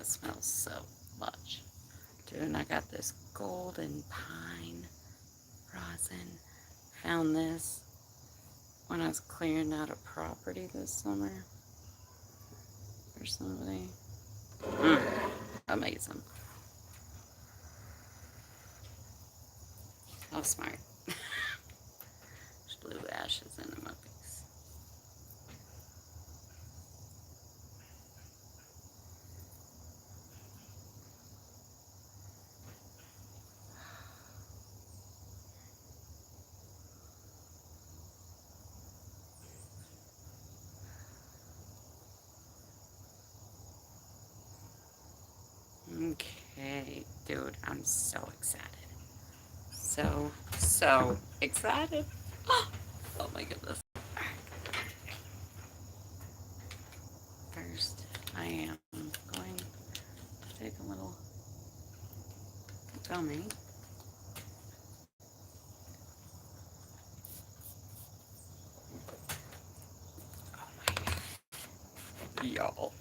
That smells so much. Dude, and I got this golden pine rosin. Found this when I was clearing out a property this summer for somebody. Amazing. How smart. Just blew ashes into my face. Okay, dude, I'm so excited. So excited. Oh my goodness. First, I am going to take a little gummy. Oh my god. Y'all.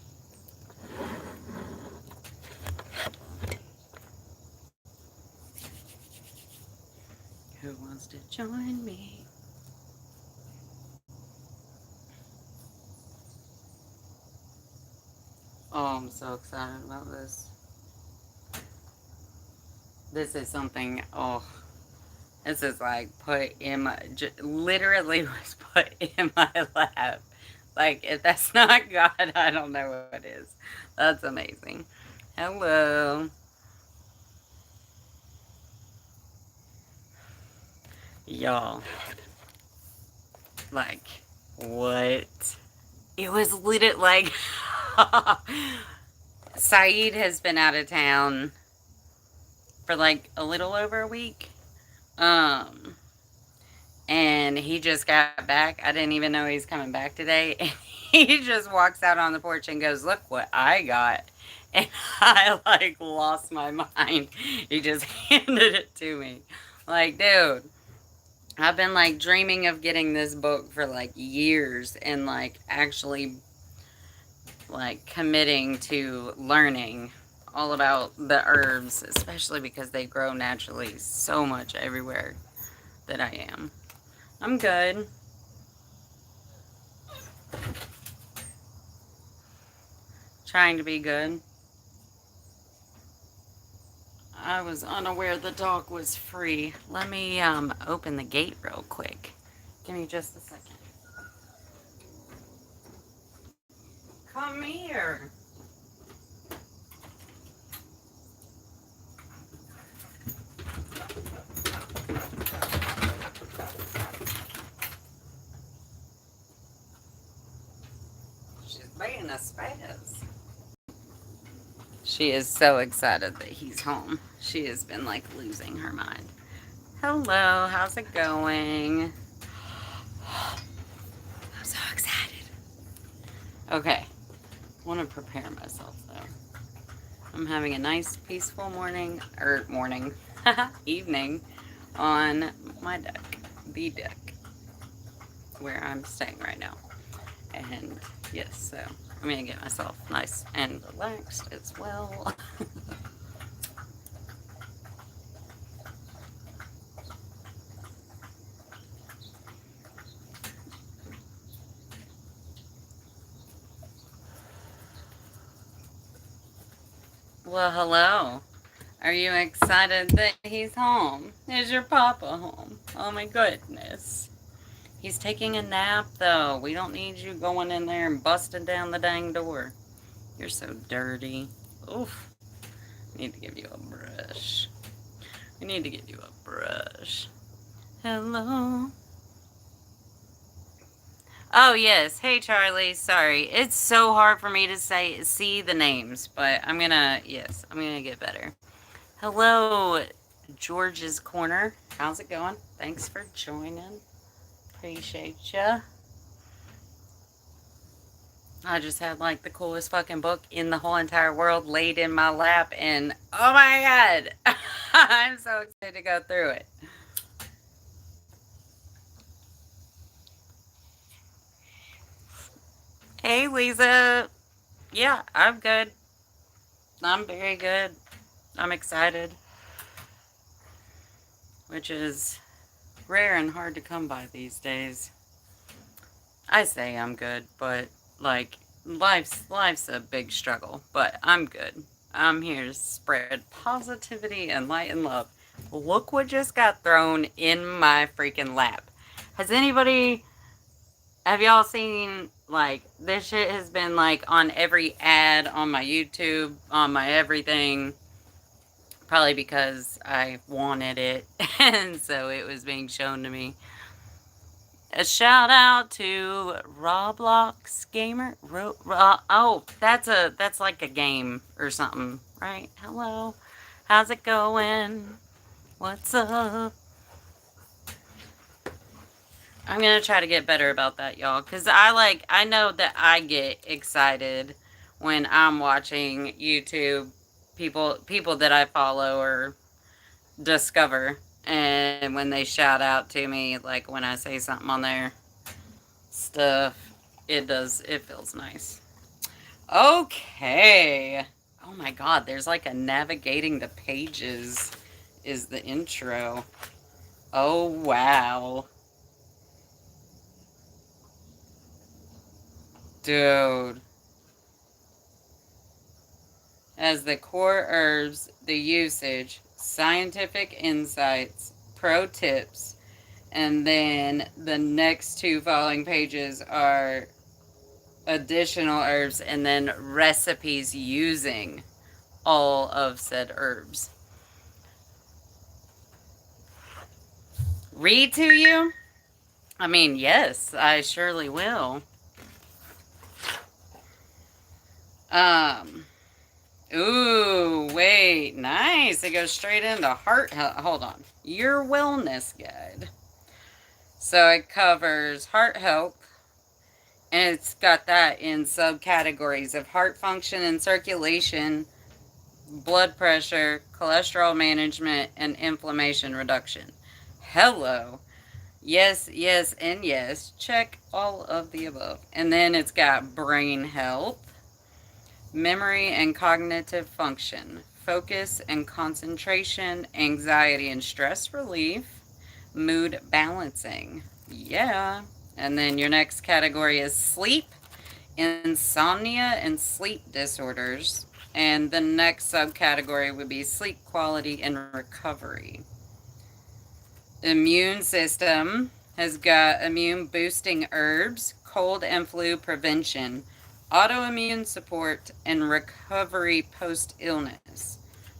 Who wants to join me? Oh, I'm so excited about this. This is something, oh, this is like put in my, literally was put in my lap. Like, if that's not God, I don't know what is. That's amazing. Hello. Y'all. Like, what? It was literally like, Saeed has been out of town for like a little over a week. Um, and he just got back. I didn't even know he's coming back today. And he just walks out on the porch and goes, "Look what I got." And I like lost my mind. He just handed it to me. Like, dude, I've been like dreaming of getting this book for like years and like actually like committing to learning all about the herbs, especially because they grow naturally so much everywhere that I am. I'm good. Trying to be good. I was unaware the dog was free. Let me open the gate real quick. Give me just a second. Come here. She's being a spaz. She is so excited that he's home. She has been like losing her mind. Hello, how's it going? I'm so excited. Okay, I want to prepare myself though. I'm having a nice peaceful morning, evening on my deck, the deck, where I'm staying right now. And yes, so I'm gonna get myself nice and relaxed as well. Well, hello. Are you excited that he's home? Is your papa home? Oh my goodness. He's taking a nap though. We don't need you going in there and busting down the dang door. You're so dirty. Oof. I need to give you a brush. We need to give you a brush. Hello. Oh yes. Hey Charlie. Sorry. It's so hard for me to see the names, but I'm gonna get better. Hello, George's Corner. How's it going? Thanks for joining. Appreciate ya. I just had like the coolest fucking book in the whole entire world laid in my lap, and oh my god, I'm so excited to go through it. Hey Lisa. Yeah, I'm good. I'm very good. I'm excited, which is rare and hard to come by these days. I say I'm good, but like life's a big struggle, but I'm good. I'm here to spread positivity and light and love. Look what just got thrown in my freaking lap. Has anybody have y'all seen, like, this shit has been like on every ad on my YouTube, on my everything, probably because I wanted it and so it was being shown to me. A shout out to Roblox Gamer. Oh, that's like a game or something, right? Hello, how's it going? What's up? I'm gonna try to get better about that, y'all, because I know that I get excited when I'm watching YouTube people that I follow or discover, and when they shout out to me, like when I say something on their stuff, it feels nice. Okay. Oh my god, there's like a navigating the pages is the intro. Oh wow. Dude. As the core herbs, the usage, scientific insights, pro tips, and then the next two following pages are additional herbs and then recipes using all of said herbs. Read to you? I mean, yes, I surely will. Um, ooh, wait, nice. It goes straight into heart health. Hold on. Your wellness guide. So it covers heart health, and it's got that in subcategories of heart function and circulation, blood pressure, cholesterol management, and inflammation reduction. Hello. Yes, yes, and yes. Check all of the above. And then it's got brain health, memory and cognitive function, focus and concentration, anxiety and stress relief, mood balancing. Yeah. And then your next category is sleep, insomnia, and sleep disorders. And the next subcategory would be sleep quality and recovery. Immune system has got immune boosting herbs, cold and flu prevention, autoimmune support, and recovery post illness.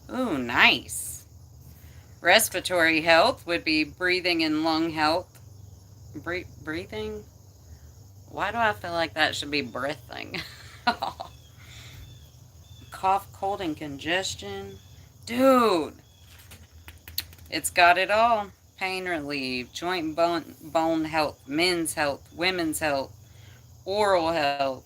Ooh, nice. Respiratory health would be breathing and lung health. Breathing? Why do I feel like that should be breathing? Cough, cold, and congestion. Dude, it's got it all. Pain relief, joint bone health, men's health, women's health, oral health.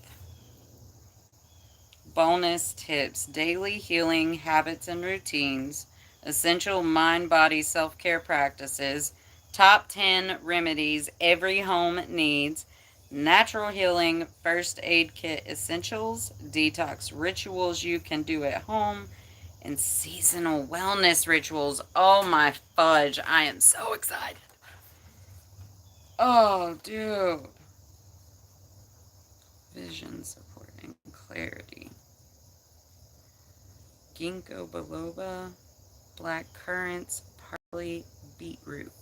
Bonus tips, daily healing habits and routines, essential mind-body self-care practices, top 10 remedies every home needs, natural healing first aid kit essentials, detox rituals you can do at home, and seasonal wellness rituals. Oh my fudge, I am so excited. Oh, dude. Vision support and clarity. Ginkgo biloba, black currants, parsley, beetroot.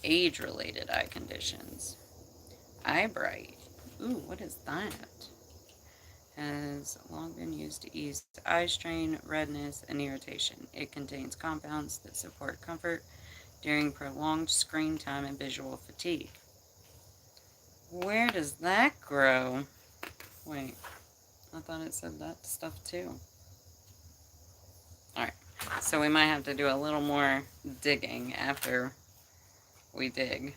Age-related eye conditions. Eye bright. Ooh, what is that? Has long been used to ease eye strain, redness, and irritation. It contains compounds that support comfort during prolonged screen time and visual fatigue. Where does that grow? Wait, I thought it said that stuff too. Alright, so we might have to do a little more digging after we dig.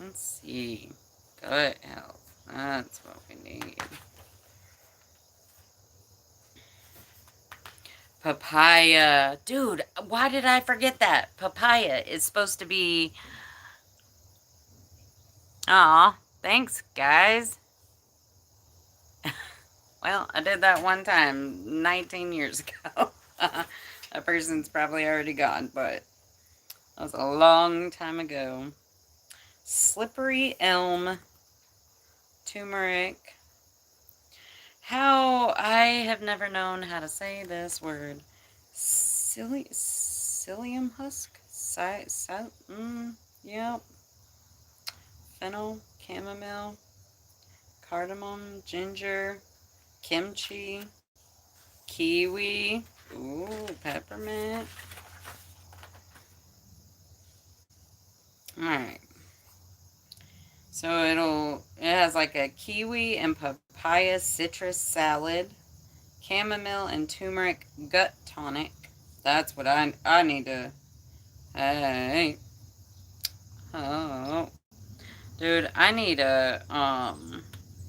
Let's see. Gut health. That's what we need. Papaya. Dude, why did I forget that? Papaya is supposed to be... Aw, thanks, guys. Well, I did that one time 19 years ago. That person's probably already gone, but that was a long time ago. Slippery elm, turmeric. How I have never known how to say this word. Psyllium husk? Yep. Fennel, chamomile, cardamom, ginger, kimchi, kiwi. Ooh, peppermint. Alright. So it has like a kiwi and papaya citrus salad, chamomile and turmeric gut tonic. That's what I need to. Hey, oh, dude, I need a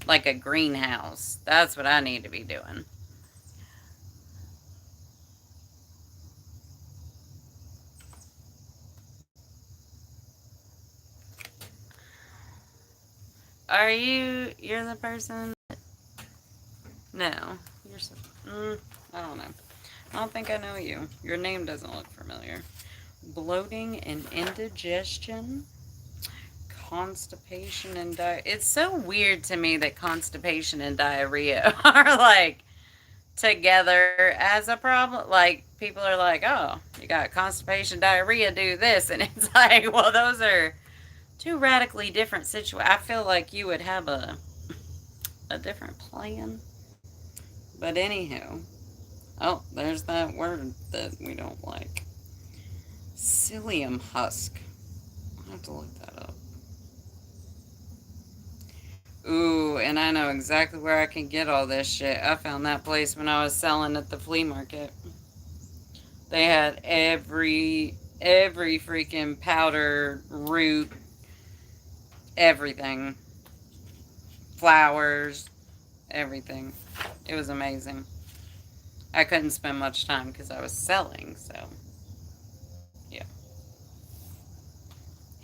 like a greenhouse. That's what I need to be doing. You're the person? No, you're. I don't know. I don't think I know you. Your name doesn't look familiar. Bloating and indigestion, constipation and diarrhea. It's so weird to me that constipation and diarrhea are like together as a problem. Like people are like, "Oh, you got constipation, diarrhea, do this," and it's like, well, those are two radically different situations. I feel like you would have a different plan. But anywho, oh, there's that word that we don't like. Psyllium husk. I'll have to look that up. Ooh, and I know exactly where I can get all this shit. I found that place when I was selling at the flea market. They had every freaking powder, root, everything. Flowers, everything. It was amazing. I couldn't spend much time because I was selling, so yeah.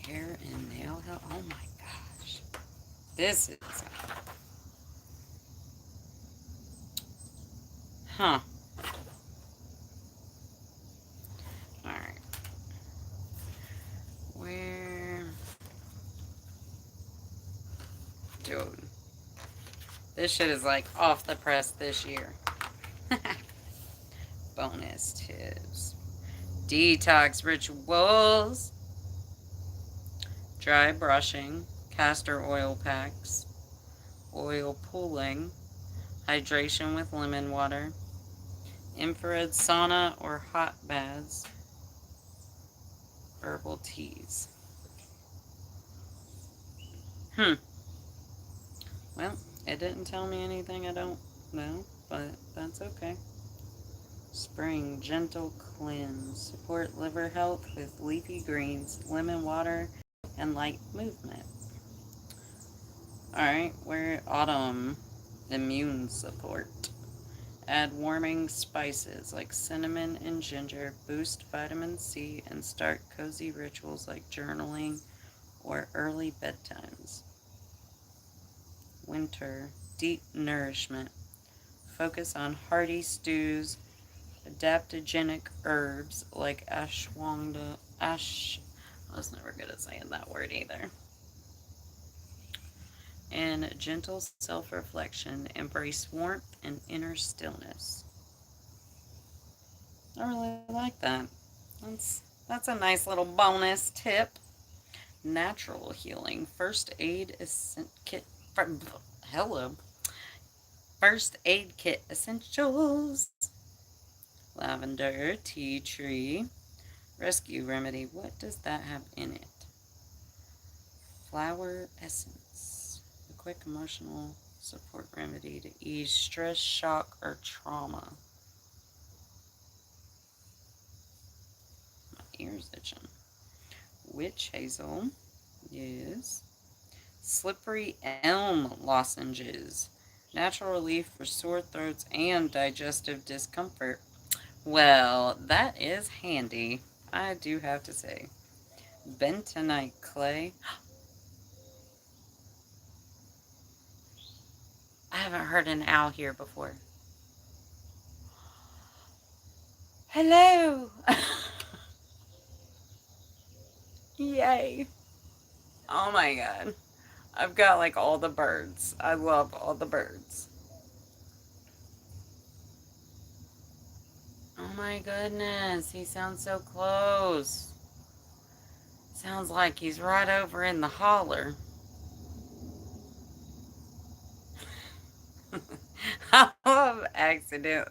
Hair and nail health. Oh my gosh. This is. Huh. Alright. Where. Dude. This shit is like off the press this year. Bonus tips. Detox rituals. Dry brushing. Castor oil packs. Oil pooling. Hydration with lemon water. Infrared sauna or hot baths. Herbal teas. Well, it didn't tell me anything I don't know, but that's okay. Spring, gentle cleanse. Support liver health with leafy greens, lemon water, and light movement. Alright, we're autumn. Immune support. Add warming spices like cinnamon and ginger, boost vitamin C, and start cozy rituals like journaling or early bedtimes. Winter, deep nourishment. Focus on hearty stews, adaptogenic herbs like ashwagandha. I was never good at saying that word either. And gentle self-reflection. Embrace warmth and inner stillness. I really like that. That's a nice little bonus tip. Natural healing. First aid kit. Hello. First aid kit essentials. Lavender, tea tree, rescue remedy. What does that have in it? Flower essence. A quick emotional support remedy to ease stress, shock, or trauma. My ear's itching. Witch hazel. Yes. Slippery elm lozenges. Natural relief for sore throats and digestive discomfort. Well, that is handy, I do have to say. Bentonite clay. I haven't heard an owl here before. Hello. Yay. Oh my god. I've got like all the birds. I love all the birds. Oh my goodness. He sounds so close. Sounds like he's right over in the holler. I love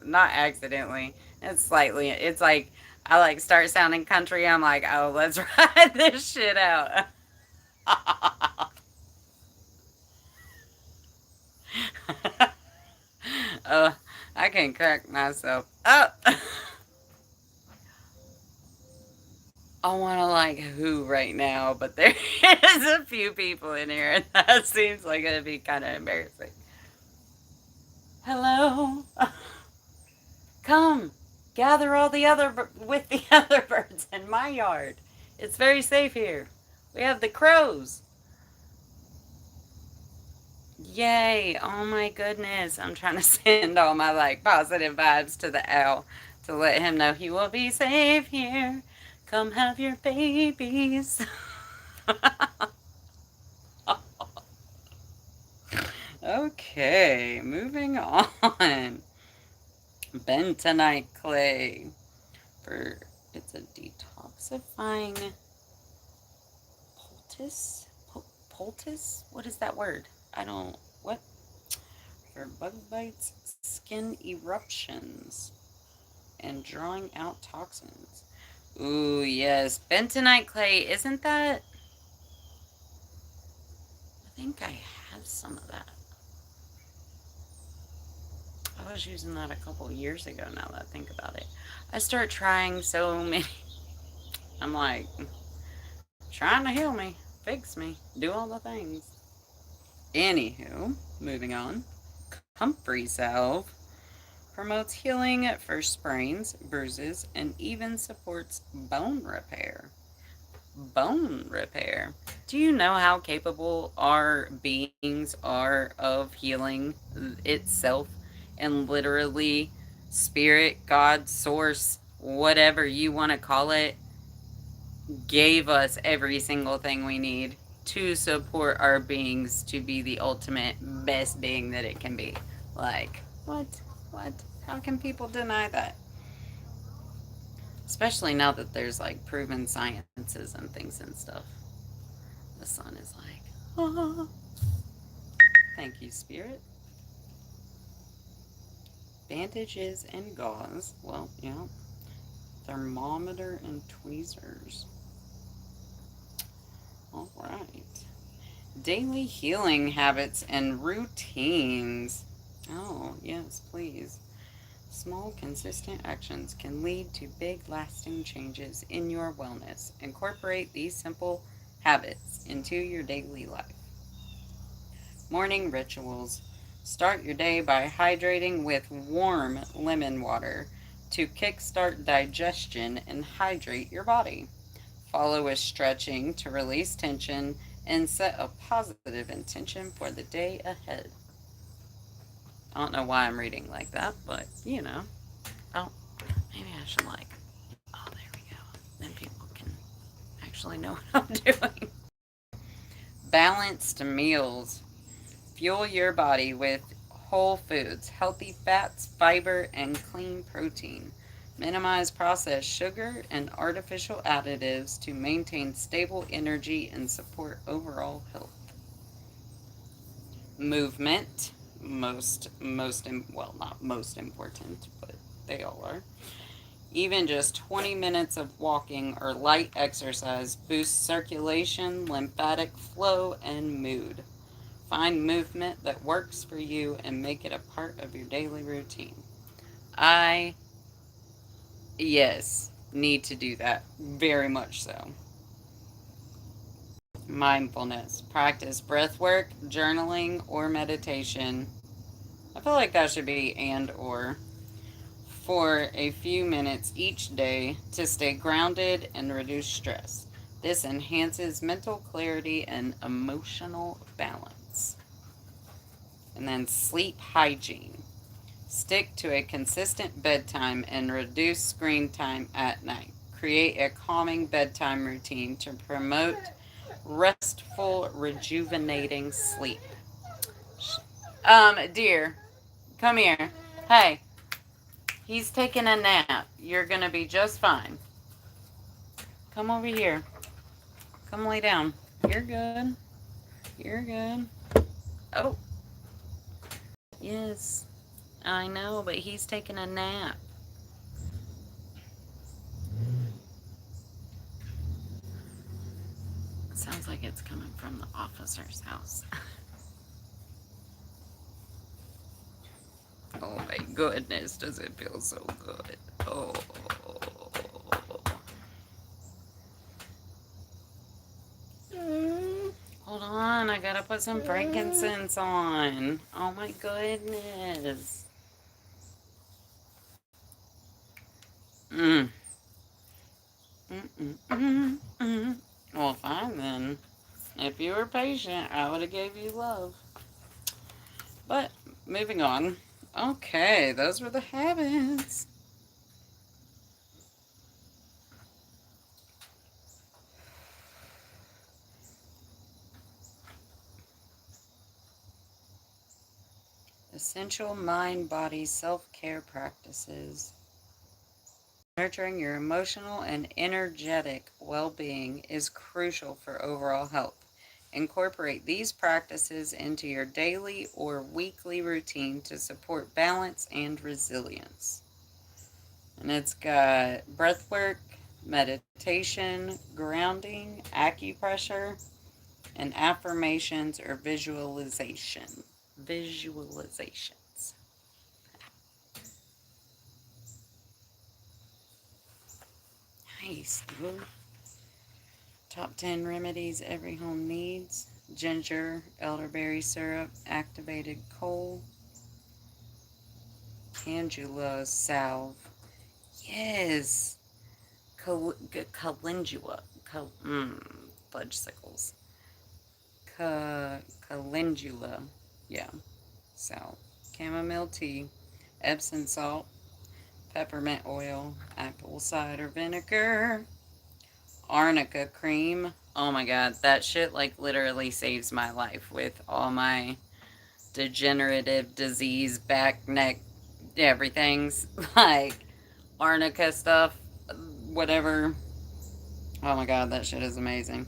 not accidentally. It's like, I like start sounding country. I'm like, oh, let's ride this shit out. uh, I can crack myself up. I want to like who right now, but there is a few people in here, and that seems like it'd be kind of embarrassing. Hello, come gather all the other with the other birds in my yard. It's very safe here. We have the crows. Yay! Oh my goodness! I'm trying to send all my like positive vibes to the owl to let him know he will be safe here. Come have your babies. Okay, moving on. Bentonite clay. For it's a detoxifying poultice? What is that word? I don't what? For bug bites, skin eruptions, and drawing out toxins. Ooh, yes. Bentonite clay, isn't that? I think I have some of that. I was using that a couple years ago now that I think about it. I start trying so many. I'm like, trying to heal me, fix me, do all the things. Anywho, moving on. Comfrey salve promotes healing for sprains, bruises, and even supports bone repair. Bone repair. Do you know how capable our beings are of healing itself? And literally, spirit, God, source, whatever you want to call it, gave us every single thing we need to support our beings to be the ultimate best being that it can be. Like, what? What? How can people deny that? Especially now that there's like proven sciences and things and stuff. The sun is like, oh, thank you, spirit. Bandages and gauze. Well, yeah. Thermometer and tweezers. All right. Daily healing habits and routines. Oh, yes, please. Small, consistent actions can lead to big, lasting changes in your wellness. Incorporate these simple habits into your daily life. Morning rituals. Start your day by hydrating with warm lemon water to kickstart digestion and hydrate your body. Follow with stretching to release tension and set a positive intention for the day ahead. I don't know why I'm reading like that, but you know. Oh, maybe I should like. Oh, there we go. Then people can actually know what I'm doing. Balanced meals. Fuel your body with whole foods, healthy fats, fiber, and clean protein. Minimize processed sugar and artificial additives to maintain stable energy and support overall health. Movement, well, not most important, but they all are. Even just 20 minutes of walking or light exercise boosts circulation, lymphatic flow, and mood. Find movement that works for you and make it a part of your daily routine. I, yes, need to do that. Very much so. Mindfulness. Practice breath work, journaling, or meditation. I feel like that should be and or for a few minutes each day to stay grounded and reduce stress. This enhances mental clarity and emotional balance. And then sleep hygiene. Stick to a consistent bedtime and reduce screen time at night. Create a calming bedtime routine to promote restful, rejuvenating sleep. Dear, come here. Hey, he's taking a nap. You're gonna be just fine. Come over here. Come lay down. You're good. You're good. Oh, yes. I know, but he's taking a nap. Sounds like it's coming from the officer's house. Oh my goodness, does it feel so good? Oh. Hold on, I gotta put some frankincense on. Oh my goodness. Mm. Mm. Well, fine then. If you were patient, I would have gave you love. But, moving on. Okay, those were the habits. Essential mind body self care practices. Nurturing your emotional and energetic well being is crucial for overall health. Incorporate these practices into your daily or weekly routine to support balance and resilience. And it's got breath work, meditation, grounding, acupressure, and affirmations or visualization. Visualizations. Nice, dude. Top 10 remedies every home needs. Ginger, elderberry syrup, activated coal, calendula salve. Yes. Calendula. Fudgesicles. Calendula. Yeah. Salve. Chamomile tea. Epsom salt. Peppermint oil. Apple cider vinegar. Arnica cream. Oh my god, that shit like literally saves my life with all my degenerative disease, back, neck, everything's like arnica stuff, whatever. Oh my god, that shit is amazing.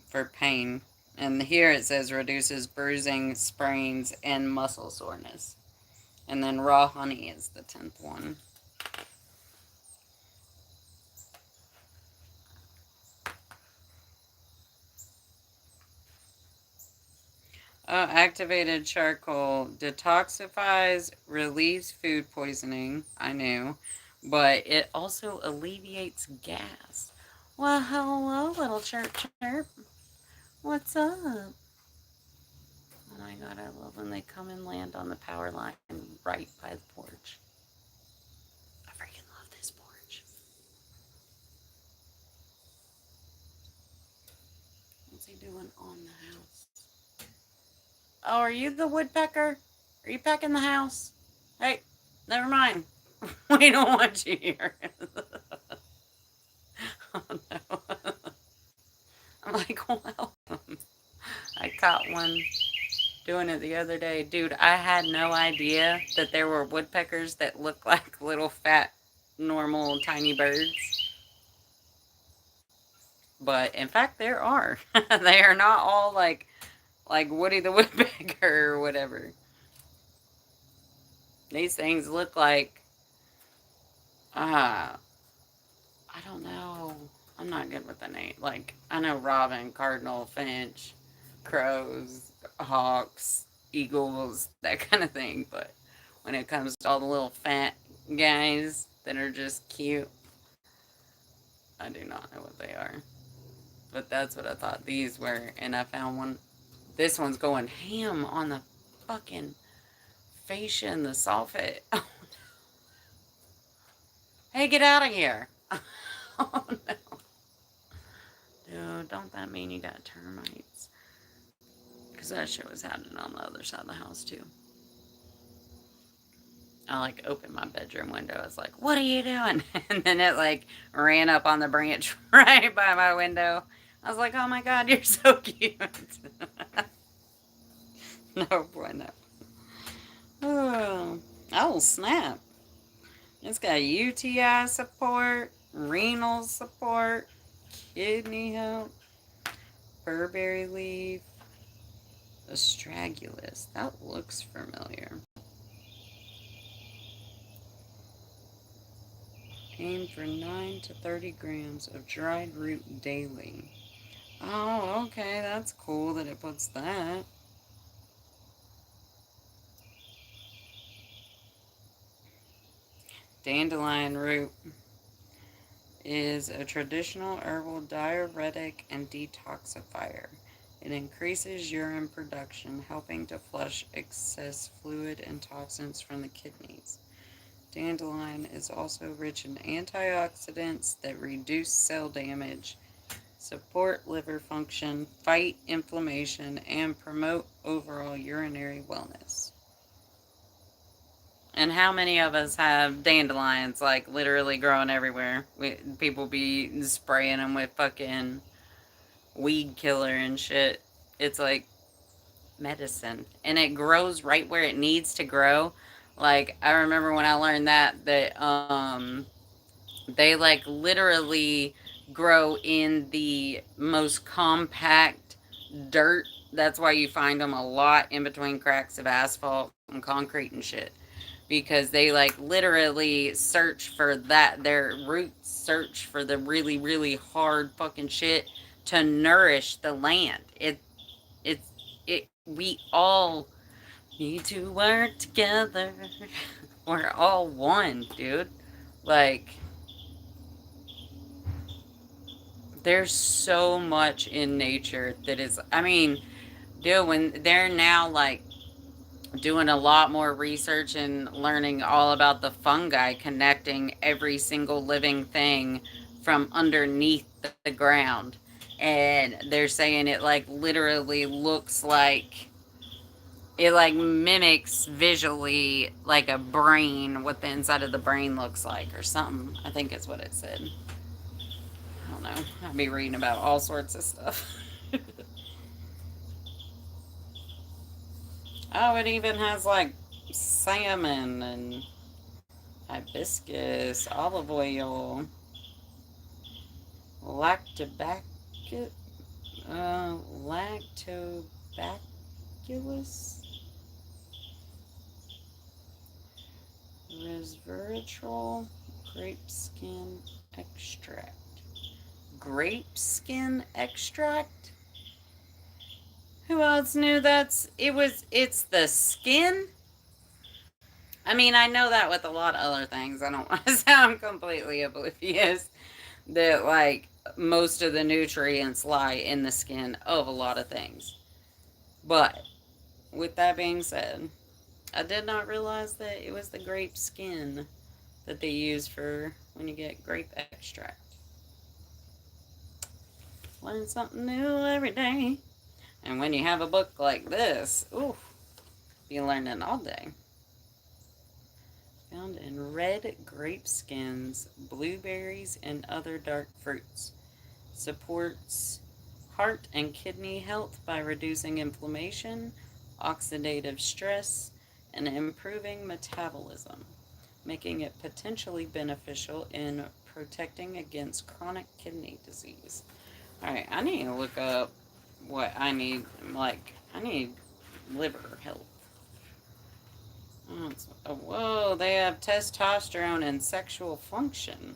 For pain. And here it says reduces bruising, sprains, and muscle soreness. And then raw honey is the 10th one. Activated charcoal detoxifies, relieves food poisoning. I knew. But it also alleviates gas. Well, hello, little chirp chirp. What's up? Oh my god, I love when they come and land on the power line right by the porch. I freaking love this porch. What's he doing on the house? Oh, are you the woodpecker? Are you pecking the house? Hey, never mind. We don't want you here. Oh no. I'm like, well, I caught one doing it the other day. Dude, I had no idea that there were woodpeckers that look like little fat, normal, tiny birds. But in fact, there are. They are not all like Woody the Woodpecker or whatever. These things look like, I don't know. I'm not good with the name. Like, I know robin, cardinal, finch, crows, hawks, eagles, that kind of thing. But when it comes to all the little fat guys that are just cute, I do not know what they are. But that's what I thought these were. And I found one. This one's going ham on the fucking fascia and the soffit. Hey, get out of here. Oh, no. Dude, don't that mean you got termites? Because that shit was happening on the other side of the house, too. I like opened my bedroom window. I was like, "What are you doing?" And then it like ran up on the branch right by my window. I was like, "Oh my god, you're so cute." No bueno. Oh, oh snap! It's got UTI support, renal support, kidney health, burberry leaf, astragalus. That looks familiar. Aim for 9 to 30 grams of dried root daily. Oh, okay, that's cool that it puts that. Dandelion root is a traditional herbal diuretic and detoxifier. It increases urine production, helping to flush excess fluid and toxins from the kidneys. Dandelion is also rich in antioxidants that reduce cell damage, support liver function, fight inflammation, and promote overall urinary wellness. And how many of us have dandelions like literally growing everywhere? People be spraying them with fucking weed killer and shit. It's like medicine, and it grows right where it needs to grow. Like I remember when I learned that they like literally grow in the most compact dirt. That's why you find them a lot in between cracks of asphalt and concrete and shit, because they like literally search for that. Their roots search for the really really hard fucking shit to nourish the land. It's it we all need to work together. We're all one, dude. Like there's so much in nature that is, I mean, dude, when they're now like doing a lot more research and learning all about the fungi connecting every single living thing from underneath the ground. And they're saying it like literally looks like it like mimics visually like a brain, what the inside of the brain looks like or something. I think it's what it said. I don't know. I'll be reading about all sorts of stuff. Oh, it even has like salmon and hibiscus, olive oil, lactobacillus, lactobacillus, resveratrol, grape skin extract. Grape skin extract? Who else knew it's the skin? I mean, I know that with a lot of other things. I don't want to sound completely oblivious that like most of the nutrients lie in the skin of a lot of things. But with that being said, I did not realize that it was the grape skin that they use for when you get grape extract. Learn something new every day. And when you have a book like this, ooh, you're learning all day. Found in red grape skins, blueberries, and other dark fruits. Supports heart and kidney health by reducing inflammation, oxidative stress, and improving metabolism, making it potentially beneficial in protecting against chronic kidney disease. Alright, I need to look up what I need. Like, I need liver health. Oh, whoa, they have testosterone and sexual function.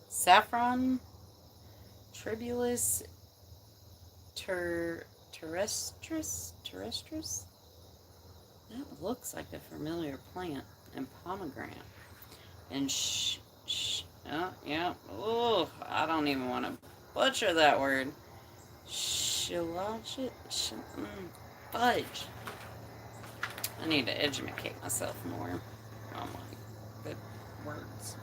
Saffron, Tribulus terrestris? That looks like a familiar plant. And pomegranate. And oh, yeah. Oh, I don't even want to butcher that word. Shilajit? Fudge. I need to educate myself more on like good words.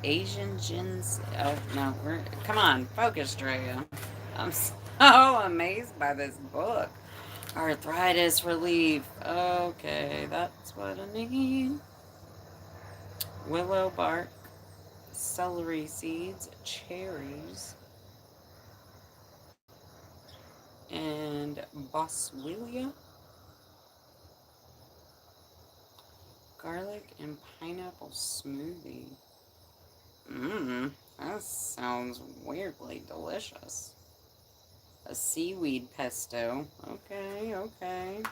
Asian Gens. Oh no, come on, focus, Drea. I'm so amazed by this book. Arthritis relief. Okay, that's what I need. Willow bark, celery seeds, cherries, and boswellia, garlic and pineapple smoothie. Mmm, that sounds weirdly delicious. A seaweed pesto. Okay, okay.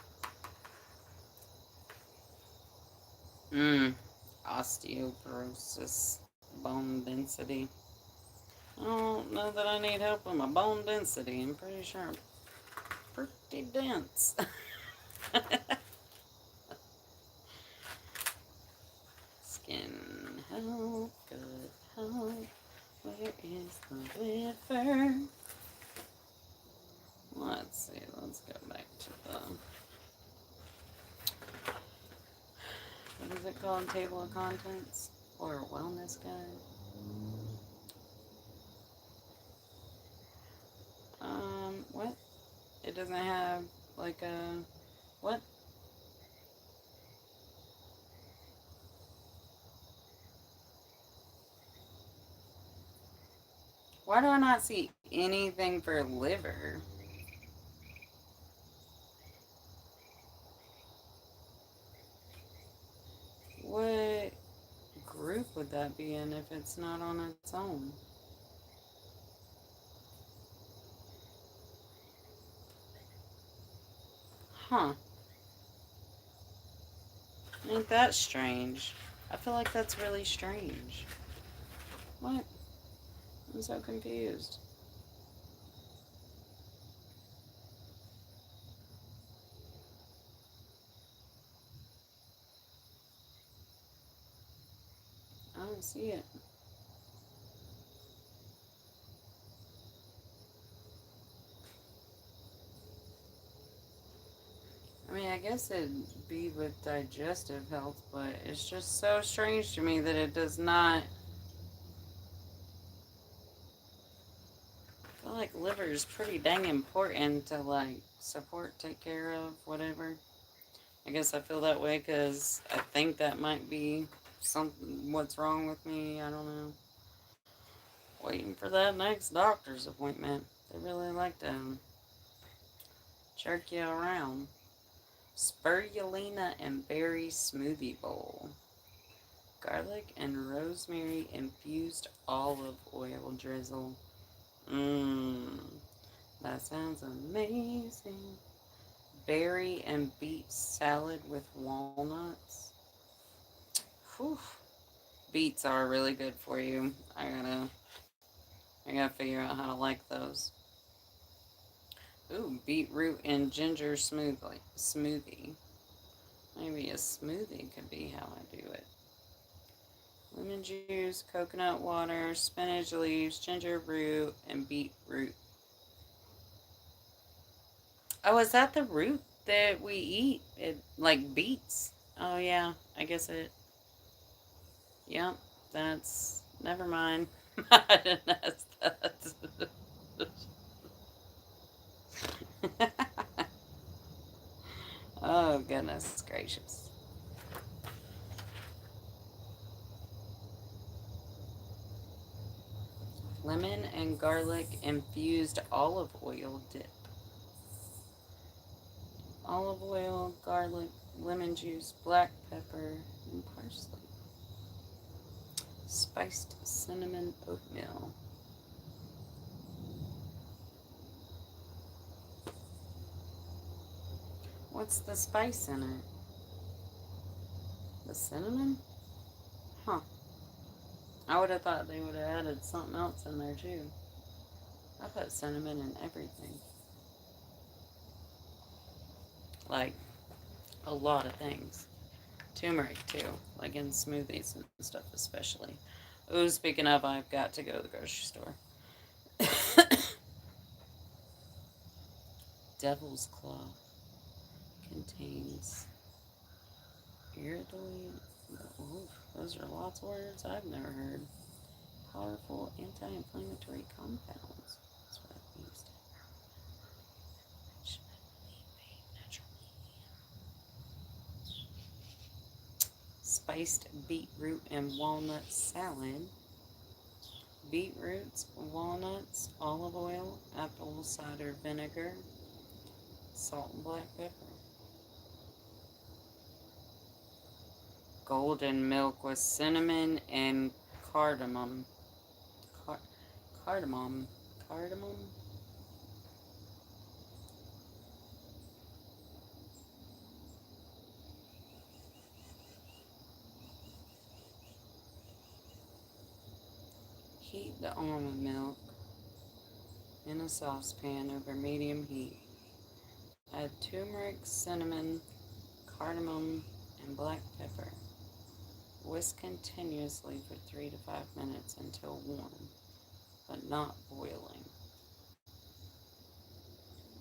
Mmm, osteoporosis, bone density. I don't know that I need help with my bone density. I'm pretty sure I'm pretty dense. Skin health, good health. Where is the liver? Let's see. Let's go back to the, what is it called? Table of contents or a wellness guide? What? It doesn't have like a what? Why do I not see anything for liver? What group would that be in if it's not on its own? Huh. Ain't that strange? I feel like that's really strange. What? I'm so confused. I don't see it. I mean, I guess it'd be with digestive health, but it's just so strange to me that it does not. I feel like liver is pretty dang important to like support, take care of, whatever. I guess I feel that way because I think that might be something. What's wrong with me? I don't know. Waiting for that next doctor's appointment. They really like to jerk you around. Spirulina and berry smoothie bowl. Garlic and rosemary infused olive oil drizzle. Mmm, that sounds amazing. Berry and beet salad with walnuts. Whew. Beets are really good for you. I gotta figure out how to like those. Ooh, beetroot and ginger smoothie. Maybe a smoothie could be how I do it. Lemon juice, coconut water, spinach leaves, ginger root, and beetroot. Oh, is that the root that we eat? It like beets. Oh yeah, I guess it. Yep, that's. Never mind. I didn't ask that. Oh goodness gracious. Lemon and garlic infused olive oil dip. Olive oil, garlic, lemon juice, black pepper, and parsley. Spiced cinnamon oatmeal. What's the spice in it? The cinnamon? Huh. I would have thought they would have added something else in there too. I put cinnamon in everything. Like a lot of things. Turmeric too, like in smoothies and stuff especially. Ooh, speaking of, I've got to go to the grocery store. Devil's Claw contains iridescent Ooh, those are lots of words I've never heard. Powerful anti-inflammatory compounds. That's what I've used. Spiced beetroot and walnut salad. Beetroots, walnuts, olive oil, apple cider vinegar, salt and black pepper. Golden milk with cinnamon and cardamom. Cardamom. Cardamom? Heat the almond milk in a saucepan over medium heat. Add turmeric, cinnamon, cardamom, and black pepper. Whisk continuously for 3 to 5 minutes until warm, but not boiling.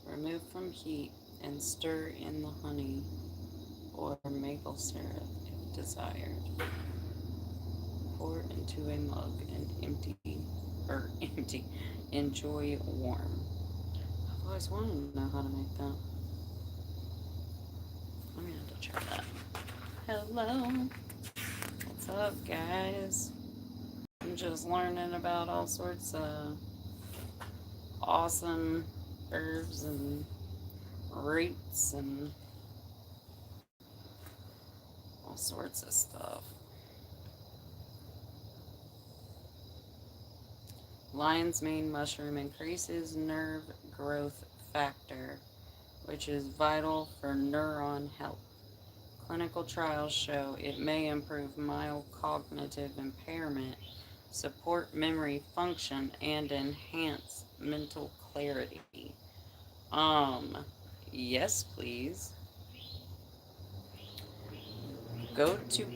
Remove from heat and stir in the honey or maple syrup if desired. Pour into a mug and empty. Enjoy warm. I've always wanted to know how to make that. I'm gonna have to try that. Hello. What's up, guys? I'm just learning about all sorts of awesome herbs and roots and all sorts of stuff. Lion's mane mushroom increases nerve growth factor, which is vital for neuron health. Clinical trials show it may improve mild cognitive impairment, support memory function, and enhance mental clarity. Yes, please. Gotu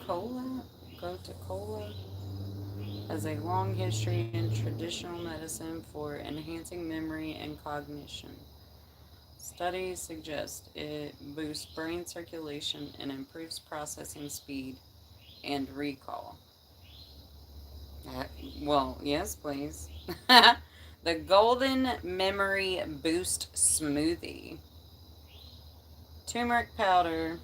has a long history in traditional medicine for enhancing memory and cognition. Studies suggest it boosts brain circulation and improves processing speed and recall. Well, yes, please. The Golden Memory Boost Smoothie. Turmeric powder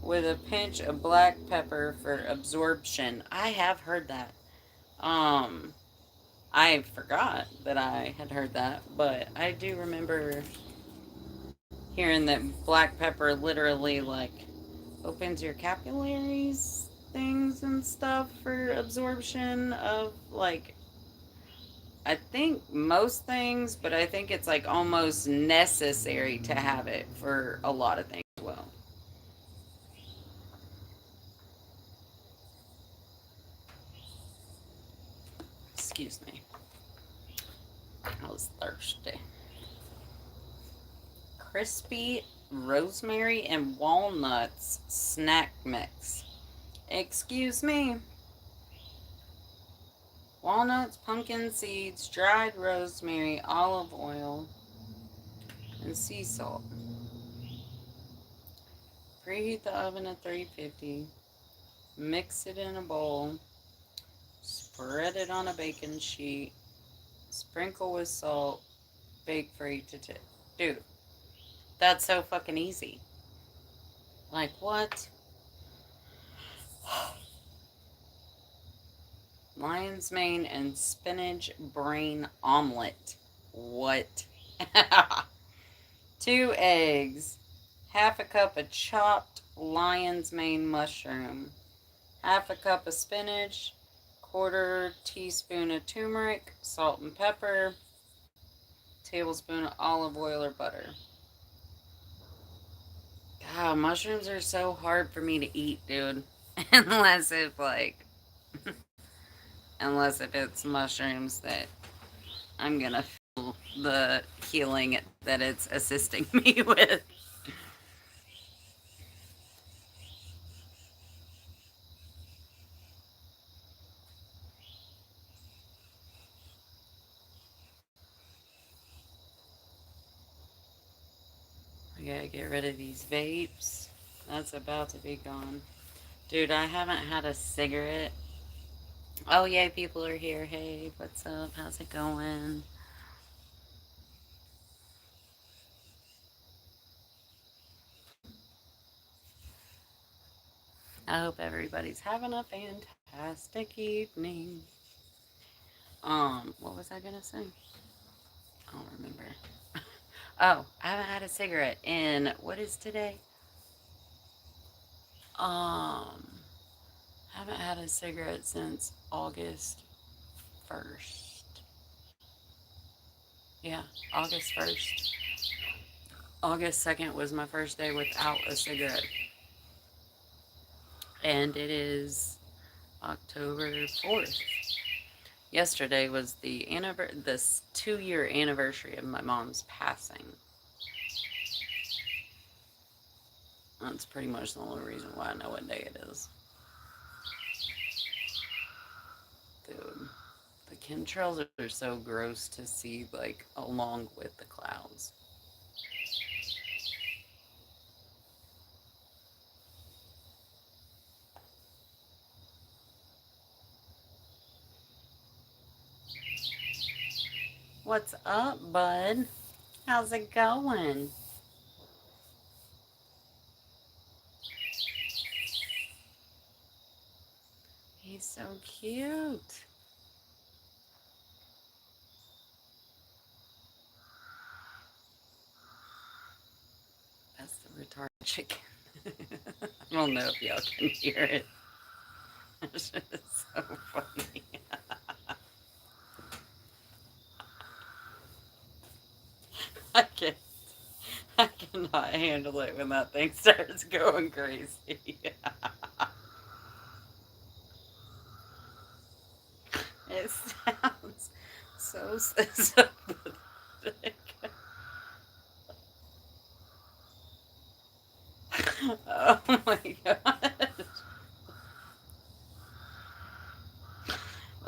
with a pinch of black pepper for absorption. I have heard that. I forgot that I had heard that, but I do remember hearing that black pepper literally like opens your capillaries things and stuff for absorption of like I think most things, but I think it's like almost necessary to have it for a lot of things as well. Excuse me. I was thirsty. Crispy rosemary and walnuts snack mix. Excuse me. Walnuts, pumpkin seeds, dried rosemary, olive oil, and sea salt. Preheat the oven at 350. Mix it in a bowl. Spread it on a baking sheet. Sprinkle with salt. Bake for 8 to 10. Dude, that's so fucking easy. Like, what? Lion's mane and spinach brain omelet. What? 2 eggs. Half a cup of chopped lion's mane mushroom. Half a cup of spinach. Quarter teaspoon of turmeric. Salt and pepper. Tablespoon of olive oil or butter. God, mushrooms are so hard for me to eat, dude. unless if like, unless if it's mushrooms that I'm gonna feel the healing that it's assisting me with. I gotta get rid of these vapes. That's about to be gone. Dude, I haven't had a cigarette. Oh, yay, people are here. Hey, what's up? How's it going? I hope everybody's having a fantastic evening. What was I gonna say? I don't remember. Oh, I haven't had a cigarette in what is today? Um, haven't had a cigarette since August 1st. Yeah, August 1st. August 2nd was my first day without a cigarette. And it is October 4th. Yesterday was this 2-year anniversary of my mom's passing. That's pretty much the only reason why I know what day it is. Dude, the chemtrails are so gross to see, like, along with the clouds. What's up, bud? How's it going? He's so cute. That's the retarded chicken. I don't know if y'all can hear it. It's just so funny. I can't. I cannot handle it when that thing starts going crazy. It sounds so pathetic. Oh my god.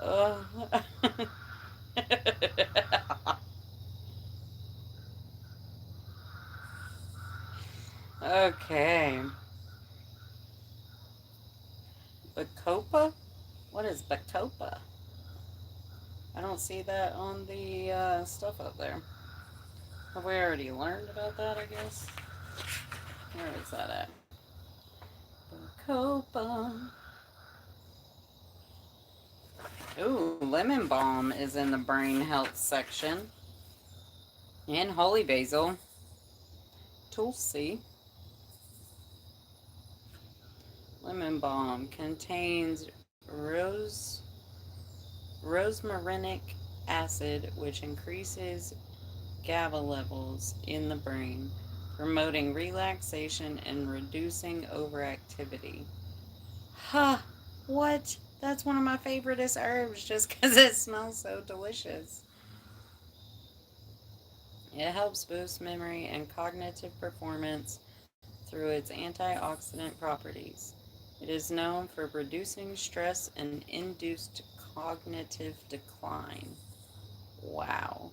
Oh. Okay. Bacopa? What is Bacopa? I don't see that on the stuff up there. Have we already learned about that, I guess? Where is that at? Bacopa. Ooh, lemon balm is in the brain health section. And holy basil. Tulsi. Lemon balm contains rosmarinic acid, which increases GABA levels in the brain, promoting relaxation and reducing overactivity. Huh, what? That's one of my favoriteest herbs just because it smells so delicious. It helps boost memory and cognitive performance through its antioxidant properties. It is known for reducing stress and induced cognitive decline. Wow.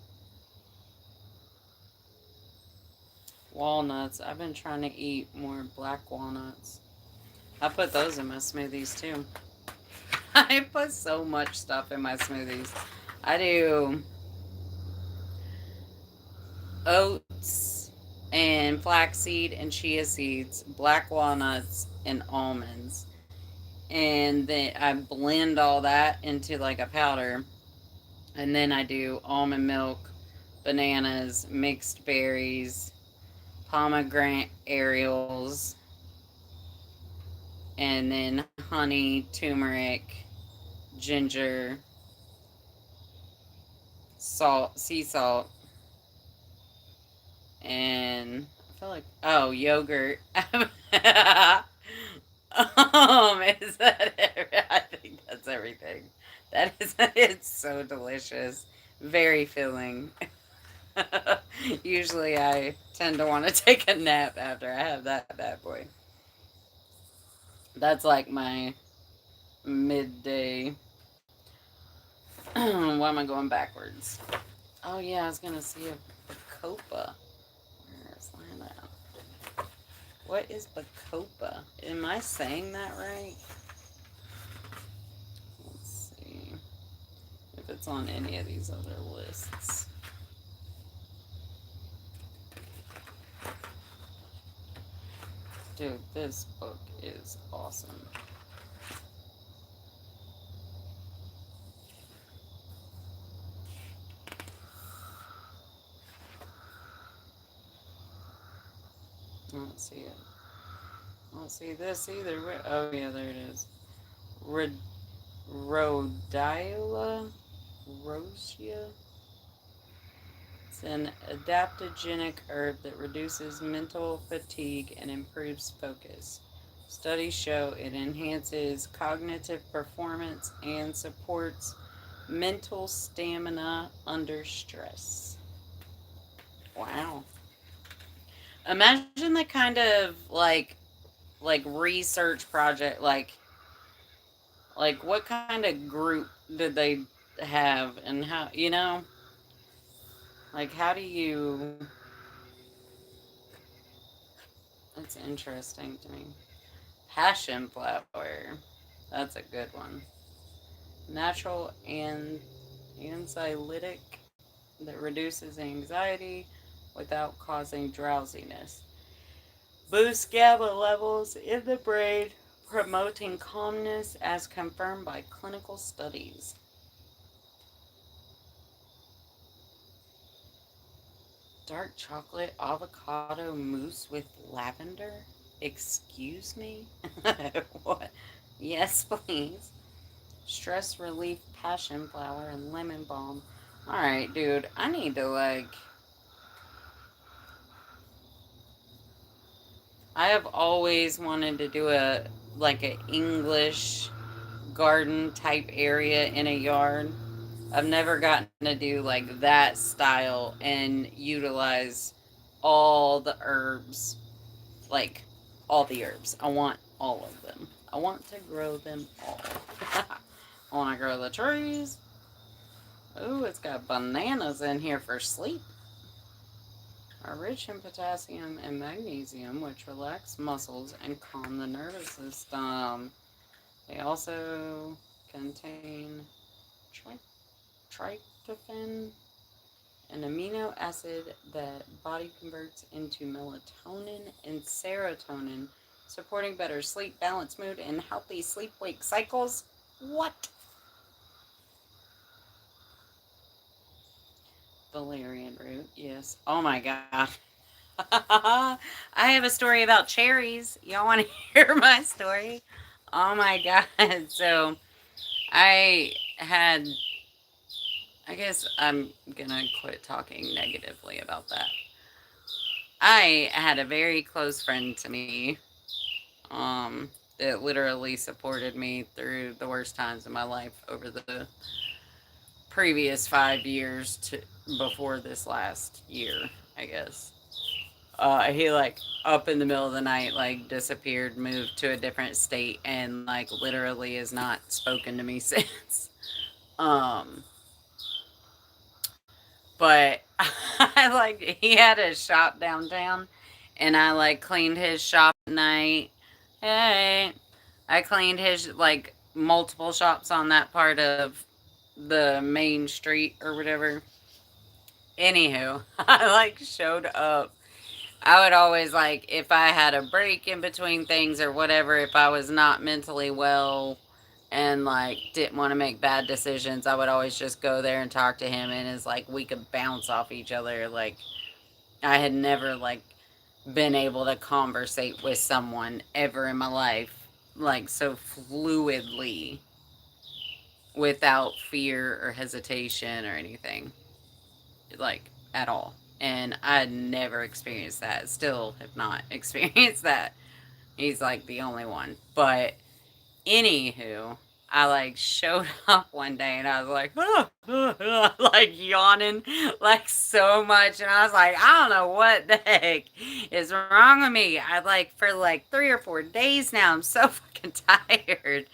Walnuts. I've been trying to eat more black walnuts. I put those in my smoothies too. I put so much stuff in my smoothies. I do oats and flaxseed and chia seeds, black walnuts and almonds. And then I blend all that into like a powder. And then I do almond milk, bananas, mixed berries, pomegranate aerials, and then honey, turmeric, ginger, salt, sea salt, and I feel like yogurt. Is that I think that's everything. That is it's so delicious, very filling. Usually, I tend to want to take a nap after I have that bad boy. That's like my midday. Why am I going backwards? Oh yeah, I was gonna see a copa. Where is that at? What is Bacopa? Am I saying that right? Let's see if it's on any of these other lists. Dude, this book is awesome. I don't see it. I don't see this either. Oh, yeah, there it is. Rhodiola rosea. It's an adaptogenic herb that reduces mental fatigue and improves focus. Studies show it enhances cognitive performance and supports mental stamina under stress. Wow. Imagine the kind of like research project like what kind of group did they have and how like how do you that's interesting to me. Passion flower. That's a good one. Natural and anxiolytic that reduces anxiety without causing drowsiness. Boosts GABA levels in the brain, promoting calmness as confirmed by clinical studies. Dark chocolate avocado mousse with lavender? Excuse me? What? Yes, please. Stress relief passion flower and lemon balm. Alright, dude. I need to I have always wanted to do a like an English garden type area in a yard. I've never gotten to do like that style and utilize all the herbs, like all the herbs. I want all of them. I want to grow them all. I want to grow the trees. Ooh, it's got bananas in here for sleep. Are rich in potassium and magnesium, which relax muscles and calm the nervous system. They also contain tryptophan, an amino acid that body converts into melatonin and serotonin, supporting better sleep, balanced mood, and healthy sleep-wake cycles. What? Valerian root, yes. Oh my god. I have a story about cherries. Y'all want to hear my story? Oh my god. So I had, I guess I'm gonna quit talking negatively about that. I had a very close friend to me, that literally supported me through the worst times of my life over the previous 5 years to before this last year, I guess. He like up in the middle of the night like disappeared, moved to a different state, and like literally has not spoken to me since. Um, but I like he had a shop downtown, and I like cleaned his shop at night. Hey, I cleaned his like multiple shops on that part of the main street or whatever. Anywho, I like showed up. I would always like if I had a break in between things or whatever, if I was not mentally well and like didn't want to make bad decisions, I would always just go there and talk to him, and it's like we could bounce off each other. Like I had never like been able to conversate with someone ever in my life like so fluidly without fear or hesitation or anything, like at all. And I never experienced that. Still have not experienced that. He's like the only one. But anywho, I like showed up one day and I was like, like yawning like so much. And I was like, I don't know what the heck is wrong with me. I like for like 3 or 4 days now, I'm so fucking tired.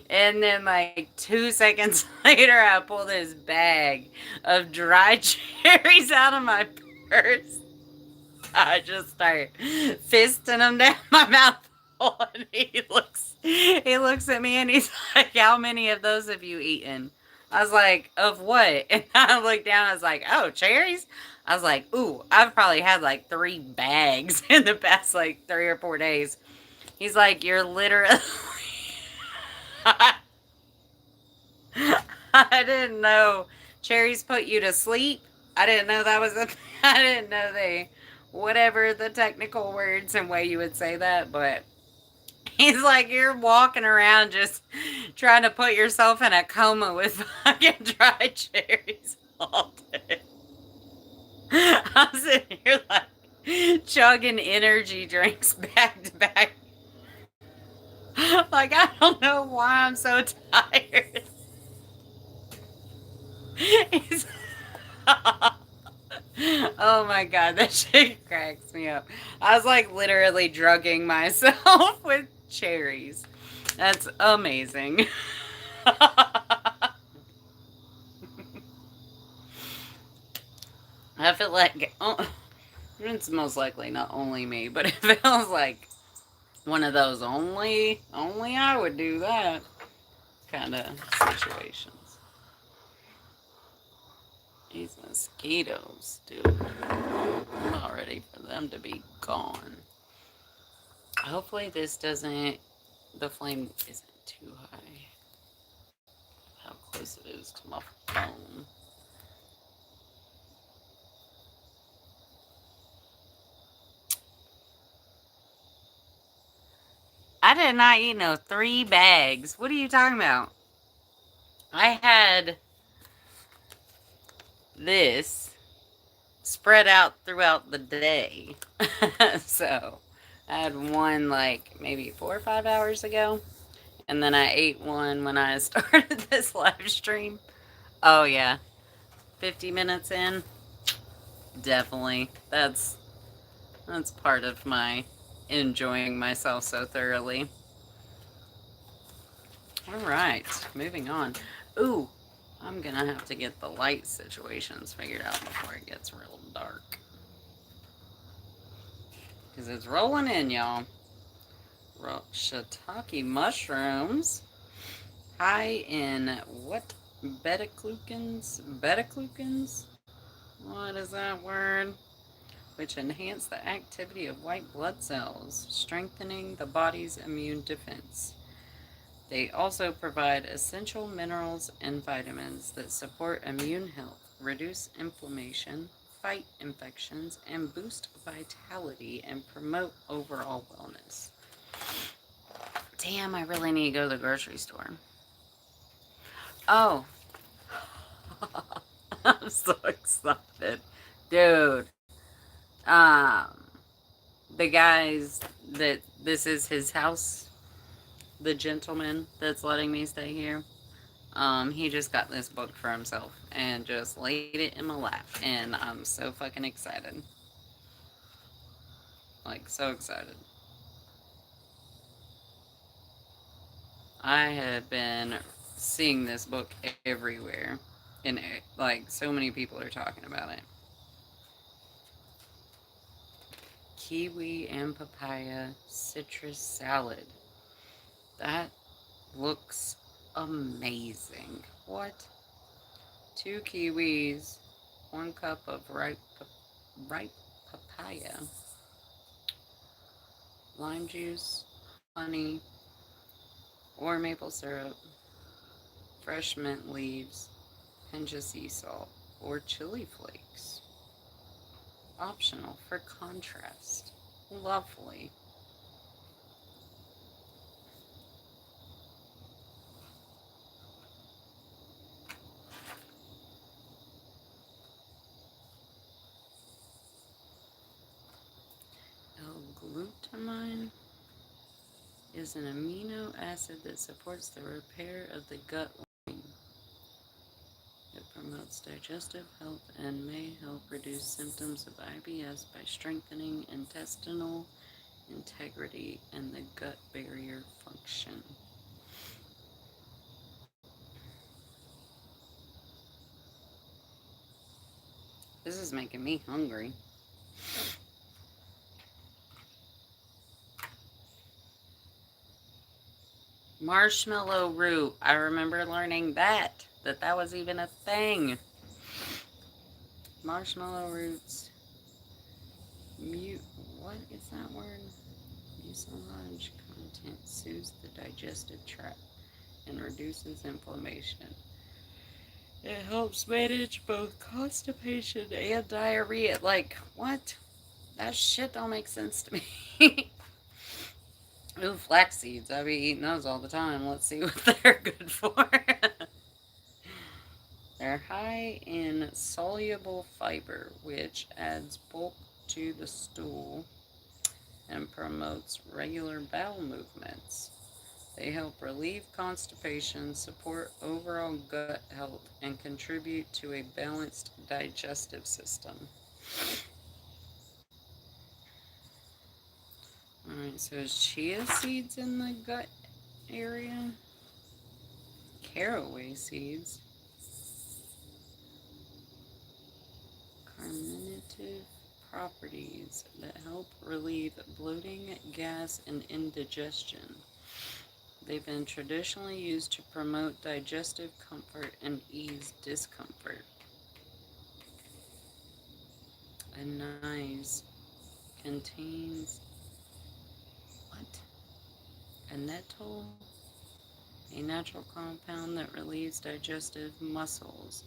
And then like 2 seconds later, I pull this bag of dried cherries out of my purse. I just start fisting them down my mouth. And he looks at me and he's like, "How many of those have you eaten?" I was like, "Of what?" And I looked down. I was like, "Oh, cherries." I was like, "Ooh, I've probably had like 3 bags in the past like 3 or 4 days." He's like, "You're literally." I didn't know cherries put you to sleep. I didn't know that was a. I didn't know they, whatever the technical words and way you would say that, but he's like, you're walking around just trying to put yourself in a coma with fucking dried cherries all day. I'm sitting here like chugging energy drinks back to back. Like, I don't know why I'm so tired. He's, oh my god, that shit cracks me up. I was like literally drugging myself with cherries. That's amazing. I feel like it's most likely not only me, but it feels like one of those only I would do that kind of situations. These mosquitoes, dude. I'm not ready for them to be gone. Hopefully this doesn't, the flame isn't too high. How close it is to my phone. I did not eat no 3 bags. What are you talking about? I had this spread out throughout the day. So I had one like maybe 4 or 5 hours ago. And then I ate one when I started this live stream. Oh, yeah. 50 minutes in. Definitely. That's part of my enjoying myself so thoroughly. All right, moving on. Ooh, I'm gonna have to get the light situations figured out before it gets real dark. Because it's rolling in, y'all. Shiitake mushrooms. High in what? Beta-glucans? Beta-glucans? What is that word? Which enhance the activity of white blood cells, strengthening the body's immune defense. They also provide essential minerals and vitamins that support immune health, reduce inflammation, fight infections, and boost vitality and promote overall wellness. Damn, I really need to go to the grocery store. Oh, I'm so excited. Dude, um, the guys that this is his house, the gentleman that's letting me stay here, he just got this book for himself and just laid it in my lap, and I'm so fucking excited. Like, so excited. I have been seeing this book everywhere, and like, so many people are talking about it. Kiwi and papaya citrus salad. That looks amazing. What? 2 kiwis, 1 cup of ripe papaya, lime juice, honey, or maple syrup, fresh mint leaves, pinch of sea salt, or chili flakes. Optional for contrast. Lovely. L-glutamine is an amino acid that supports the repair of the gut lining. It promotes digestive health and may help reduce symptoms of IBS by strengthening intestinal integrity and the gut barrier function. This is making me hungry. Marshmallow root. I remember learning that was even a thing. Marshmallow roots. Mute. What is that word? Mucilage content soothes the digestive tract and reduces inflammation. It helps manage both constipation and diarrhea. Like, what? That shit don't make sense to me. Ooh, flax seeds. I be eating those all the time. Let's see what they're good for. They're high in soluble fiber, which adds bulk to the stool and promotes regular bowel movements. They help relieve constipation, support overall gut health, and contribute to a balanced digestive system. Alright, so is chia seeds in the gut area? Caraway seeds. Carminative properties that help relieve bloating, gas, and indigestion. They've been traditionally used to promote digestive comfort and ease discomfort. Anise contains what? Annetol, a natural compound that relieves digestive muscles.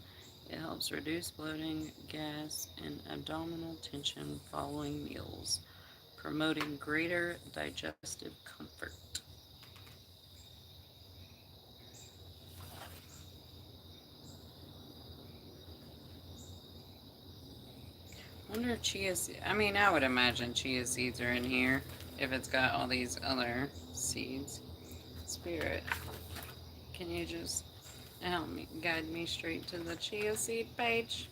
It helps reduce bloating, gas, and abdominal tension following meals, promoting greater digestive comfort. I wonder if chia seeds, I mean, I would imagine chia seeds are in here if it's got all these other seeds. Spirit, can you just help me, guide me straight to the chia seed page?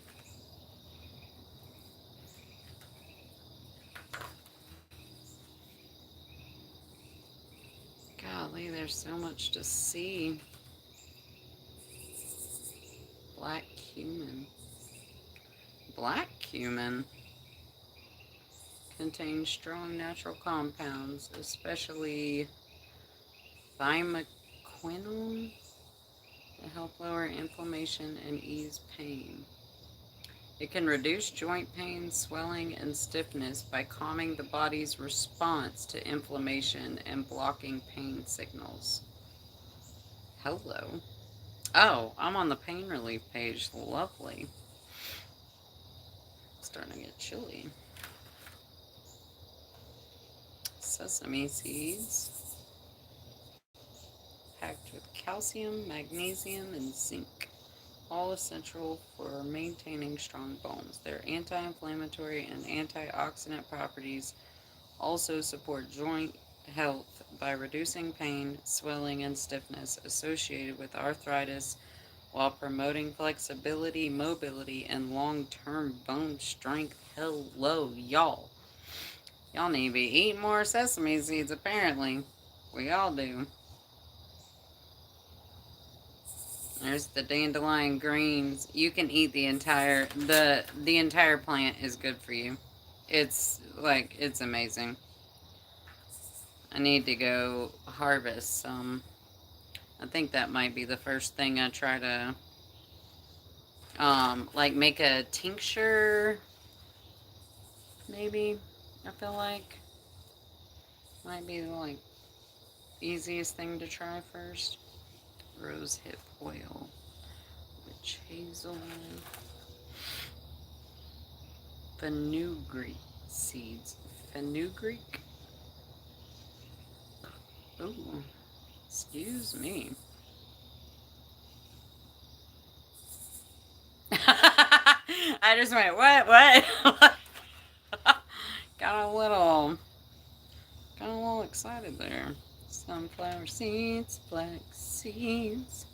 Golly, there's so much to see. Black cumin. Black cumin contains strong natural compounds, especially thymoquinone, to help lower inflammation and ease pain. It can reduce joint pain, swelling, and stiffness by calming the body's response to inflammation and blocking pain signals. Hello. Oh, I'm on the pain relief page. Lovely. Starting to get chilly. Sesame seeds, packed with calcium, magnesium, and zinc, all essential for maintaining strong bones. Their anti-inflammatory and antioxidant properties also support joint health by reducing pain, swelling, and stiffness associated with arthritis while promoting flexibility, mobility, and long-term bone strength. Hello, y'all. Y'all need to be eating more sesame seeds, apparently. We all do. There's the dandelion greens. You can eat the entire plant is good for you. It's amazing. I need to go harvest some. I think that might be the first thing I try to like make a tincture maybe. I feel like might be the like easiest thing to try first. Rose hip oil, witch hazel, fenugreek seeds. Fenugreek? Ooh, excuse me. I just went, what? got a little, got a little excited there. Sunflower seeds, black seeds.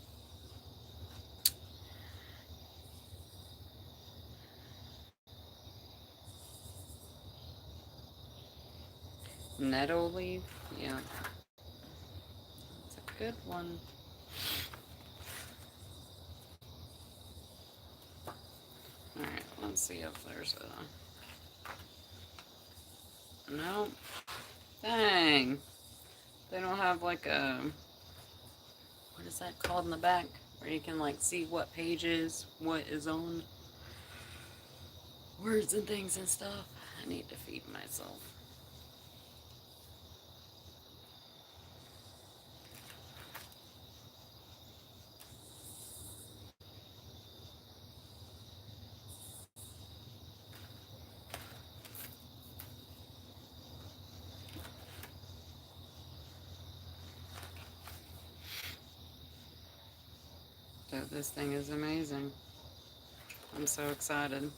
Nettle leaf, yeah, it's a good one. Alright, let's see if there's a... No. Dang. They don't have like a is that called in the back? Where you can like see what pages, what is on words and things and stuff. I need to feed myself. So this thing is amazing. I'm so excited.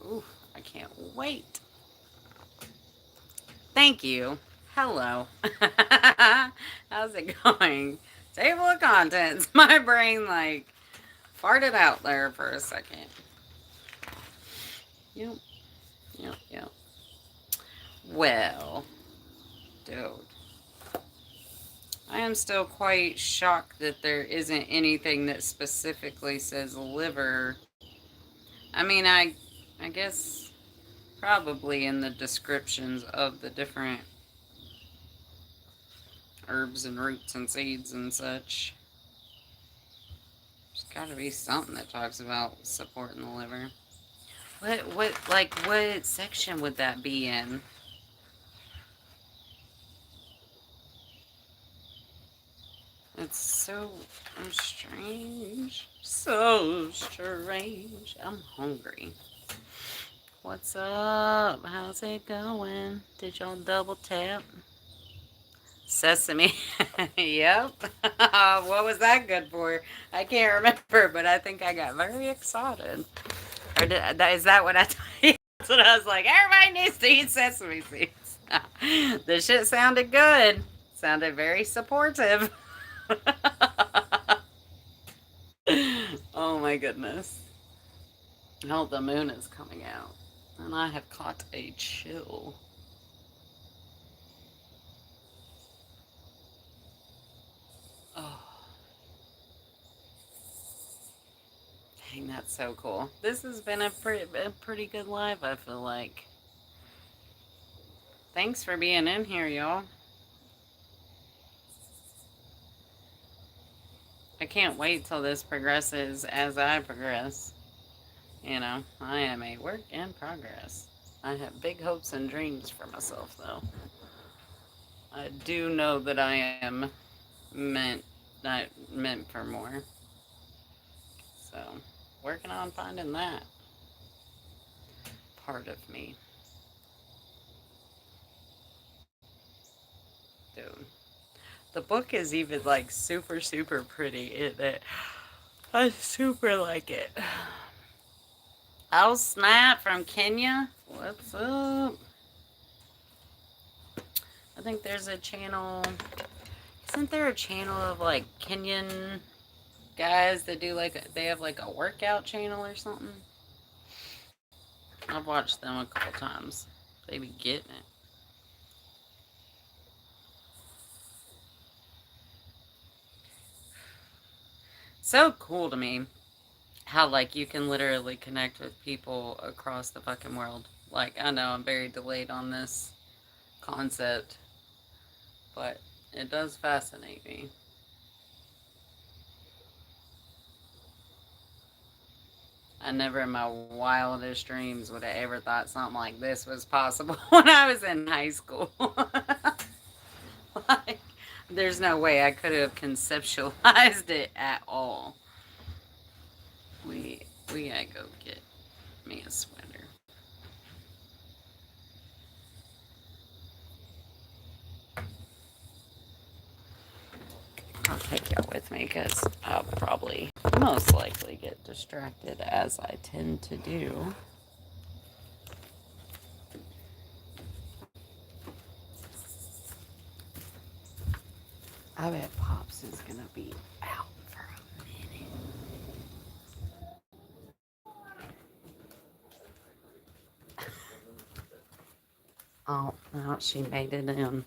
Ooh, I can't wait. Thank you. Hello. How's it going? Table of contents. My brain like farted out there for a second. Yep. Yep. Well, dude. I am still quite shocked that there isn't anything that specifically says liver. I mean, I guess probably in the descriptions of the different herbs and roots and seeds and such. There's got to be something that talks about supporting the liver. What section would that be in? It's so strange. So strange. I'm hungry. What's up? How's it going? Did y'all double tap? Sesame. Yep. What was that good for? I can't remember, but I think I got very excited. Or is that what I told you? That's what I was like, everybody needs to eat sesame seeds. The shit sounded good. Sounded very supportive. Oh my goodness. Oh, the moon is coming out. And I have caught a chill. Oh, dang, that's so cool. This has been a pretty good live, I feel like. Thanks for being in here, y'all. I can't wait till this progresses as I progress. You know, I am a work in progress. I have big hopes and dreams for myself, though. I do know that I am meant, not meant for more. So, working on finding that part of me. Dude. The book is even like super, super pretty. I super like it. Oh, snap from Kenya. What's up? I think there's a channel. Isn't there a channel of like Kenyan guys that do like, they have like a workout channel or something? I've watched them a couple times. They be getting it. So cool to me how like you can literally connect with people across the fucking world. Like, I know I'm very delayed on this concept, but it does fascinate me. I never in my wildest dreams would have ever thought something like this was possible when I was in high school. Like, there's no way I could have conceptualized it at all. We we gotta go get me a sweater. I'll take y'all with me because I'll probably most likely get distracted as I tend to do. I bet Pops is gonna be out for a minute. Oh, no, she made it in.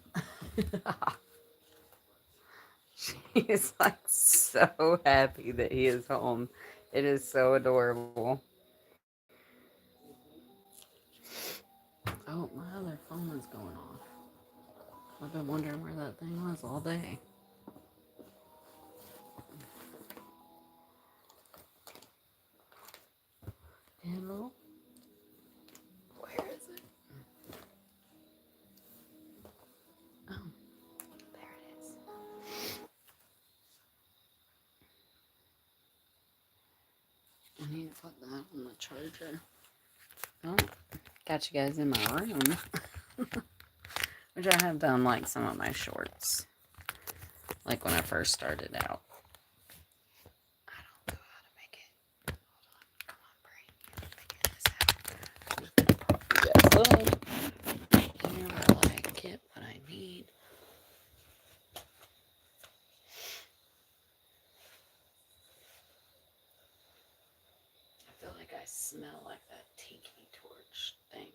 She is like so happy that he is home. It is so adorable. Oh, my other phone is going off. I've been wondering where that thing was all day. Hello? Where is it? Oh, there it is. I need to put that on the charger. Oh, got you guys in my room. Which I have done like some of my shorts. Like when I first started out. I don't know how to make it. Hold on, come on, Brie. Figure this out. I'm just gonna prop you guys up. Here while I get what I need. I feel like I smell like that tiki torch thing.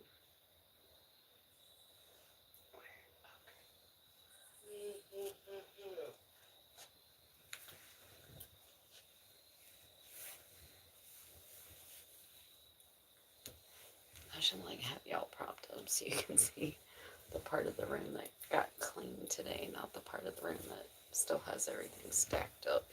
I should like have y'all propped up so you can see the part of the room that got cleaned today, not the part of the room that still has everything stacked up.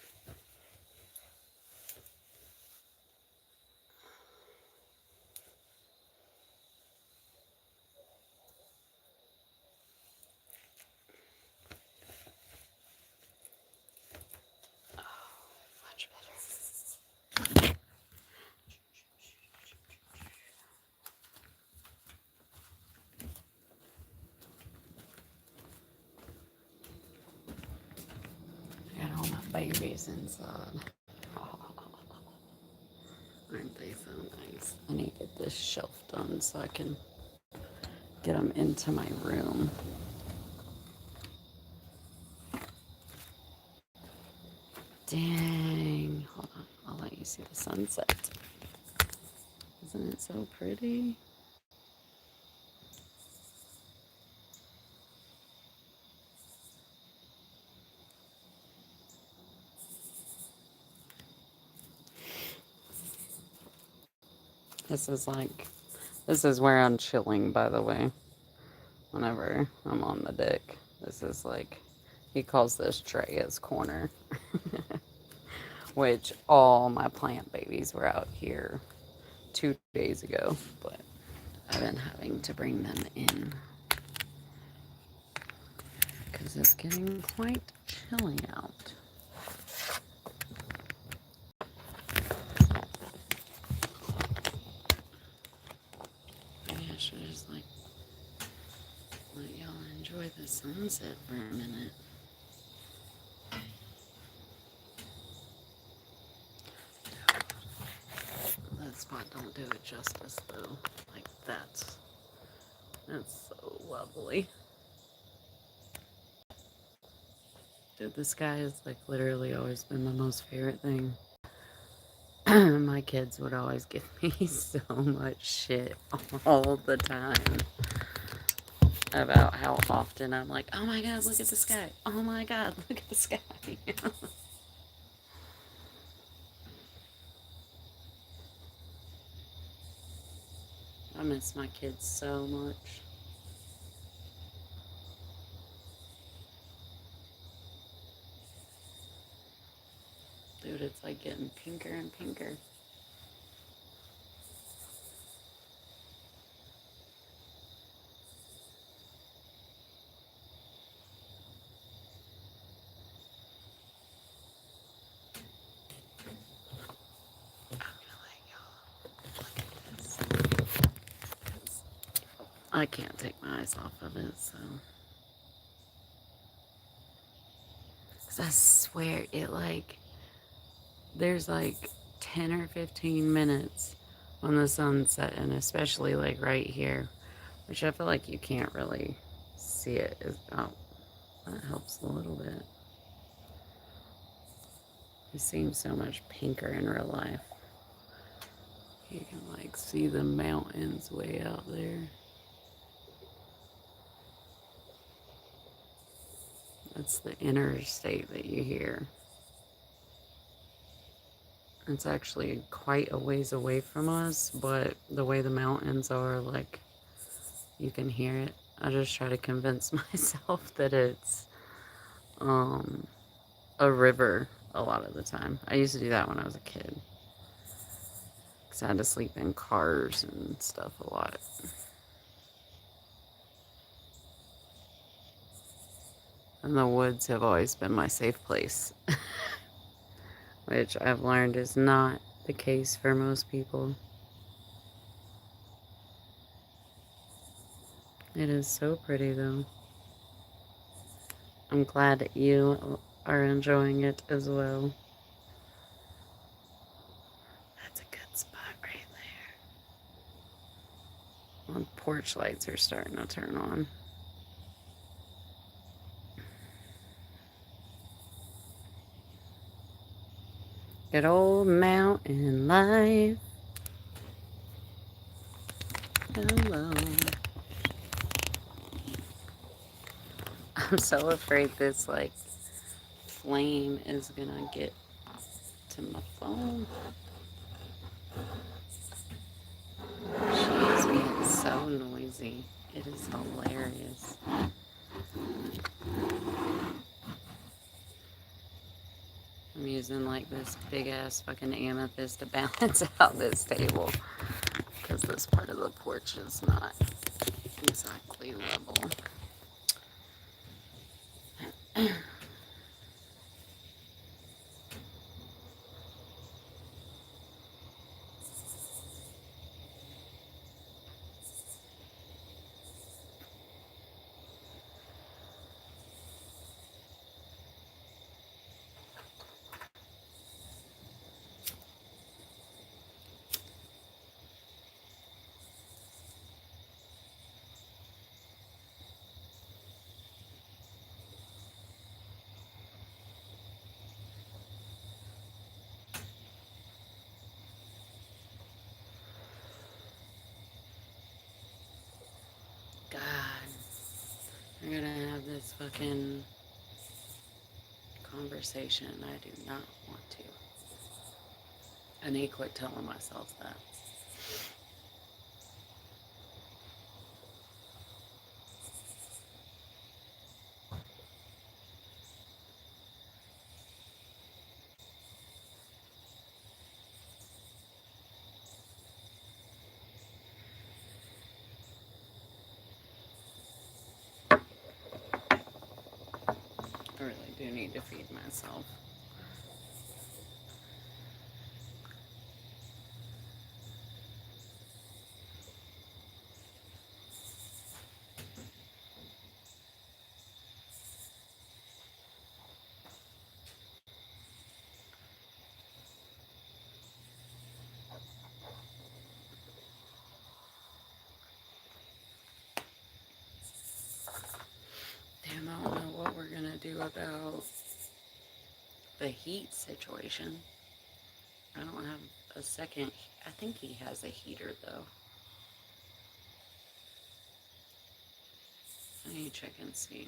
Much better. I got all my babies inside. Aren't they so nice? I need to get this shelf done so I can get them into my room. Dang. Hold on. I'll let you see the sunset. Isn't it so pretty? This is where I'm chilling, by the way. Whenever I'm on the deck. This is like, he calls this Dreya's corner. Which all my plant babies were out here 2 days ago. But I've been having to bring them in. Because it's getting quite chilly out. Maybe I should just like let y'all enjoy the sunset for a minute. That spot don't do it justice though. Like that's so lovely. Dude, the sky has like literally always been the most favorite thing. My kids would always give me so much shit all the time about how often I'm like, oh my god, look at the sky. Oh my god, look at the sky. I miss my kids so much. Dude, it's like getting pinker and pinker. I can't take my eyes off of it, so. Cause I swear it like, there's like 10 or 15 minutes when the sun's setting, especially like right here, which I feel like you can't really see it. Oh, that helps a little bit. It seems so much pinker in real life. You can like see the mountains way out there. That's the interstate that you hear. It's actually quite a ways away from us, but the way the mountains are, like, you can hear it. I just try to convince myself that it's um, a river a lot of the time. I used to do that when I was a kid. Because I had to sleep in cars and stuff a lot. And the woods have always been my safe place. Which I've learned is not the case for most people. It is so pretty though. I'm glad that you are enjoying it as well. That's a good spot right there. Well, porch lights are starting to turn on. Good old mountain life. Hello. I'm so afraid this like flame is gonna get to my phone. She's being so noisy. It is hilarious. I'm using like this big ass fucking amethyst to balance out this table because this part of the porch is not exactly level. God, we're gonna have this fucking conversation. I do not want to. I need to quit telling myself that. I really do need to feed myself. Damn, I don't know what we're gonna do about the heat situation. I don't have a second. I think he has a heater though. I need to check and see.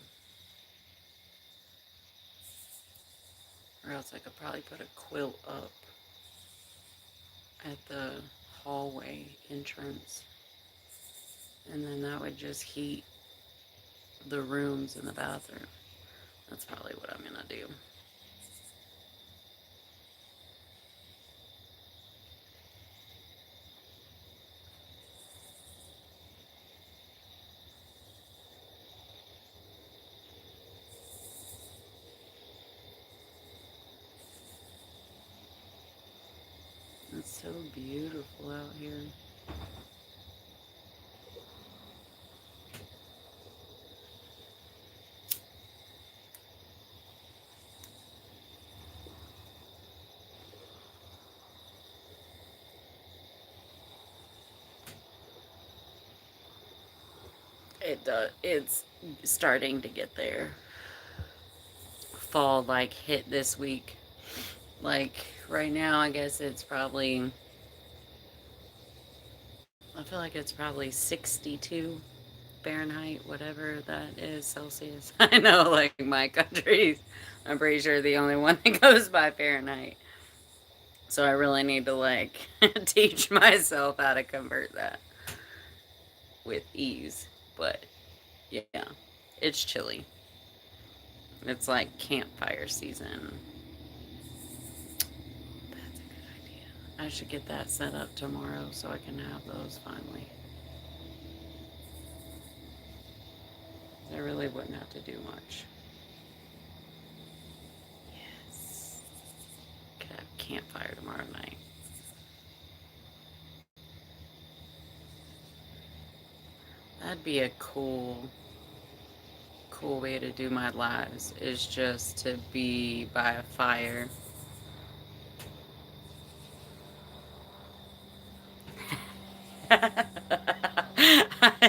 Or else I could probably put a quilt up at the hallway entrance. And then that would just heat the rooms in the bathroom. That's probably what I'm gonna do. It's so beautiful out here. It does. It's starting to get there. Fall like hit this week. Like right now, I guess it's probably. I feel like it's probably 62 Fahrenheit, whatever that is Celsius. I know, like my country's. I'm pretty sure the only one that goes by Fahrenheit. So I really need to like teach myself how to convert that with ease. But Yeah, it's chilly. It's like campfire season. That's a good idea. I should get that set up tomorrow so I can have those finally. I really wouldn't have to do much. Yes. Could have campfire tomorrow night. That'd be a cool way to do my lives is just to be by a fire.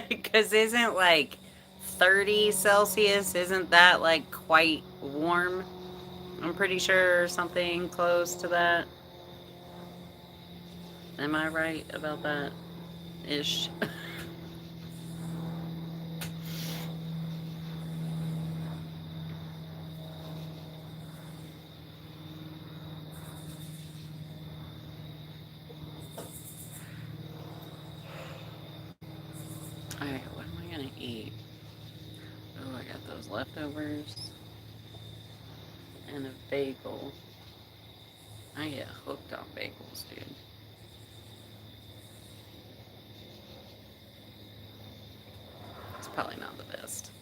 Because isn't like 30 Celsius, isn't that like quite warm? I'm pretty sure something close to that. Am I right about that? Ish. Alright, what am I gonna eat? Oh, I got those leftovers and a bagel. I get hooked on bagels, dude. It's probably not the best,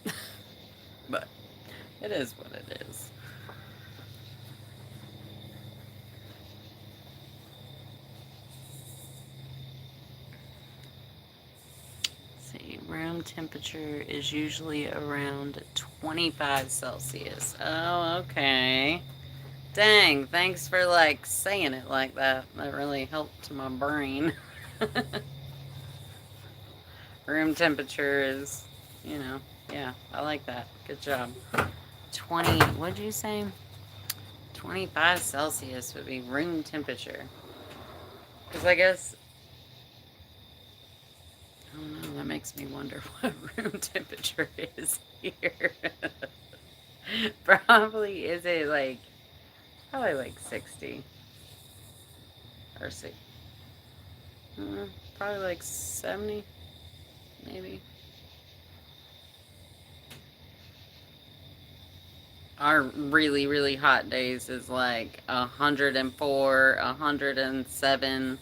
but it is what it is. See, room temperature is usually around 25 Celsius. Oh, okay. Dang, thanks for like saying it like that. That really helped my brain. Room temperature is, you know, yeah, I like that. Good job. 20, what'd you say? 25 Celsius would be room temperature. Because I guess, I don't know, that makes me wonder what room temperature is here. Probably, is it like, probably like 60 or 6, probably like 70, maybe. Our really, really hot days is like 104, 107.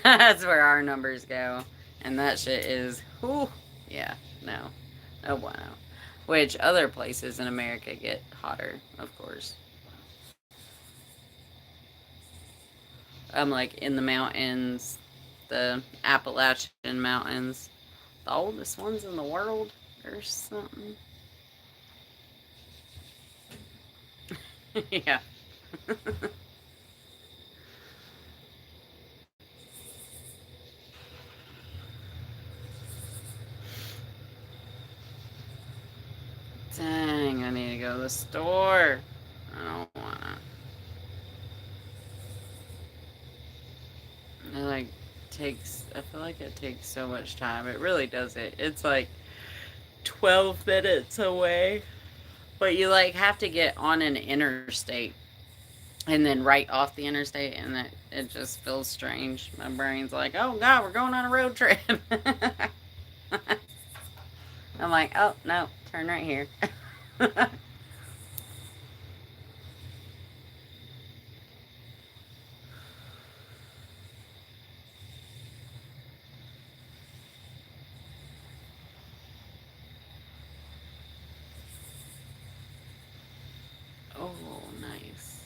That's where our numbers go. And that shit is, whew, yeah, no. Oh, wow. Which other places in America get hotter, of course. I'm like in the mountains, the Appalachian Mountains, the oldest ones in the world or something. Yeah. Dang, I need to go to the store. I don't wanna. It like takes. I feel like it takes so much time. It really does. It's like 12 minutes away, but you like have to get on an interstate and then right off the interstate, and it just feels strange. My brain's like, oh god, we're going on a road trip. I'm like, oh no, turn right here. Oh, nice.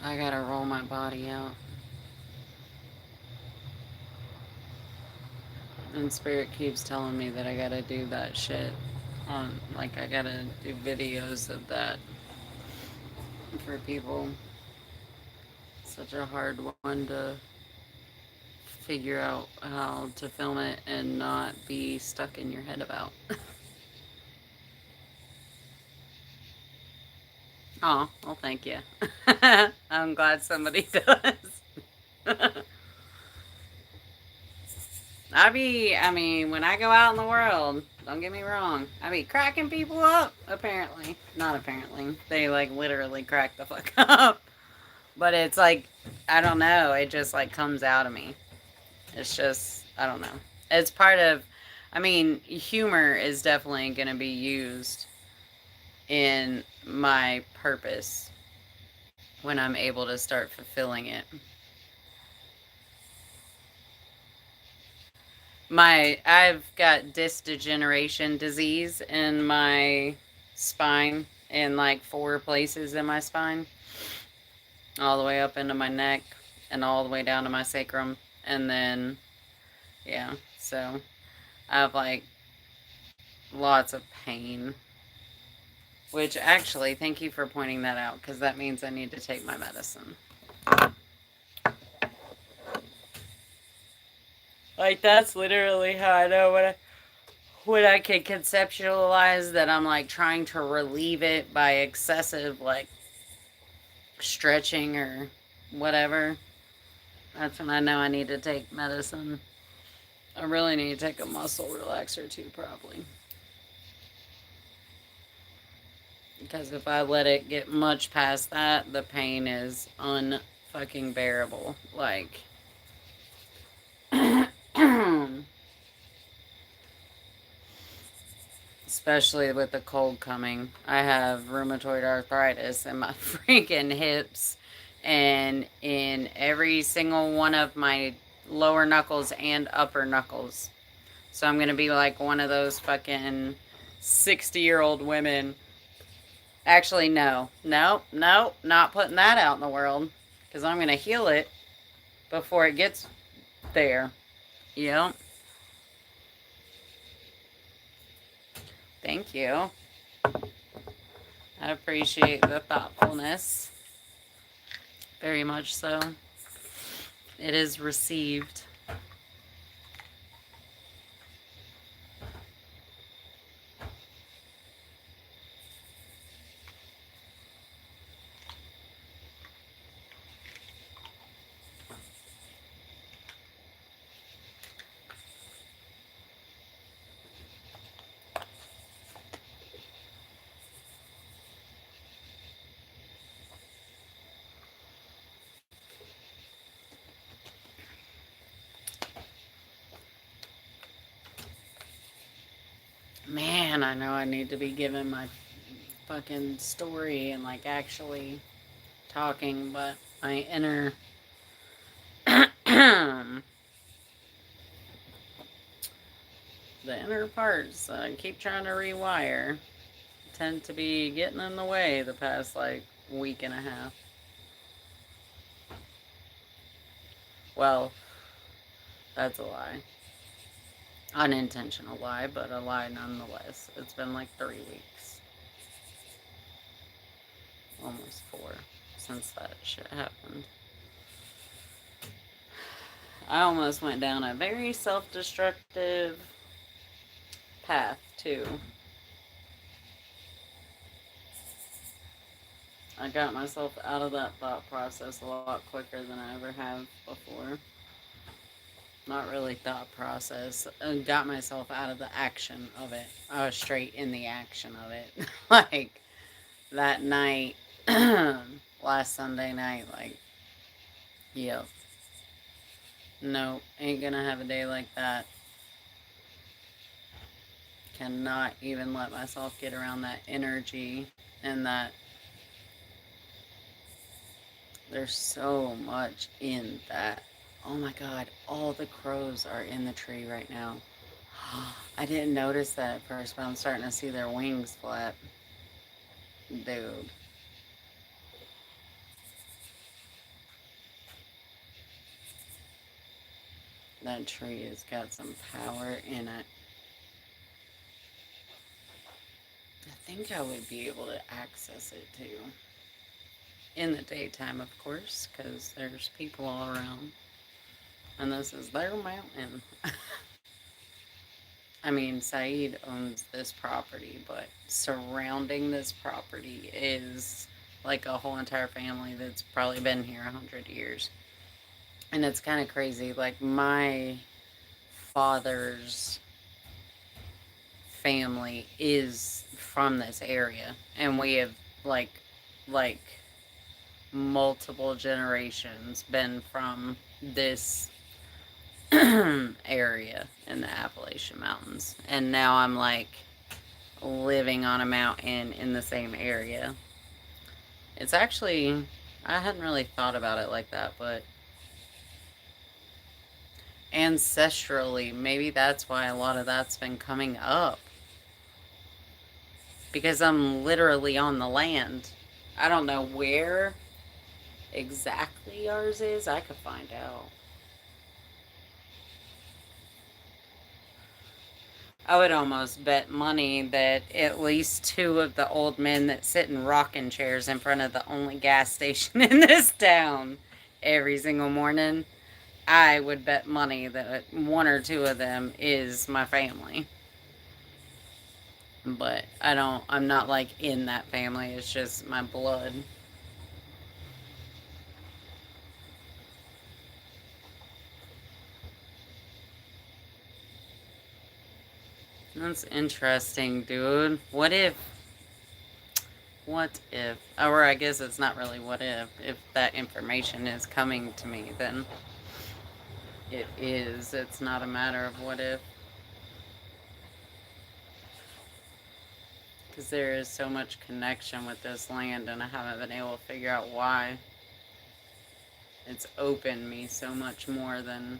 I gotta roll my body out. And Spirit keeps telling me that I gotta do that shit on, like, I gotta do videos of that for people. Such a hard one to figure out how to film it and not be stuck in your head about. Oh, well, thank you. I'm glad somebody does. I mean, when I go out in the world, don't get me wrong, I be cracking people up, apparently. Not apparently. They, like, literally crack the fuck up. But it's like, I don't know, it just, like, comes out of me. It's just, I don't know. It's part of, I mean, humor is definitely going to be used in my purpose when I'm able to start fulfilling it. I've got disc degeneration disease in my spine, in like 4 places in my spine, all the way up into my neck and all the way down to my sacrum, and then yeah, so I have like lots of pain. Which actually, thank you for pointing that out, because that means I need to take my medicine. Like, that's literally how I know when I can conceptualize that I'm like trying to relieve it by excessive like stretching or whatever. That's when I know I need to take medicine. I really need to take a muscle relaxer too, probably. Because if I let it get much past that, the pain is unfucking bearable. Like, especially with the cold coming. I have rheumatoid arthritis in my freaking hips and in every single one of my lower knuckles and upper knuckles. So I'm going to be like one of those fucking 60-year-old women. Actually, no. No, no, not putting that out in the world. Because I'm going to heal it before it gets there. Yep. Thank you. I appreciate the thoughtfulness. Very much so. It is received. Man, I know I need to be giving my fucking story and like actually talking, but my inner the inner parts I keep trying to rewire tend to be getting in the way the past like week and a half. Well, that's a lie. Unintentional lie, but a lie nonetheless. It's been like 3 weeks. Almost 4 since that shit happened. I almost went down a very self-destructive path, too. I got myself out of that thought process a lot quicker than I ever have before. Not really thought process. I got myself out of the action of it. I was straight in the action of it. Like, that night, last Sunday night, like, yep. No, ain't gonna have a day like that. Cannot even let myself get around that energy and that there's so much in that. Oh my god, all the crows are in the tree right now. I didn't notice that at first, but I'm starting to see their wings flap. Dude. That tree has got some power in it. I think I would be able to access it too. In the daytime, of course, because there's people all around. And this is their mountain. I mean, Saeed owns this property, but surrounding this property is like a whole entire family that's probably been here 100 years. And it's kind of crazy. Like, my father's family is from this area. And we have, like multiple generations been from this area in the Appalachian Mountains. And now I'm like living on a mountain in the same area. It's actually, I hadn't really thought about it like that, but ancestrally, maybe that's why a lot of that's been coming up. Because I'm literally on the land. I don't know where exactly ours is. I could find out. I would almost bet money that at least two of the old men that sit in rocking chairs in front of the only gas station in this town every single morning, I would bet money that one or two of them is my family. But I'm not like in that family. It's just my blood. That's interesting, dude. What if, or I guess it's not really what if that information is coming to me, then it is. It's not a matter of what if. Because there is so much connection with this land, and I haven't been able to figure out why. It's opened me so much more than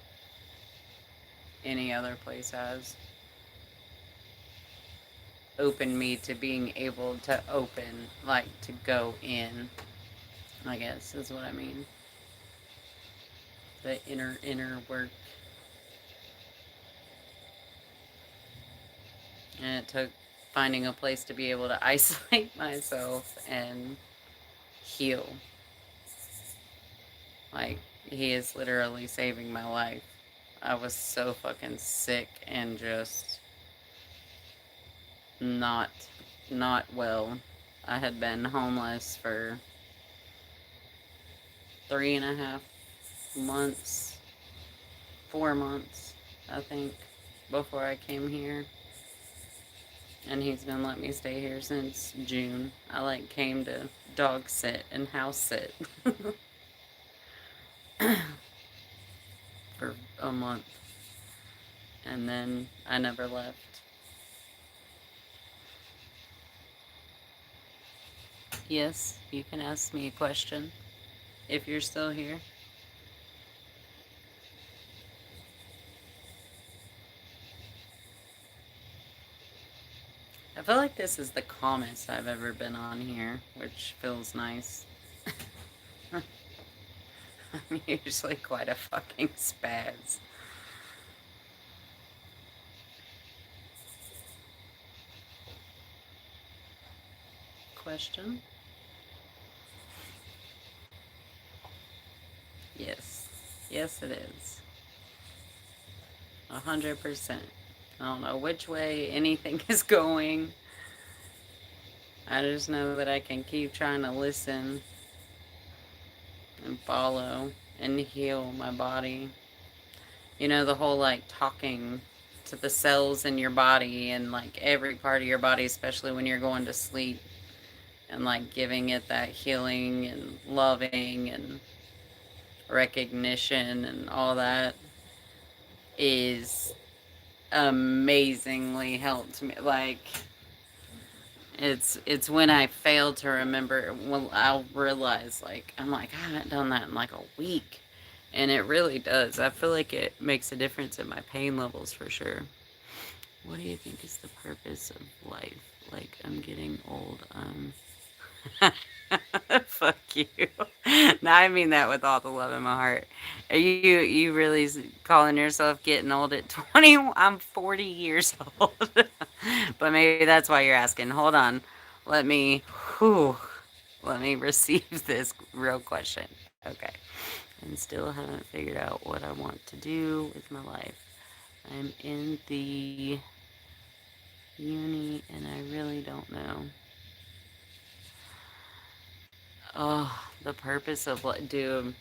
any other place has. Opened me to being able to open, like to go in, I guess is what I mean. The inner work. And it took finding a place to be able to isolate myself and heal. Like, he is literally saving my life. I was so fucking sick and just not not well. I had been homeless for 3.5 months, 4 months, I think, before I came here. And he's been letting me stay here since June. I like came to dog sit and house sit for a month. And then I never left. Yes, you can ask me a question if you're still here. I feel like this is the calmest I've ever been on here, which feels nice. I'm usually quite a fucking spaz. Question? Yes. Yes, it is. 100%. I don't know which way anything is going. I just know that I can keep trying to listen and follow and heal my body. You know, the whole like talking to the cells in your body and like every part of your body, especially when you're going to sleep, and like giving it that healing and loving and recognition and all that is amazingly helped me. Like, it's when I fail to remember, when I'll realize, like, I'm like, I haven't done that in like a week. And it really does. I feel like it makes a difference in my pain levels for sure. What do you think is the purpose of life? Like, I'm getting old. Fuck you. No, I mean that with all the love in my heart. Are you really calling yourself getting old at 20? I'm 40 years old. But maybe that's why you're asking. Hold on. Let me whew, let me receive this real question. Okay. And still haven't figured out what I want to do with my life. I'm in the uni and I really don't know. Oh, the purpose of what, dude.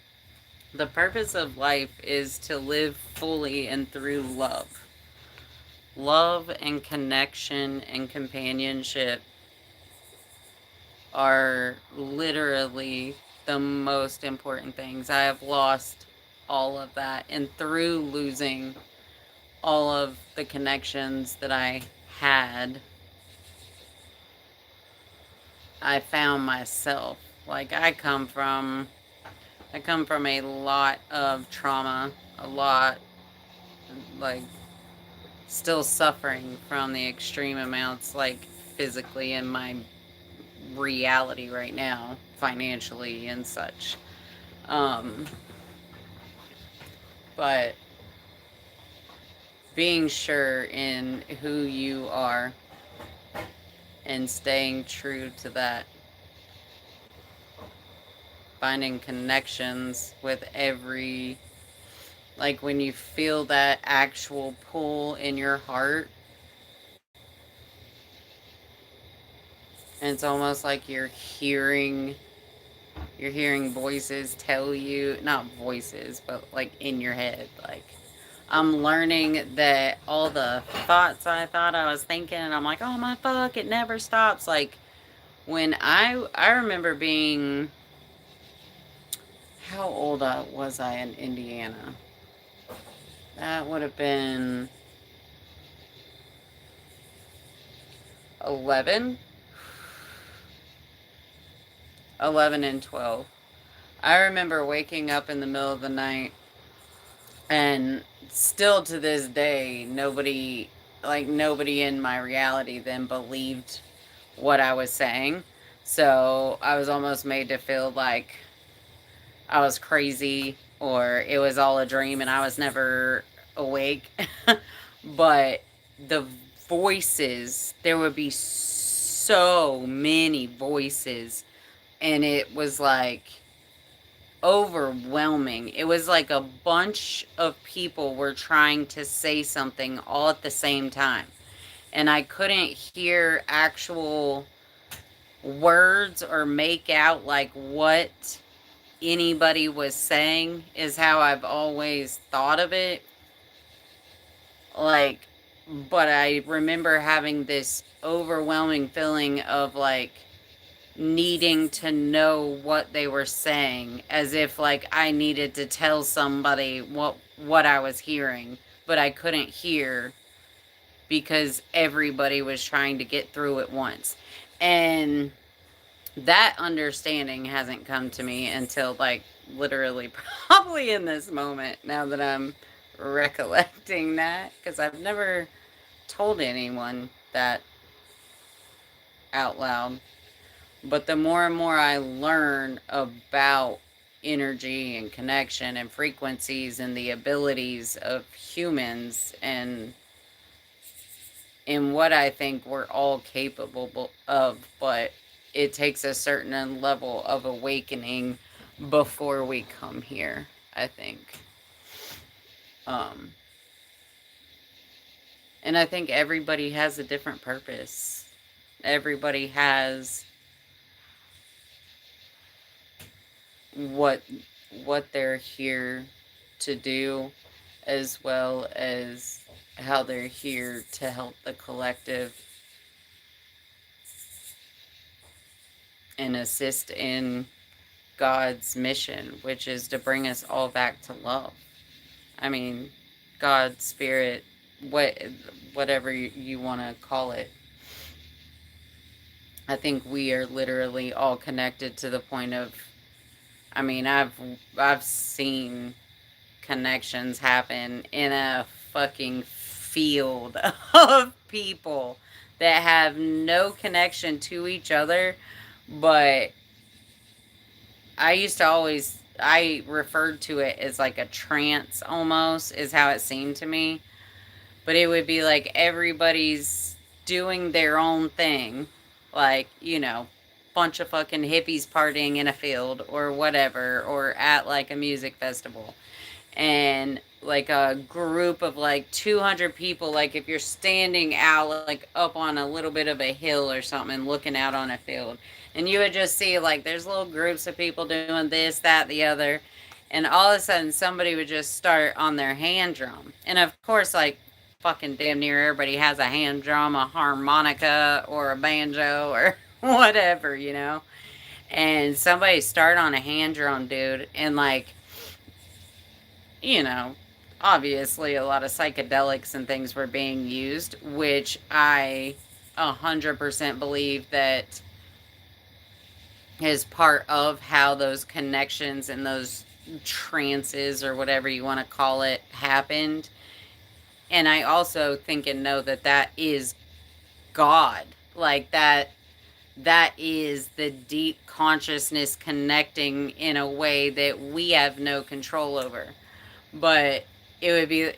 The purpose of life is to live fully and through love. Love and connection and companionship are literally the most important things. I have lost all of that. And through losing all of the connections that I had, I found myself. Like I come from a lot of trauma, a lot, like, still suffering from the extreme amounts, like, physically in my reality right now, financially and such. Um, but being sure in who you are and staying true to that, finding connections with every, like, when you feel that actual pull in your heart, and it's almost like you're hearing voices tell you, not voices, but like in your head. Like, I'm learning that all the thoughts I thought I was thinking, and I'm like, oh my fuck, it never stops. Like, when I remember being, how old was I in Indiana? That would have been 11, 11 and 12. I remember waking up in the middle of the night, and still to this day, nobody in my reality then believed what I was saying. So I was almost made to feel like I was crazy or it was all a dream and I was never awake. But the voices, there would be so many voices, and it was like overwhelming. It was like a bunch of people were trying to say something all at the same time. And I couldn't hear actual words or make out like what anybody was saying, is how I've always thought of it. Like, but I remember having this overwhelming feeling of like needing to know what they were saying, as if like I needed to tell somebody what I was hearing, but I couldn't hear because everybody was trying to get through at once. And that understanding hasn't come to me until like literally probably in this moment, now that I'm recollecting that, because I've never told anyone that out loud. But the more and more I learn about energy and connection and frequencies and the abilities of humans, and in what I think we're all capable of, but it takes a certain level of awakening before we come here, I think. Um, and I think everybody has a different purpose. Everybody has what they're here to do, as well as how they're here to help the collective and assist in God's mission, which is to bring us all back to love. I mean, God, spirit, whatever you want to call it. I think we are literally all connected to the point of, I mean, I've seen connections happen in a fucking field of people that have no connection to each other. But I referred to it as like a trance, almost, is how it seemed to me. But it would be like everybody's doing their own thing, like, bunch of fucking hippies partying in a field or whatever, or at like a music festival. And like a group of like 200 people, like if you're standing out like up on a little bit of a hill or something, looking out on a field, and you would just see like there's little groups of people doing this, that, the other, and all of a sudden somebody would just start on their hand drum. And of course, like, fucking damn near everybody has a hand drum, a harmonica, or a banjo, or whatever, and somebody start on a hand drum, dude, and like you know, obviously a lot of psychedelics and things were being used, which I 100% believe that is part of how those connections and those trances or whatever you want to call it happened. And I also think and know that that is God. Like that is the deep consciousness connecting in a way that we have no control over. But it would be,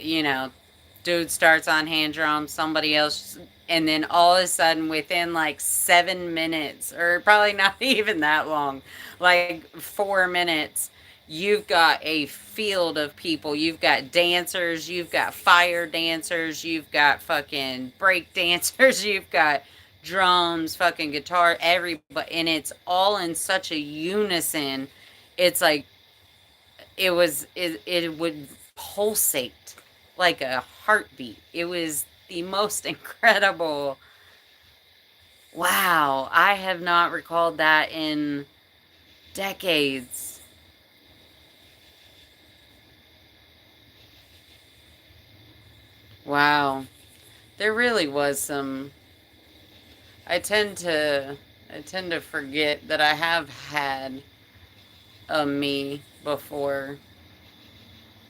dude starts on hand drums, somebody else, and then all of a sudden, within like 7 minutes, or probably not even that long, like 4 minutes, you've got a field of people. You've got dancers, you've got fire dancers, you've got fucking break dancers, you've got drums, fucking guitar, everybody, and it's all in such a unison. It's like it would pulsate like a heartbeat. It was the most incredible. Wow, I have not recalled that in decades. Wow. There really was some. I tend to I tend to forget that I have had a me before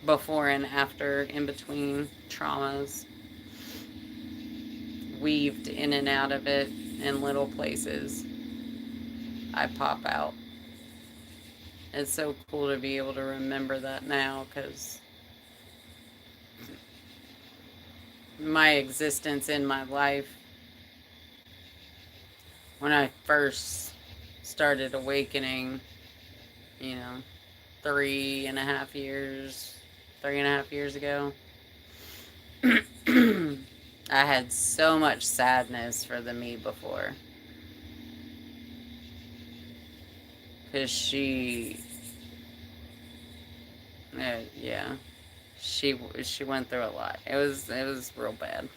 and after, in between traumas, weaved in and out of it in little places. I pop out. It's so cool to be able to remember that now, because my existence in my life, when I first started awakening, you know, 3.5 years, 3.5 years ago, I had so much sadness for the me before. Because yeah, she went through a lot. It was real bad.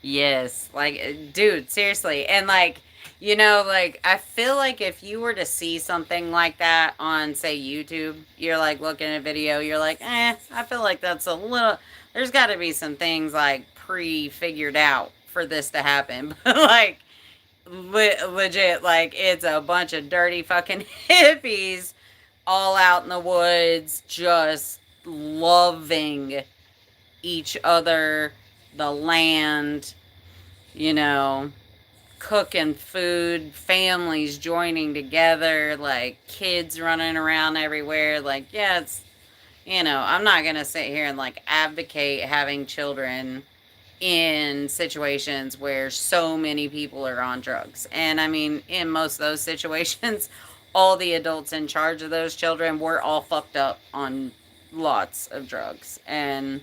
Yes, like, dude, seriously. And like, like, I feel like if you were to see something like that on, say, YouTube, you're like looking at a video, you're like, I feel like that's a little, there's got to be some things like pre-figured out for this to happen. But like, legit, like, it's a bunch of dirty fucking hippies all out in the woods, just loving each other, the land, you know, cooking food, families joining together, like kids running around everywhere. Like, yeah, I'm not going to sit here and like advocate having children in situations where so many people are on drugs. And I mean, in most of those situations, all the adults in charge of those children were all fucked up on lots of drugs. And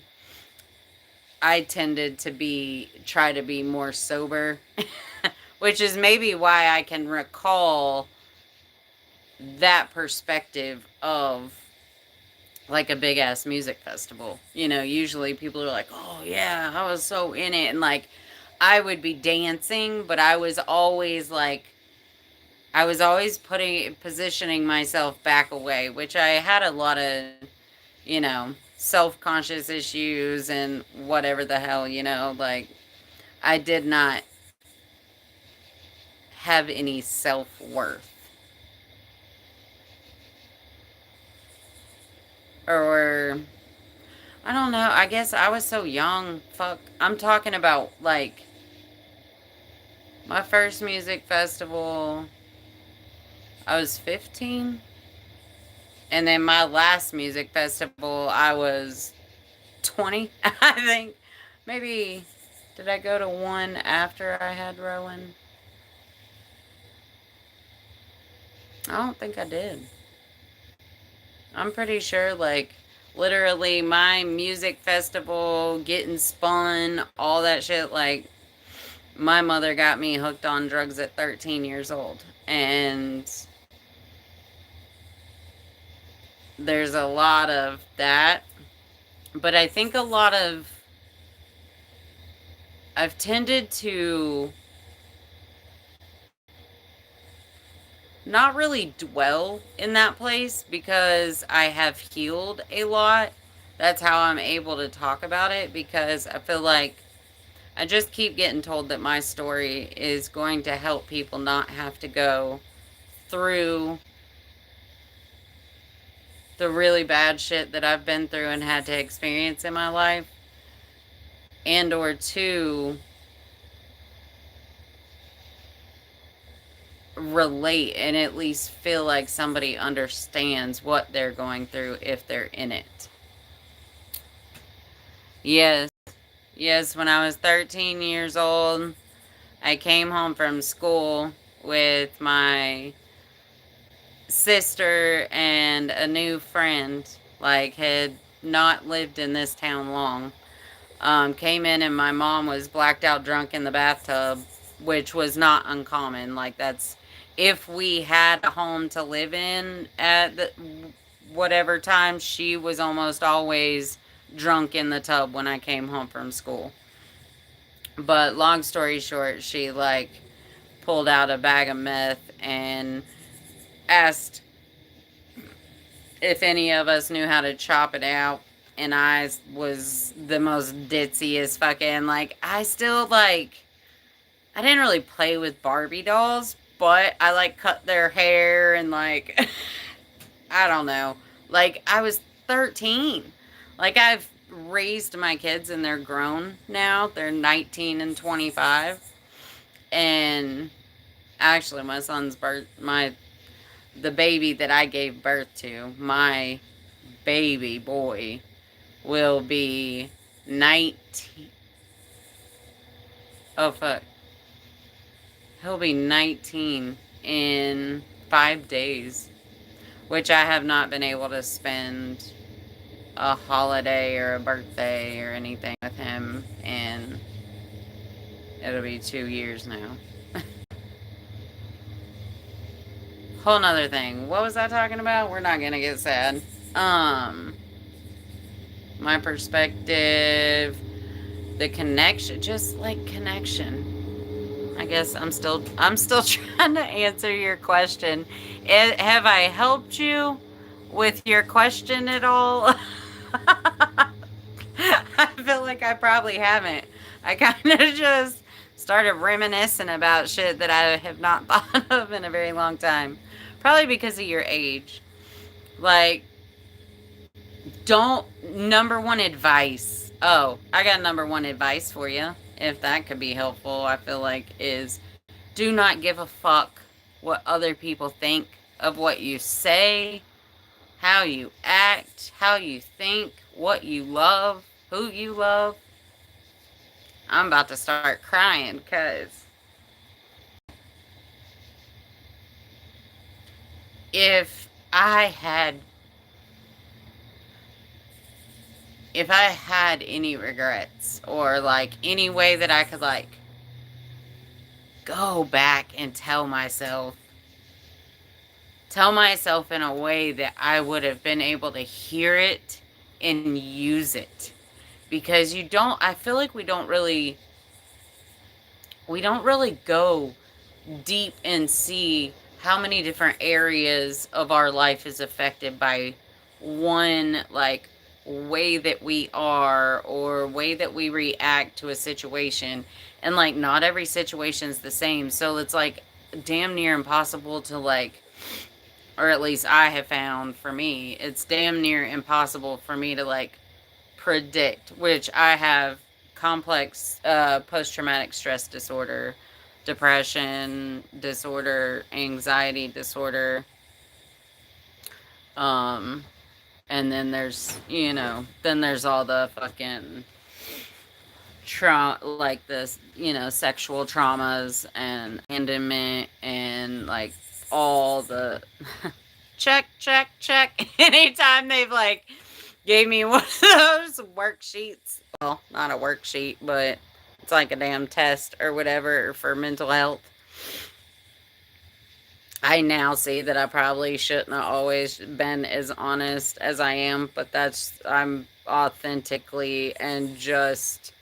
I tended to try to be more sober, which is maybe why I can recall that perspective of like a big ass music festival. Usually people are like, "Oh yeah, I was so in it," and like I would be dancing, but I was always positioning myself back away, which I had a lot of, self-conscious issues and whatever the hell, like I did not have any self-worth. Or I don't know, I guess I was so young. Fuck. I'm talking about like my first music festival, I was 15. And then my last music festival, I was 20, I think. Maybe, did I go to one after I had Rowan? I don't think I did. I'm pretty sure, like, literally my music festival, getting spun, all that shit, like, my mother got me hooked on drugs at 13 years old. And there's a lot of that. But I think I've tended to not really dwell in that place because I have healed a lot. That's how I'm able to talk about it, because I feel like I just keep getting told that my story is going to help people not have to go through the really bad shit that I've been through and had to experience in my life, and or two, relate and at least feel like somebody understands what they're going through if they're in it. Yes, yes, when I was 13 years old, I came home from school with my sister and a new friend, like, had not lived in this town long. Came in and my mom was blacked out drunk in the bathtub, which was not uncommon. Like, that's, if we had a home to live in at the, whatever time, she was almost always drunk in the tub when I came home from school. But long story short, she like pulled out a bag of meth and asked if any of us knew how to chop it out. And I was the most ditziest fucking, like, I still, like, I didn't really play with Barbie dolls, but I, like, cut their hair and, like, I don't know. Like, I was 13. Like, I've raised my kids and they're grown now. They're 19 and 25. And actually, my son's birth, the baby that I gave birth to, my baby boy, will be 19. Oh, fuck. He'll be 19 in 5 days, which I have not been able to spend a holiday or a birthday or anything with him, and it'll be 2 years now. Whole nother thing. What was I talking about? We're not gonna get sad. Um, my perspective, the connection, just like connection. I guess I'm still trying to answer your question. Have I helped you with your question at all? I feel like I probably haven't. I kind of just started reminiscing about shit that I have not thought of in a very long time. Probably because of your age. Like, don't, number one advice. Oh, I got number one advice for you. If that could be helpful, I feel like, is do not give a fuck what other people think of what you say, how you act, how you think, what you love, who you love. I'm about to start crying because if I had if I had any regrets, or like any way that I could like go back and tell myself in a way that I would have been able to hear it and use it. Because I feel like we don't really go deep and see how many different areas of our life is affected by one, like, way that we are or way that we react to a situation. And like, not every situation is the same, so it's like damn near impossible to, like, or at least I have found, for me, it's damn near impossible for me to like predict, which I have complex post-traumatic stress disorder, depression disorder, anxiety disorder. Um, and then there's all the fucking like this, sexual traumas and abandonment and like all the check, check, check. Anytime they've like gave me one of those worksheets. Well, not a worksheet, but it's like a damn test or whatever for mental health. I now see that I probably shouldn't have always been as honest as I am, but I'm authentically and just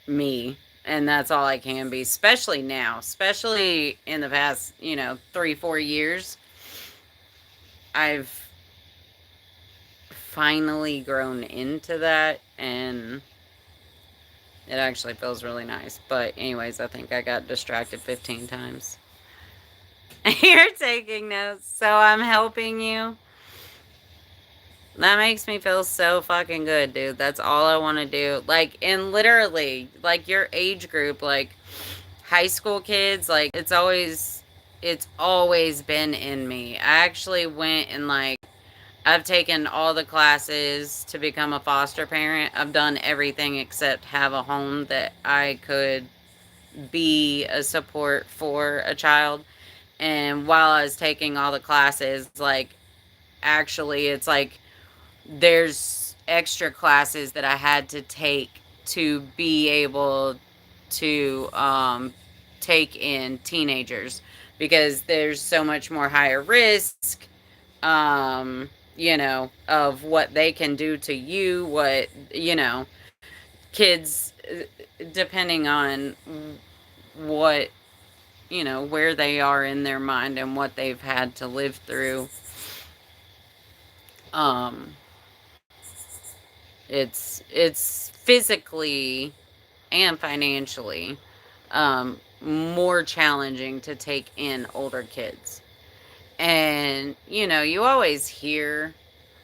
me. And that's all I can be, especially now, especially in the past, 3, 4 years. I've finally grown into that, and it actually feels really nice. But, anyways, I think I got distracted 15 times. You're taking notes, so I'm helping you. That makes me feel so fucking good, dude. That's all I want to do. Like, and literally, like your age group, like high school kids, like it's always been in me. I actually went and like I've taken all the classes to become a foster parent. I've done everything except have a home that I could be a support for a child. And while I was taking all the classes, like actually it's like there's extra classes that I had to take to be able to take in teenagers because there's so much more higher risk, of what they can do to you, kids, depending on what, where they are in their mind and what they've had to live through. Um, it's physically and financially more challenging to take in older kids. And you always hear,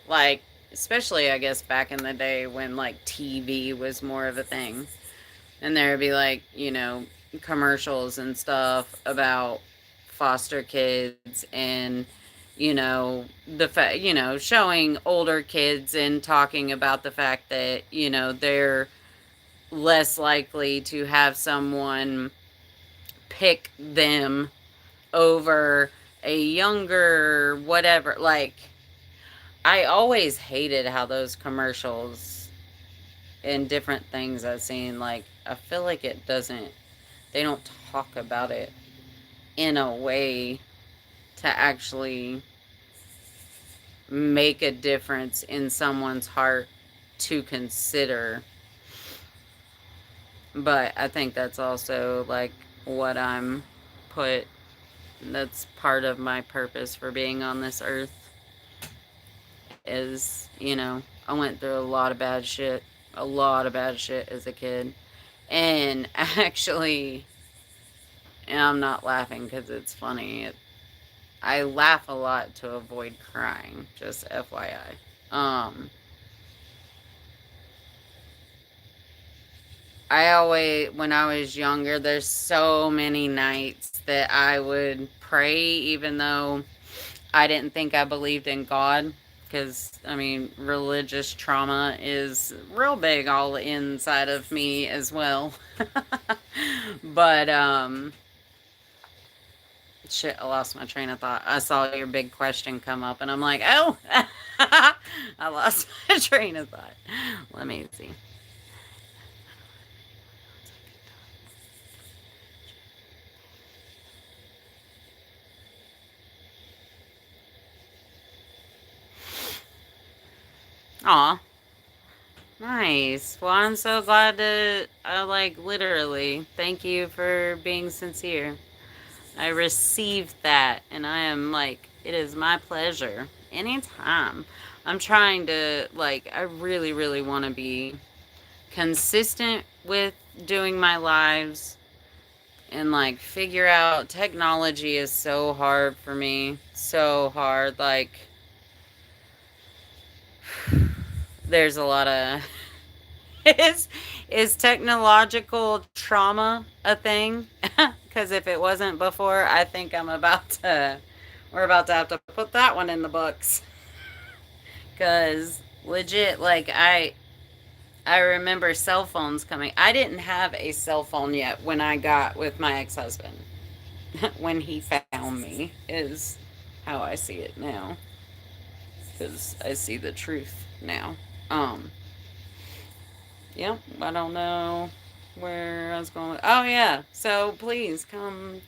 like, especially I guess back in the day when like TV was more of a thing, and there'd be like commercials and stuff about foster kids, and the fact, showing older kids and talking about the fact that they're less likely to have someone pick them over a younger whatever. Like, I always hated how those commercials and different things I've seen, like, I feel like they don't talk about it in a way to actually make a difference in someone's heart to consider. But I think that's also like what I'm put, that's part of my purpose for being on this earth is, I went through a lot of bad shit, as a kid. And actually, and I'm not laughing because it's funny. I laugh a lot to avoid crying, just FYI. I always, when I was younger, there's so many nights that I would pray, even though I didn't think I believed in God. Because, I mean, religious trauma is real big all inside of me as well. But, shit, I lost my train of thought. I saw your big question come up, and I'm like, oh, I lost my train of thought. Let me see. Aw, nice. Well, I'm so glad to, like, literally, thank you for being sincere. I received that, and I am like, it is my pleasure. Anytime. I'm trying to, like, I really, really want to be consistent with doing my lives and, like, figure out technology is so hard for me. So hard. Like, there's a lot of. Is technological trauma a thing? Because if it wasn't before, I think we're about to have to put that one in the books. Because legit, like, I remember cell phones coming. I didn't have a cell phone yet when I got with my ex-husband. When he found me is how I see it now. Because I see the truth now. Yep, I don't know where I was going. Oh, yeah. So please come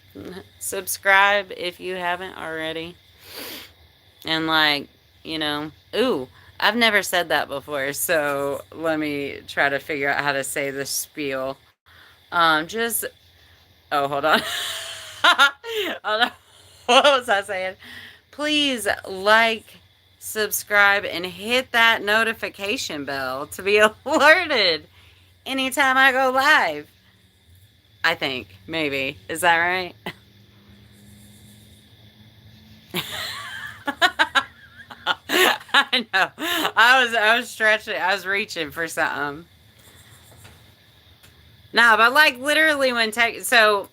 subscribe if you haven't already. And, like, ooh, I've never said that before. So let me try to figure out how to say this spiel. Just, oh, hold on. Hold on. What was I saying? Please like, subscribe, and hit that notification bell to be alerted anytime I go live. I think, maybe. Is that right? I know. I was stretching. I was reaching for something. No, but like literally when so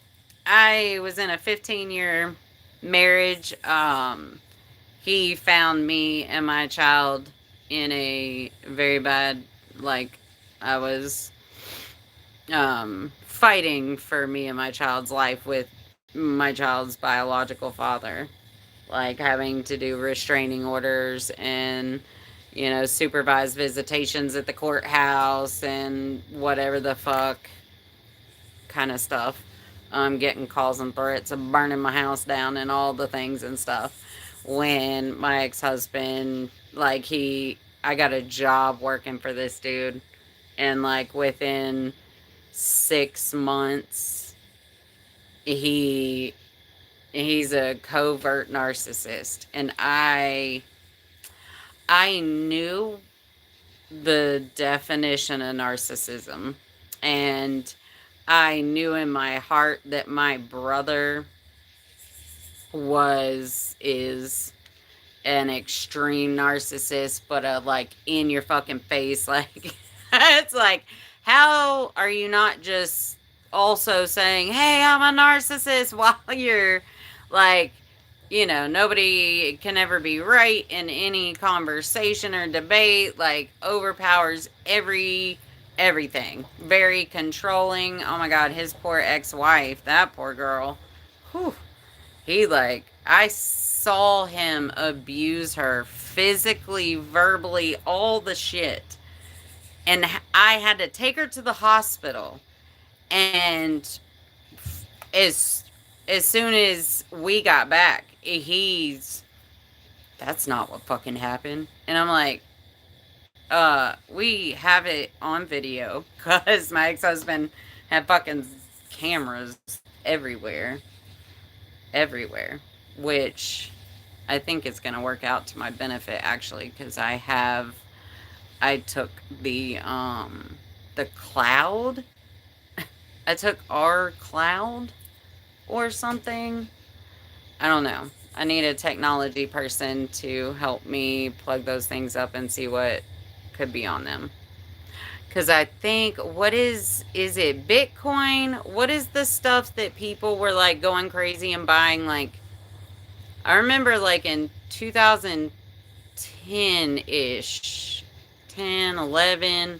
I was in a 15-year marriage. He found me and my child in a very bad, like, I was fighting for me and my child's life with my child's biological father, like having to do restraining orders and supervised visitations at the courthouse and whatever the fuck kind of stuff. Getting calls and threats of burning my house down and all the things and stuff. When my ex-husband, like, I got a job working for this dude, and like within 6 months, he he's a covert narcissist, and I knew the definition of narcissism, and I knew in my heart that my brother is an extreme narcissist, but a like in your fucking face, like it's like, how are you not just also saying, "Hey, I'm a narcissist," while you're like, nobody can ever be right in any conversation or debate, like overpowers everything. Very controlling. Oh my god, his poor ex-wife, that poor girl. Whew. He like, I saw him abuse her physically, verbally, all the shit. And I had to take her to the hospital. And as as soon as we got back, that's not what fucking happened. And I'm like, we have it on video because my ex-husband had fucking cameras everywhere, everywhere, which I think is going to work out to my benefit actually, because I took the cloud. I took our cloud or something. I don't know. I need a technology person to help me plug those things up and see what could be on them. Because I think, is it Bitcoin? What is the stuff that people were like going crazy and buying? Like, I remember like in 2010 ish, 10, 11,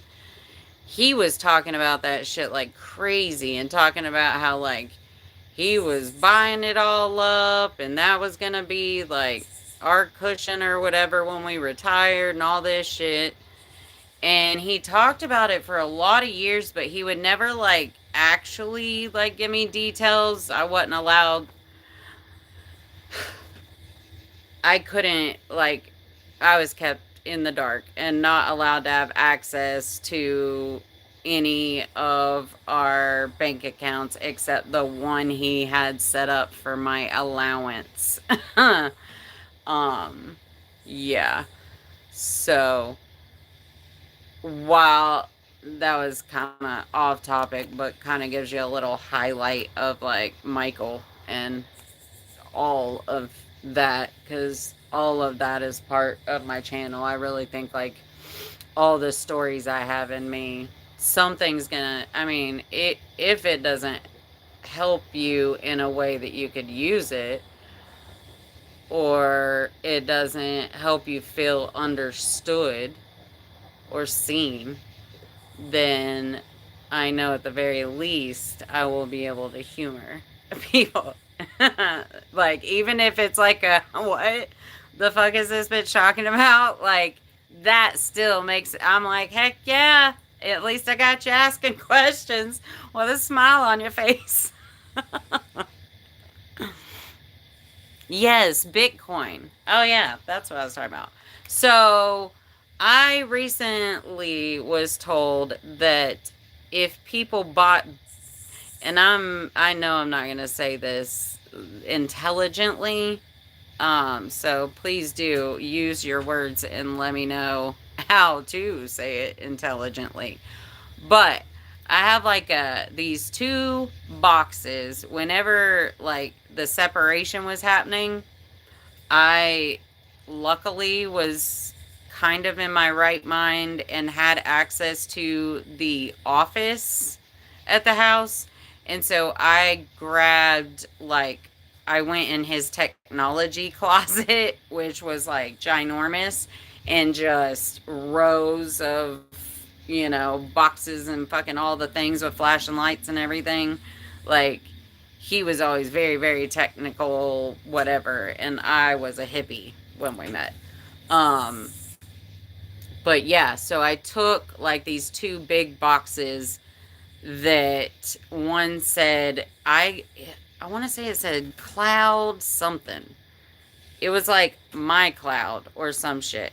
he was talking about that shit like crazy and talking about how like he was buying it all up and that was gonna be like our cushion or whatever when we retired and all this shit. And he talked about it for a lot of years, but he would never like actually like give me details. I wasn't allowed. I couldn't, like, I was kept in the dark and not allowed to have access to any of our bank accounts except the one he had set up for my allowance. um yeah. So while that was kind of off topic, but kind of gives you a little highlight of like Michael and all of that, because all of that is part of my channel. I really think like all the stories I have in me, something's gonna, I mean, if it doesn't help you in a way that you could use it, or it doesn't help you feel understood or seen, then I know at the very least I will be able to humor people. Like, even if it's like a, what the fuck is this bitch talking about? Like, that still makes, I'm like, heck yeah, at least I got you asking questions with a smile on your face. Yes, Bitcoin. Oh, yeah, that's what I was talking about. So, I recently was told that if people bought, and I know I'm not going to say this intelligently. So please do use your words and let me know how to say it intelligently. But I have like these two boxes. Whenever like the separation was happening, I luckily was kind of in my right mind and had access to the office at the house. And so I grabbed, like, I went in his technology closet, which was like ginormous, and just rows of, boxes and fucking all the things with flashing lights and everything. Like, he was always very, very technical, whatever, and I was a hippie when we met. Um, but yeah, so I took like these two big boxes that one said I want to say it said cloud something. It was like my cloud or some shit.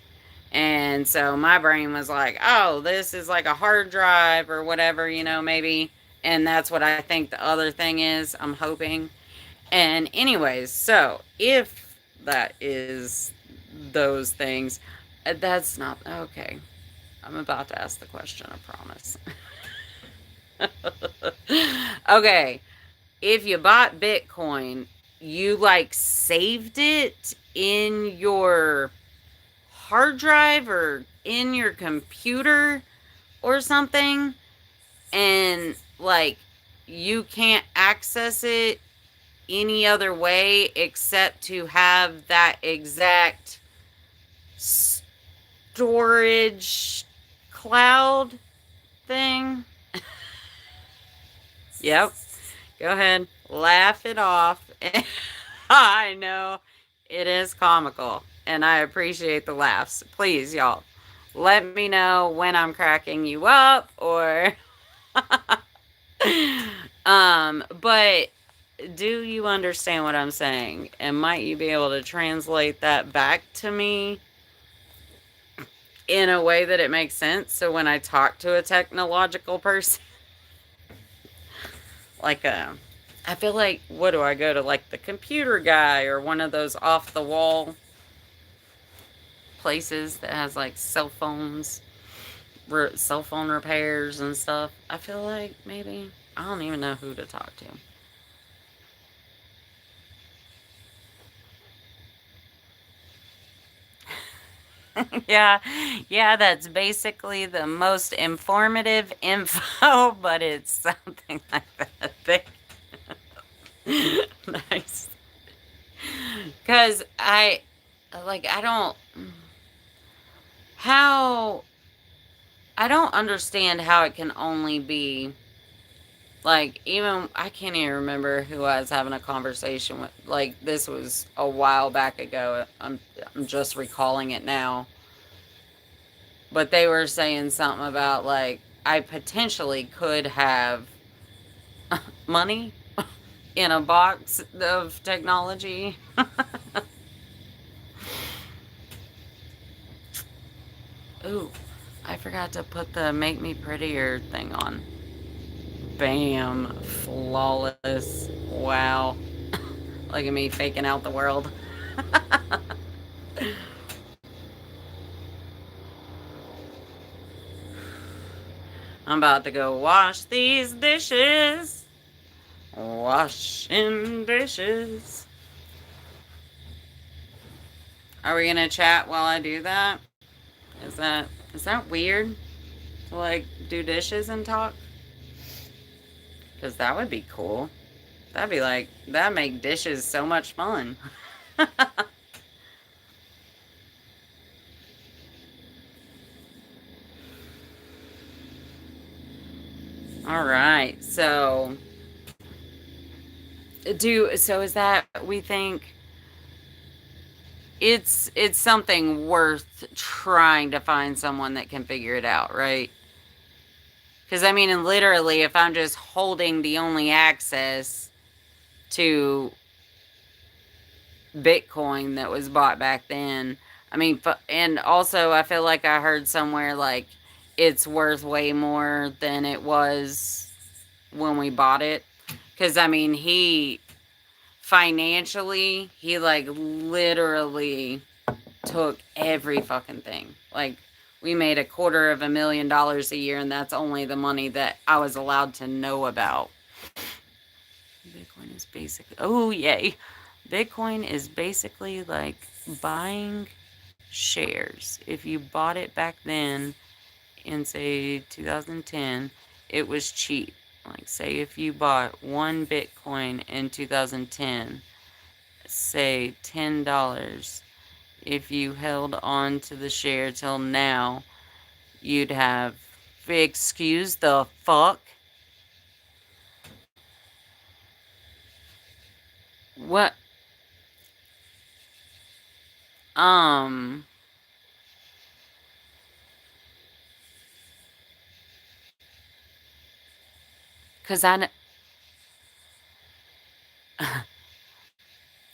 And so my brain was like, "Oh, this is like a hard drive or whatever, maybe." And that's what I think the other thing is. I'm hoping. And anyways, so if that is those things, that's not okay. I'm about to ask the question, I promise. Okay, if you bought Bitcoin, you like saved it in your hard drive or in your computer or something, and like you can't access it any other way except to have that exact storage cloud thing. Yep. Go ahead. Laugh it off. I know it is comical, and I appreciate the laughs. Please, y'all, let me know when I'm cracking you up or but do you understand what I'm saying? And might you be able to translate that back to me in a way that it makes sense? So when I talk to a technological person, like I feel like, what do I go to, like the computer guy or one of those off the wall places that has like cell phone repairs and stuff? I feel like maybe I don't even know who to talk to. Yeah, yeah, that's basically the most informative info, but it's something like that. Nice. Because I don't, how, I don't understand how it can only be, like, even, I can't even remember who I was having a conversation with. Like, this was a while back ago. I'm just recalling it now. But they were saying something about, like, I potentially could have money in a box of technology. Ooh, I forgot to put the make me prettier thing on. Bam, flawless. Wow. Look at me faking out the world. I'm about to go wash these dishes. Washing dishes. Are we gonna chat while I do that? Is that is that weird to like do dishes and talk? Because that would be cool. That'd be like that make dishes so much fun. All right. So is that we think it's something worth trying to find someone that can figure it out, right? Because I mean, and literally, if I'm just holding the only access to Bitcoin that was bought back then, I mean, and also I feel like I heard somewhere like it's worth way more than it was when we bought it. Because, I mean, he financially, he like literally took every fucking thing. Like, we made $250,000 a year, and that's only the money that I was allowed to know about. Bitcoin is basically, oh, yay. Bitcoin is basically like buying shares. If you bought it back then in, say, 2010, it was cheap. Like, say, if you bought one Bitcoin in 2010, say $10, if you held on to the share till now, you'd have, excuse the fuck? What? Um, cause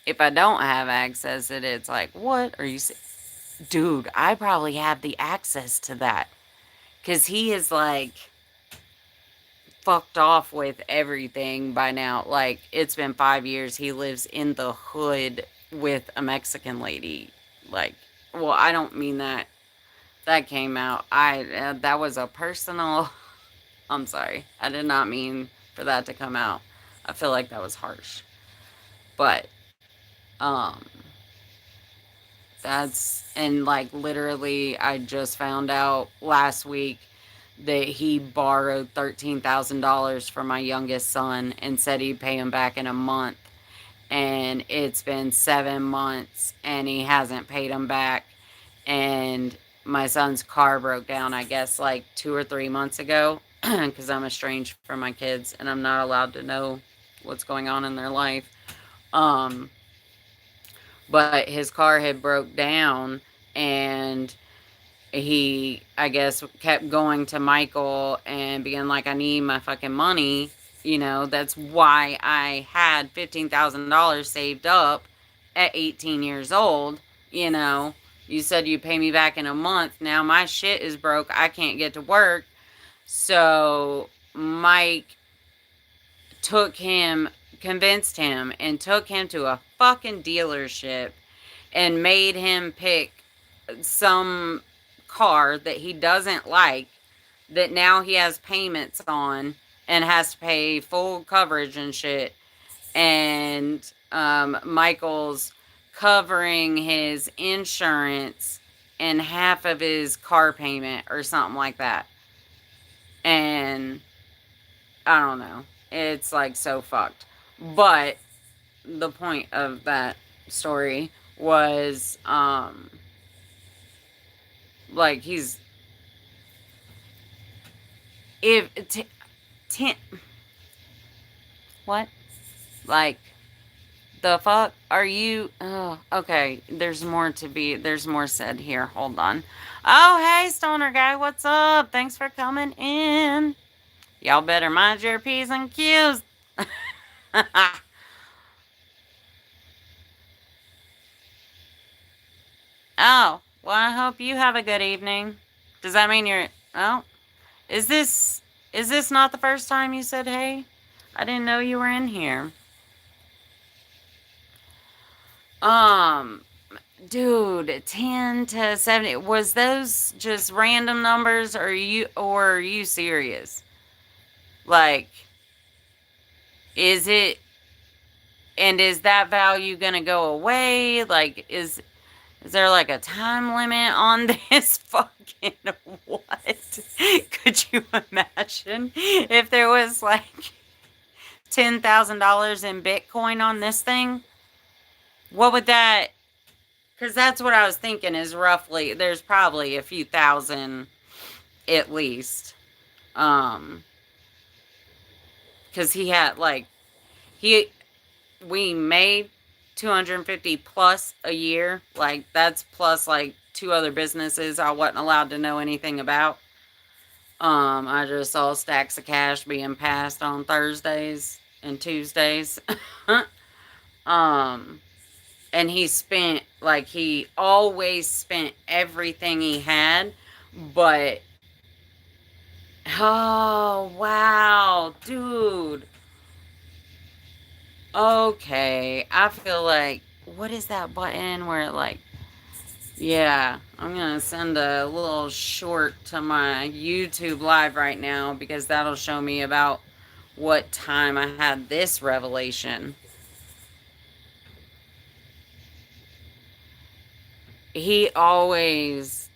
if I don't have access to it, it's like, what are you saying? Dude, I probably have the access to that. Cause he is like fucked off with everything by now. Like, it's been 5 years. He lives in the hood with a Mexican lady. Like, well, I don't mean that. That came out. That was a personal. I'm sorry. I did not mean for that to come out. I feel like that was harsh. But, um, and like literally, I just found out last week that he borrowed $13,000 from my youngest son and said he'd pay him back in a month. And it's been 7 months and he hasn't paid him back. And my son's car broke down, I guess, like 2 or 3 months ago, because I'm estranged from my kids and I'm not allowed to know what's going on in their life. Um, but his car had broke down, and he, I guess, kept going to Michael and being like, I need my fucking money. You know, that's why I had $15,000 saved up at 18 years old. You know, you said you'd pay me back in a month. Now my shit is broke. I can't get to work. So Mike convinced him, and took him to a fucking dealership and made him pick some car that he doesn't like, that now he has payments on and has to pay full coverage and shit. And Michael's covering his insurance and half of his car payment or something like that. And I don't know. It's like so fucked. But the point of that story was like, he's, if ten, what, like, the fuck are you? Oh, okay, there's more said here. Hold on. Oh, hey, stoner guy, what's up? Thanks for coming in. Y'all better mind your P's and Q's. Oh, well, I hope you have a good evening. Does that mean you're, oh, is this not the first time you said hey? I didn't know you were in here. Um, Dude, 10 to 70, was those just random numbers, or are you serious? Like, is it, and is that value gonna go away? Like, is there like a time limit on this? Fucking what? Could you imagine if there was like $10,000 in Bitcoin on this thing? What would that? Because that's what I was thinking, is roughly, there's probably a few thousand at least. Because he had like, he, we made 250 plus a year. Like, that's plus like two other businesses I wasn't allowed to know anything about. I just saw stacks of cash being passed on Thursdays and Tuesdays. um, and he always spent everything he had, but, oh, wow, dude. Okay, I feel like, what is that button where it like, yeah, I'm gonna send a little short to my YouTube live right now because that'll show me about what time I had this revelation. He always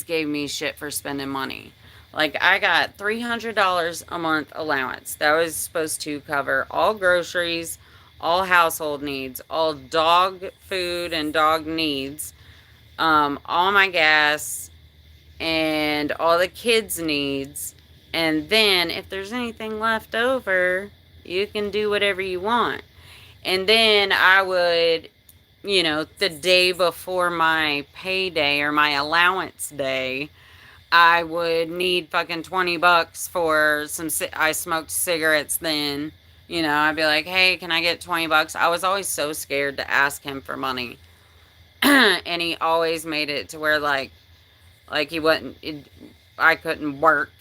gave me shit for spending money. Like, I got $300 a month allowance. That was supposed to cover all groceries, all household needs, all dog food and dog needs, all my gas, and all the kids' needs. And then, if there's anything left over, you can do whatever you want. And then I would, the day before my payday or my allowance day, I would need fucking $20 for some. I smoked cigarettes then. I'd be like, hey, can I get $20? I was always so scared to ask him for money. And he always made it to where, like he wasn't, I couldn't work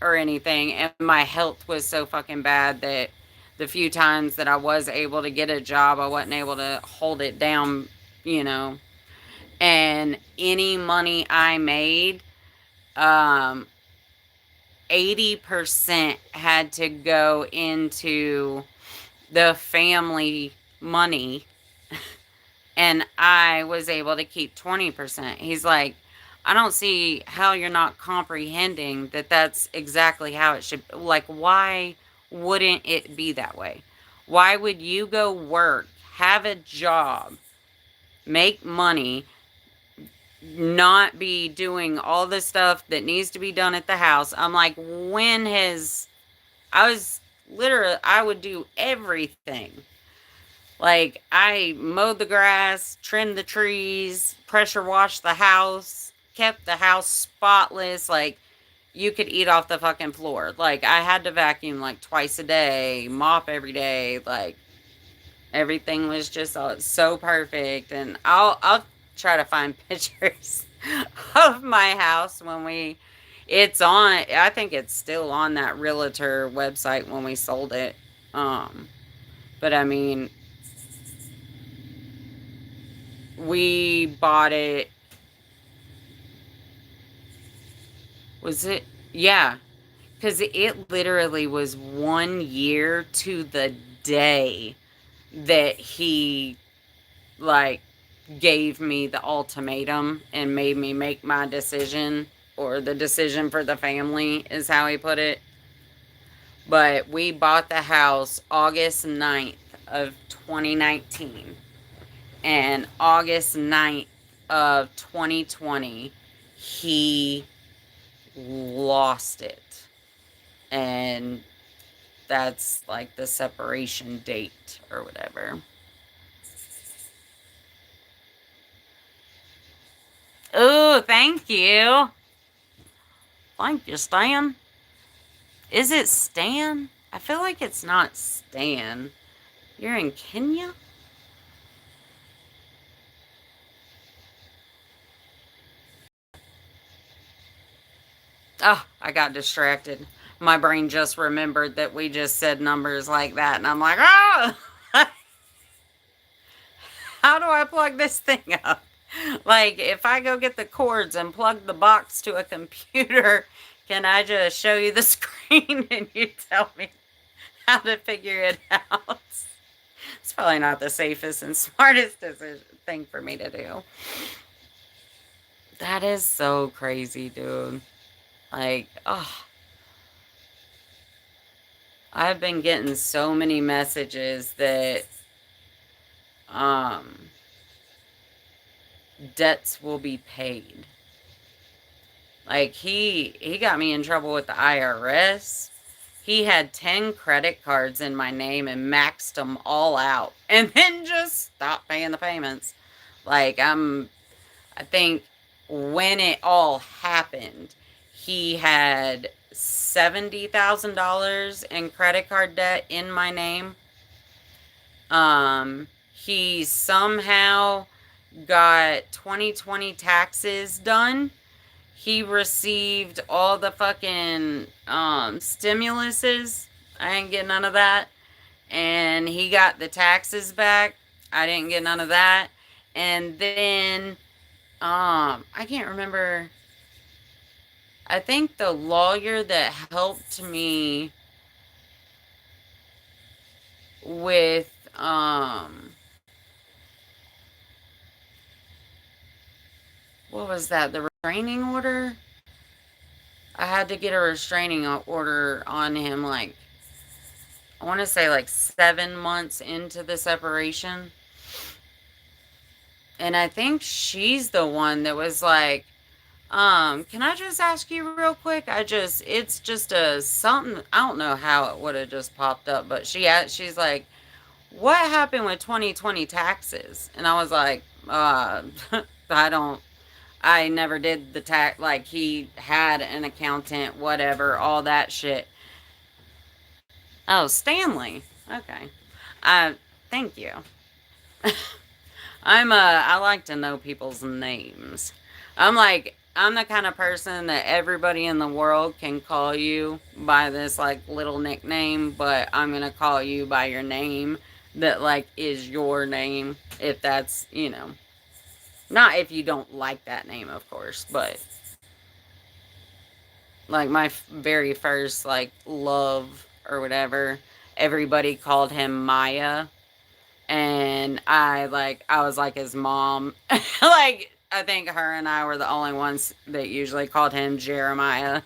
or anything. And my health was so fucking bad that the few times that I was able to get a job, I wasn't able to hold it down, you know. And any money I made, um, 80% had to go into the family money, and I was able to keep 20%. He's like, I don't see how you're not comprehending that that's exactly how it should. Like, why wouldn't it be that way? Why would you go work, have a job, make money, not be doing all the stuff that needs to be done at the house? I'm like, I was literally, I would do everything. Like, I mowed the grass, trimmed the trees, pressure washed the house, kept the house spotless. Like, you could eat off the fucking floor. Like, I had to vacuum like twice a day, mop every day. Like, everything was just so perfect. And I'll try to find pictures of my house when it's on. I think it's still on that realtor website when we sold it. But I mean, we bought it. Was it? Yeah, because it literally was 1 year to the day that he, like, gave me the ultimatum and made me make my decision, or the decision for the family, is how he put it. But we bought the house August 9th of 2019. And August 9th of 2020, he lost it. And that's like the separation date or whatever. Oh, thank you. Thank you, Stan. Is it Stan? I feel like it's not Stan. You're in Kenya? Oh, I got distracted. My brain just remembered that we just said numbers like that, and I'm like, oh, how do I plug this thing up? Like, if I go get the cords and plug the box to a computer, can I just show you the screen and you tell me how to figure it out? It's probably not the safest and smartest thing for me to do. That is so crazy, dude. Like, oh, I've been getting so many messages that um debts will be paid. Like, he got me in trouble with the IRS. He had 10 credit cards in my name and maxed them all out and then just stopped paying the payments. Like, I think when it all happened, he had $70,000 in credit card debt in my name. He somehow got 2020 taxes done. He received all the fucking stimuluses. I didn't get none of that. and he got the taxes back. I didn't get none of that. And then I can't remember. I think the lawyer that helped me with what was that? The restraining order? I had to get a restraining order on him, like, I want to say like 7 months into the separation. And I think she's the one that was like, can I just ask you real quick? It's just a something. I don't know how it would have just popped up, but she's like, what happened with 2020 taxes? And I was like, I don't, I never did the tax. Like, he had an accountant, whatever, all that shit. Oh, Stanley. Okay. Uh, Thank you. I like to know people's names. I'm the kind of person that everybody in the world can call you by this like little nickname, but I'm going to call you by your name that like is your name if that's, not if you don't like that name, of course, but like my very first like love or whatever, everybody called him Maya, and I was like his mom. Like, I think her and I were the only ones that usually called him Jeremiah.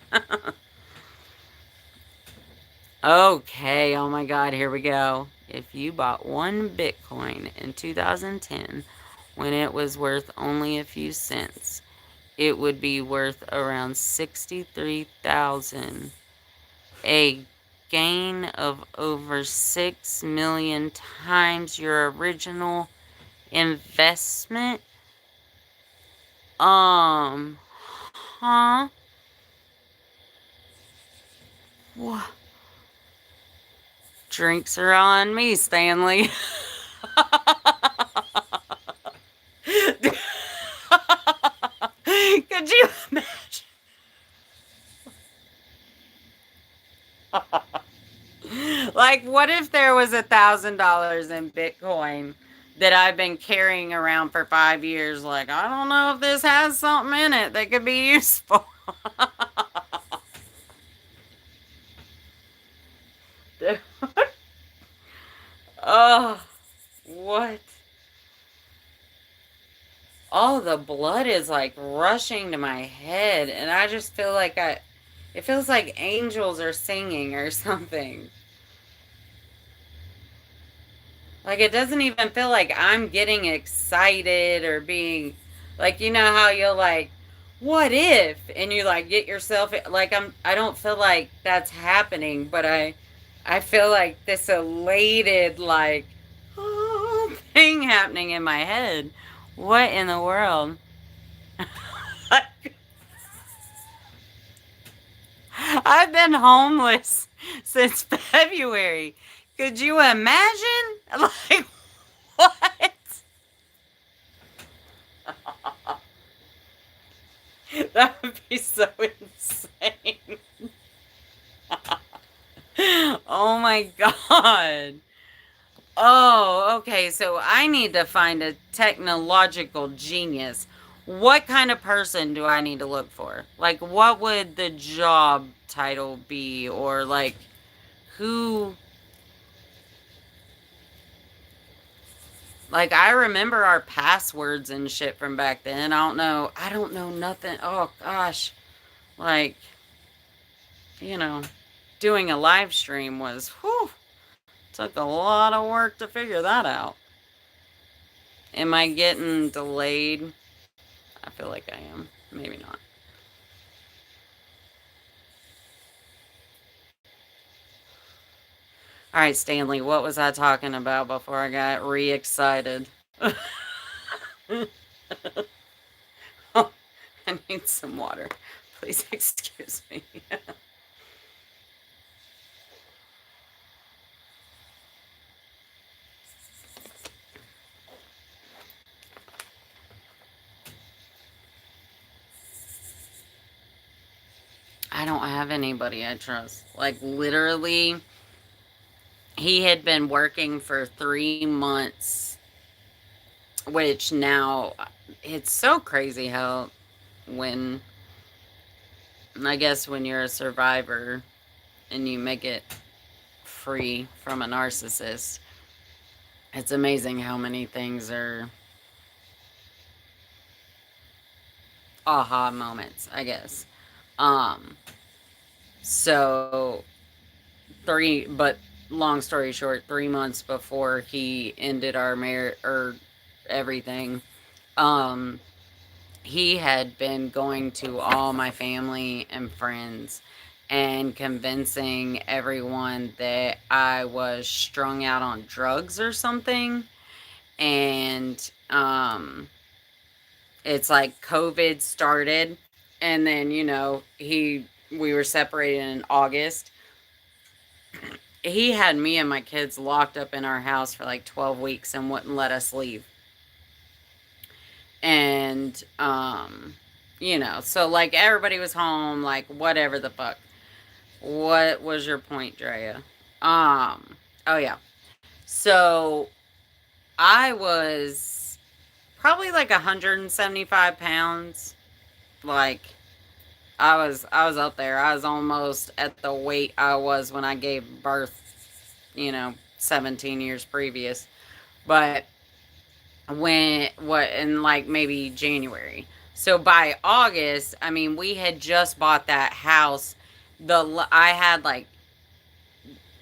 Okay, oh my god, here we go. If you bought one Bitcoin in 2010 when it was worth only a few cents, it would be worth around 63,000, a gain of over 6 million times your original investment. Um, huh? What? Drinks are on me, Stanley. Could you imagine? Like, what if there was $1,000 in Bitcoin that I've been carrying around for 5 years? Like, I don't know if this has something in it that could be useful. Oh, what? Oh, the blood is like rushing to my head, and I just feel like it feels like angels are singing or something. Like, it doesn't even feel like I'm getting excited or being like, you know how you'll like, what if? And you like get yourself like, I don't feel like that's happening, but I feel like this elated like thing happening in my head. What in the world? I've been homeless since February. Could you imagine? Like, what? That would be so insane. Oh my god. Oh, okay. So I need to find a technological genius. What kind of person do I need to look for? Like, what would the job title be? Or, like, who. Like, I remember our passwords and shit from back then. I don't know. I don't know nothing. Oh, gosh. Like, you know, doing a live stream was, whew, took a lot of work to figure that out. Am I getting delayed? I feel like I am. Maybe not. All right, Stanley, what was I talking about before I got re excited? Oh, I need some water. Please excuse me. I don't have anybody I trust. Like, literally, he had been working for 3 months, which now it's so crazy how when I guess when you're a survivor and you make it free from a narcissist, it's amazing how many things are aha moments, I guess. Um, so but long story short, 3 months before he ended our marriage or everything, um, he had been going to all my family and friends and convincing everyone that I was strung out on drugs or something. And it's like COVID started, and then we were separated in August. He had me and my kids locked up in our house for like 12 weeks and wouldn't let us leave. And so like everybody was home, like whatever the fuck. What was your point, Drea? Oh yeah. So I was probably like 175 pounds. Like I was up there. I was almost at the weight I was when I gave birth, 17 years previous. But when what in like maybe January. So by August, I mean we had just bought that house. I had like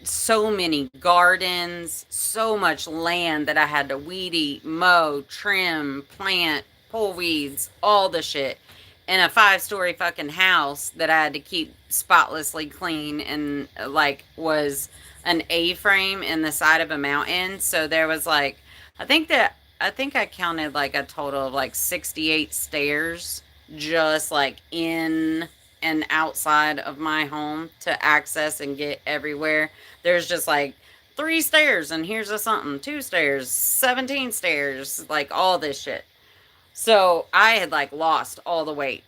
so many gardens, so much land that I had to weed eat, mow, trim, plant, pull weeds, all the shit. In a 5-story fucking house that I had to keep spotlessly clean and like was an A-frame in the side of a mountain. So there was like I think I counted like a total of like 68 stairs just like in and outside of my home to access and get everywhere. There's just like 3 stairs and here's a something, 2 stairs, 17 stairs, like all this shit. So I had like lost all the weight.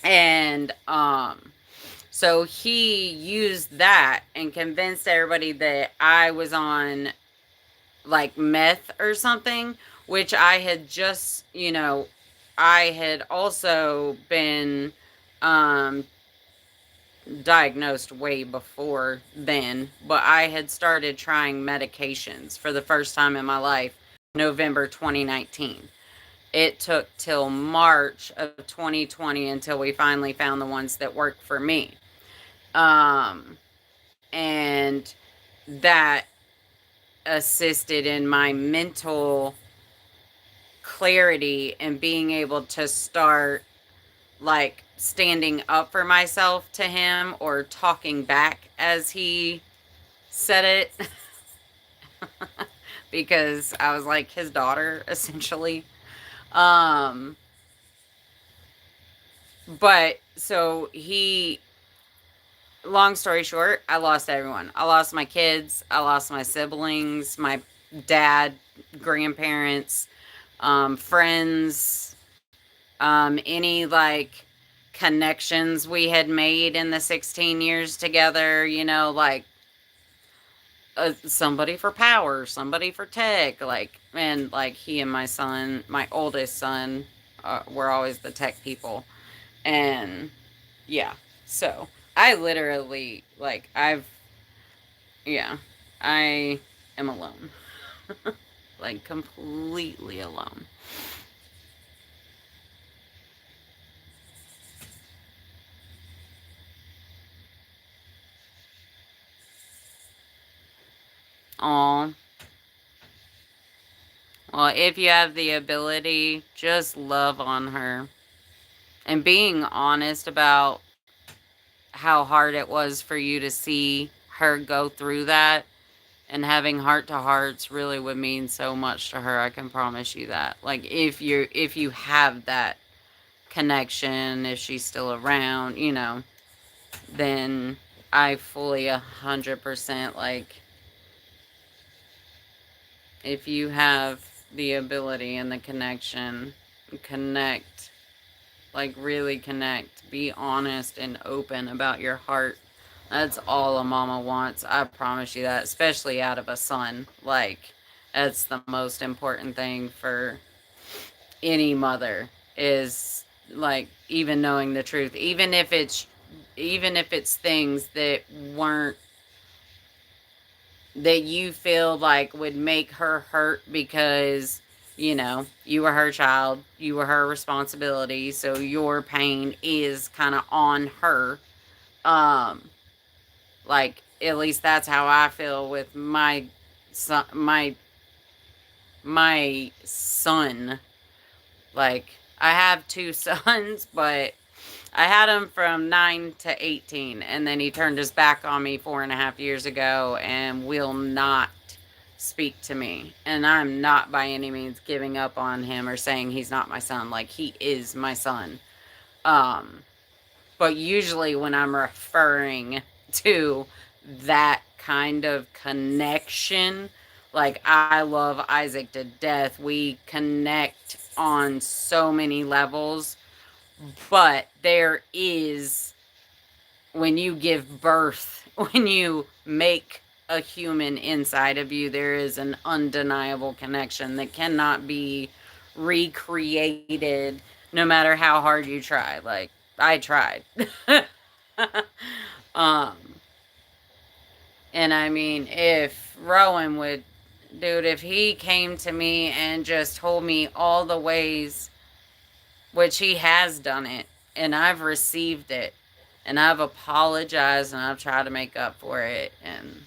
And so he used that and convinced everybody that I was on like meth or something, which I had just, I had also been um diagnosed way before then, but I had started trying medications for the first time in my life November 2019. It took till March of 2020 until we finally found the ones that worked for me. Um, and that assisted in my mental clarity and being able to start like standing up for myself to him or talking back as he said it because I was like his daughter essentially. Um but so he long story short, I lost everyone. I lost my kids, I lost my siblings, my dad, grandparents, friends, any like connections we had made in the 16 years together, like somebody for power, somebody for tech, like, and like he and my son, my oldest son, were always the tech people. And yeah, so I literally, like, yeah, I am alone, like, completely alone. Aw. Well, if you have the ability, just love on her. And being honest about how hard it was for you to see her go through that and having heart to hearts really would mean so much to her. I can promise you that. Like if you have that connection, if she's still around, then I fully 100% like if you have the ability and the connection, connect, like really connect, be honest and open about your heart. That's all a mama wants. I promise you that, especially out of a son. Like, that's the most important thing for any mother is like even knowing the truth, even if it's things that weren't that you feel like would make her hurt because you were her child, you were her responsibility, so your pain is kind of on her. um like at least that's how I feel with my son, my son. Like, I have two sons, but I had him from 9 to 18, and then he turned his back on me 4.5 years ago and will not speak to me. And I'm not by any means giving up on him or saying he's not my son. Like, he is my son. Um, but usually when I'm referring to that kind of connection, like I love Isaac to death. We connect on so many levels, but there is, when you give birth, when you make a human inside of you, there is an undeniable connection that cannot be recreated no matter how hard you try. Like, I tried. um, and I mean, if Rowan would, dude, if he came to me and just told me all the ways, which he has done it, and I've received it, and I've apologized, and I've tried to make up for it, and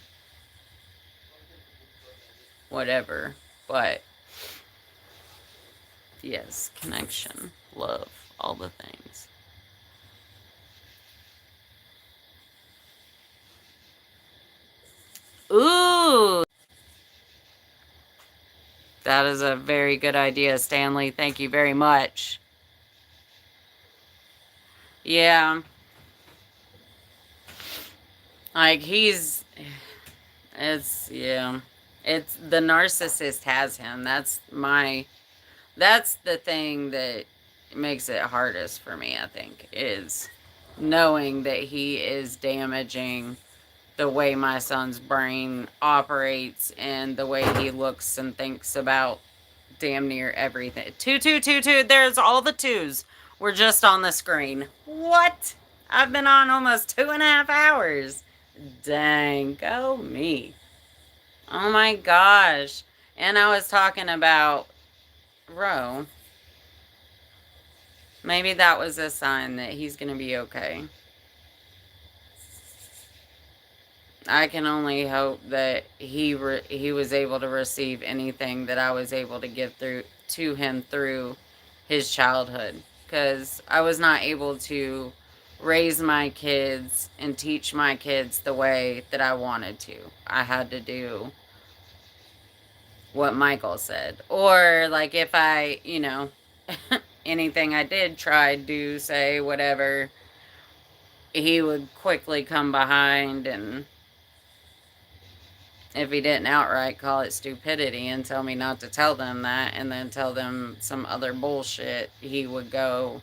whatever. But yes, connection, love, all the things. Ooh, that is a very good idea, Stanley. Thank you very much. Yeah, like yeah. It's the narcissist has him. That's the thing that makes it hardest for me, I think, is knowing that he is damaging the way my son's brain operates and the way he looks and thinks about damn near everything. Two, two, two, two. There's all the twos. We're just on the screen. What? I've been on almost 2.5 hours. Dang, go me. Oh my gosh. And I was talking about Ro. Maybe that was a sign that he's going to be okay. I can only hope that he was able to receive anything that I was able to give through to him through his childhood, cuz I was not able to raise my kids and teach my kids the way that I wanted to. I had to do what Michael said. Or like if anything I did try, do, say, whatever, he would quickly come behind, and if he didn't outright call it stupidity and tell me not to tell them that and then tell them some other bullshit, he would go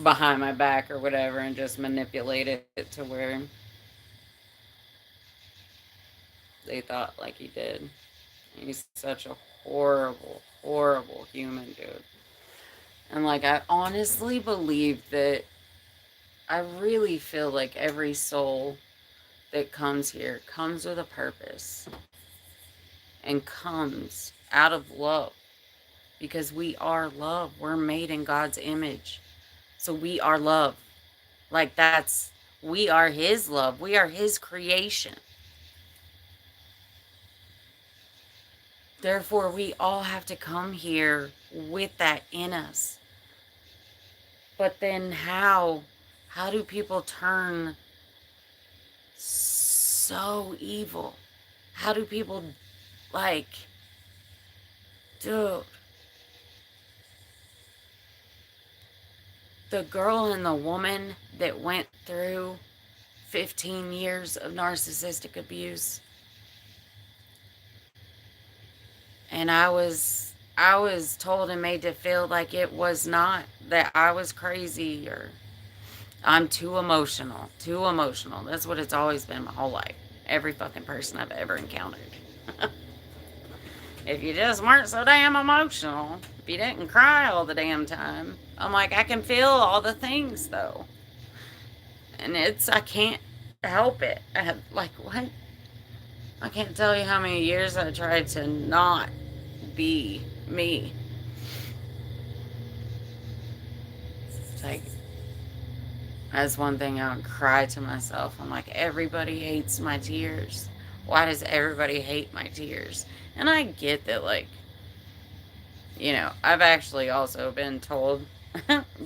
behind my back or whatever and just manipulate it to where they thought like he did. He's such a horrible, horrible human, dude. And like, I honestly believe that I really feel like every soul that comes here comes with a purpose and comes out of love, because we are love. We're made in God's image. So we are love. Like, we are His love. We are His creation. Therefore, we all have to come here with that in us. But then how do people turn so evil? How do people, like, dude, the girl and the woman that went through 15 years of narcissistic abuse, and I was told and made to feel like it was not, that I was crazy, or I'm too emotional. Too emotional. That's what it's always been my whole life. Every fucking person I've ever encountered. If you just weren't so damn emotional, if you didn't cry all the damn time, I'm like, I can feel all the things though. And I can't help it. I have, like, what? I can't tell you how many years I tried to not be me. It's like, that's one thing I would cry to myself. I'm like, everybody hates my tears. Why does everybody hate my tears? And I get that, like, I've actually also been told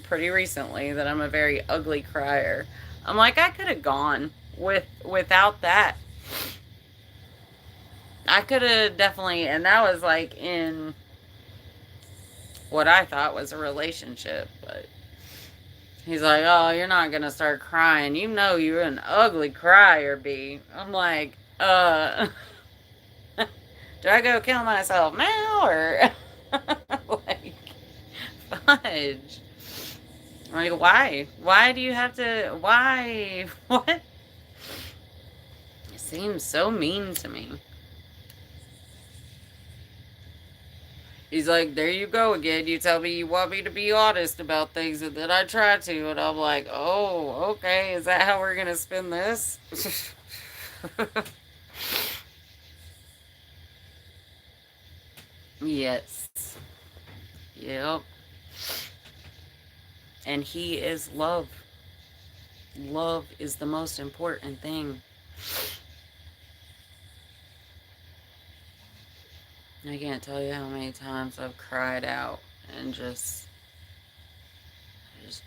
pretty recently that I'm a very ugly crier. I'm like, I could have gone without that. I could have definitely, and that was like in what I thought was a relationship, but he's like, oh, you're not gonna start crying. You know you're an ugly crier, B. I'm like, do I go kill myself now or like fudge? Like, why? Why do you have to? Why? What? It seems so mean to me. He's like, there you go again. You tell me you want me to be honest about things, and then I try to, and I'm like, oh, okay. Is that how we're gonna spin this? Yes. Yep. And he is love. Love is the most important thing. I can't tell you how many times I've cried out and I just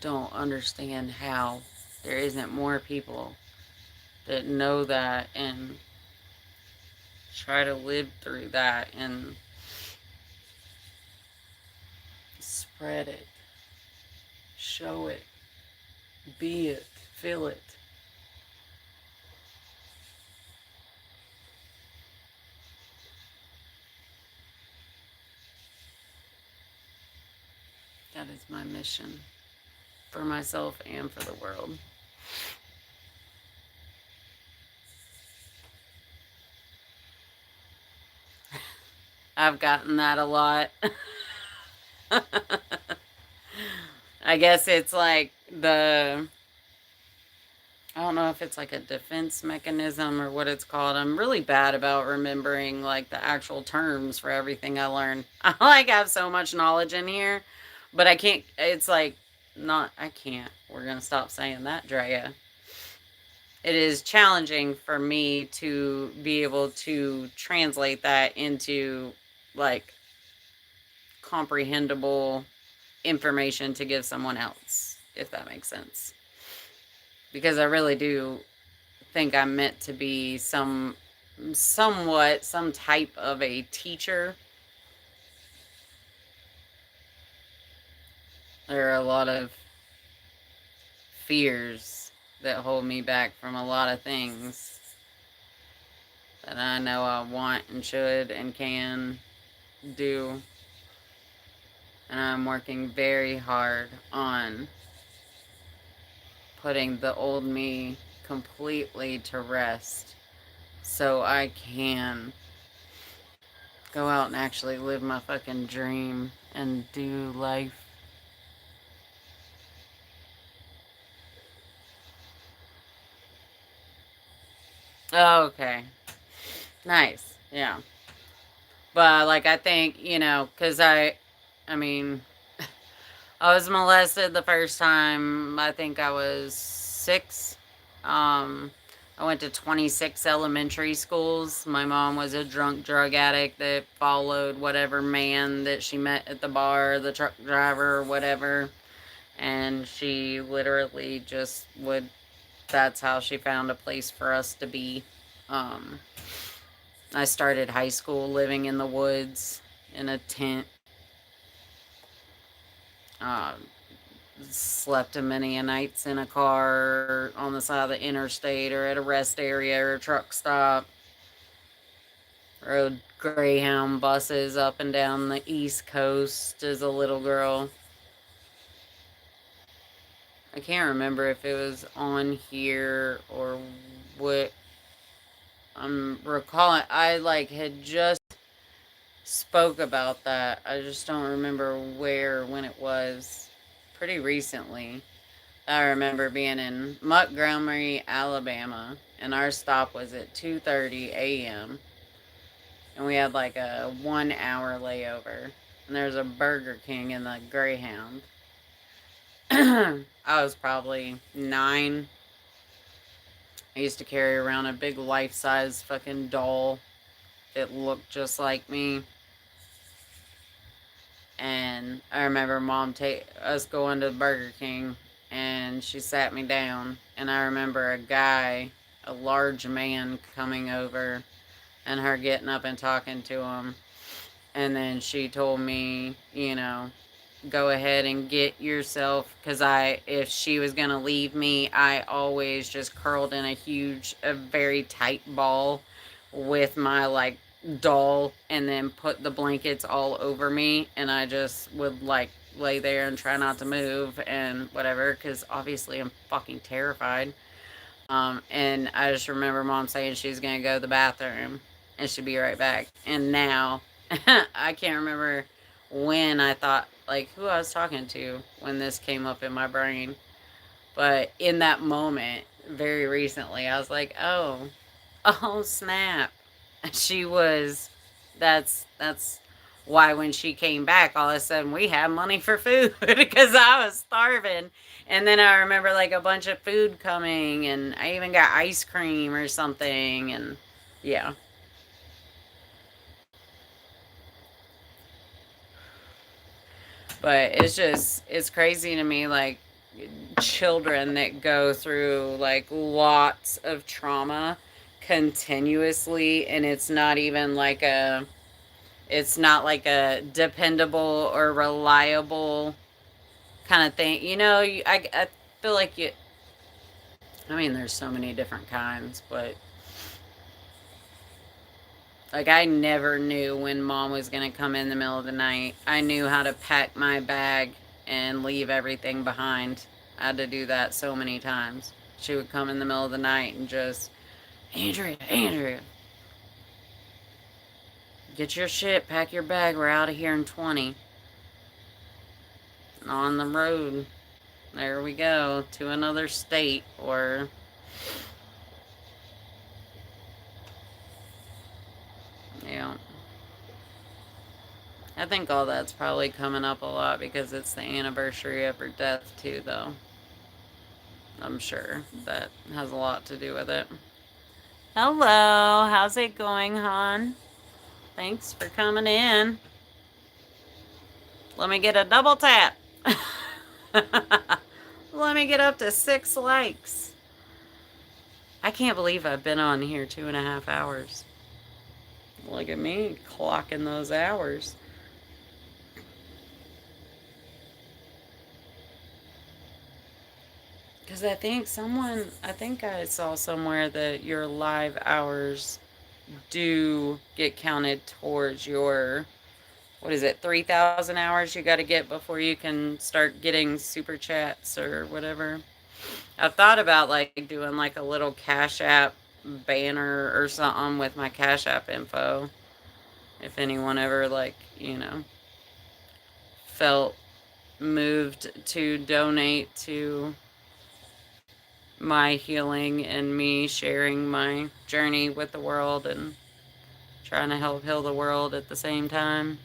don't understand how there isn't more people that know that and try to live through that and spread it, show it, be it, feel it. That is my mission for myself and for the world. I've gotten that a lot. I guess it's like I don't know if it's like a defense mechanism or what it's called. I'm really bad about remembering like the actual terms for everything I learn. I like have so much knowledge in here, but I can't. It's like not. I can't. We're gonna stop saying that, Drea. It is challenging for me to be able to translate that into like comprehensible information to give someone else, if that makes sense. Because I really do think I'm meant to be some type of a teacher. There are a lot of fears that hold me back from a lot of things that I know I want and should and can do. And I'm working very hard on putting the old me completely to rest so I can go out and actually live my fucking dream and do life. Oh, okay. Nice. Yeah. But like I think, cuz I mean, I was molested the first time. I think I was 6. Um I went to 26 elementary schools. My mom was a drunk drug addict that followed whatever man that she met at the bar, the truck driver or whatever. And she literally just would, that's how she found a place for us to be. Um, I started high school living in the woods in a tent. Uh, Slept a many a nights in a car on the side of the interstate or at a rest area or a truck stop. Rode Greyhound buses up and down the East Coast as a little girl. I can't remember if it was on here or what I'm recalling. I like had just spoke about that. I just don't remember where when it was. Pretty recently. I remember being in Montgomery, Alabama, and our stop was at 2:30 a.m. and we had like a 1 hour layover. And there's a Burger King in the Greyhound. I was probably 9. I used to carry around a big life size fucking doll that looked just like me. And I remember mom take us going to Burger King, and she sat me down, and I remember a guy, a large man, coming over, and her getting up and talking to him, and then she told me, go ahead and get yourself, because if she was gonna leave me, I always just curled in a very tight ball with my like doll, and then put the blankets all over me, and I just would like lay there and try not to move and whatever, because obviously I'm fucking terrified. And I just remember mom saying she's gonna go to the bathroom and she'd be right back. And now I can't remember when I thought like who I was talking to when this came up in my brain. But in that moment, very recently, I was like, oh snap. She was that's why when she came back, all of a sudden we had money for food because I was starving. And then I remember like a bunch of food coming, and I even got ice cream or something. And yeah. But it's crazy to me, like children that go through like lots of trauma continuously, and it's not like a dependable or reliable kind of thing. I feel like I mean, there's so many different kinds, but like I never knew when mom was going to come in the middle of the night. I knew how to pack my bag and leave everything behind. I had to do that so many times. She would come in the middle of the night and just, Andrea, get your shit, pack your bag, we're out of here in 20. On the road. There we go, to another state, or yeah. I think all that's probably coming up a lot because it's the anniversary of her death too, though. I'm sure that has a lot to do with it. Hello, how's it going, hon? Thanks for coming in. Let me get a double tap. Let me get up to 6 likes. I can't believe I've been on here 2.5 hours. Look at me clocking those hours. Because I think I saw somewhere that your live hours do get counted towards your, what is it, 3,000 hours you got to get before you can start getting super chats or whatever. I've thought about like doing like a little Cash App banner or something with my Cash App info. If anyone ever like, felt moved to donate to my healing and me sharing my journey with the world and trying to help heal the world at the same time.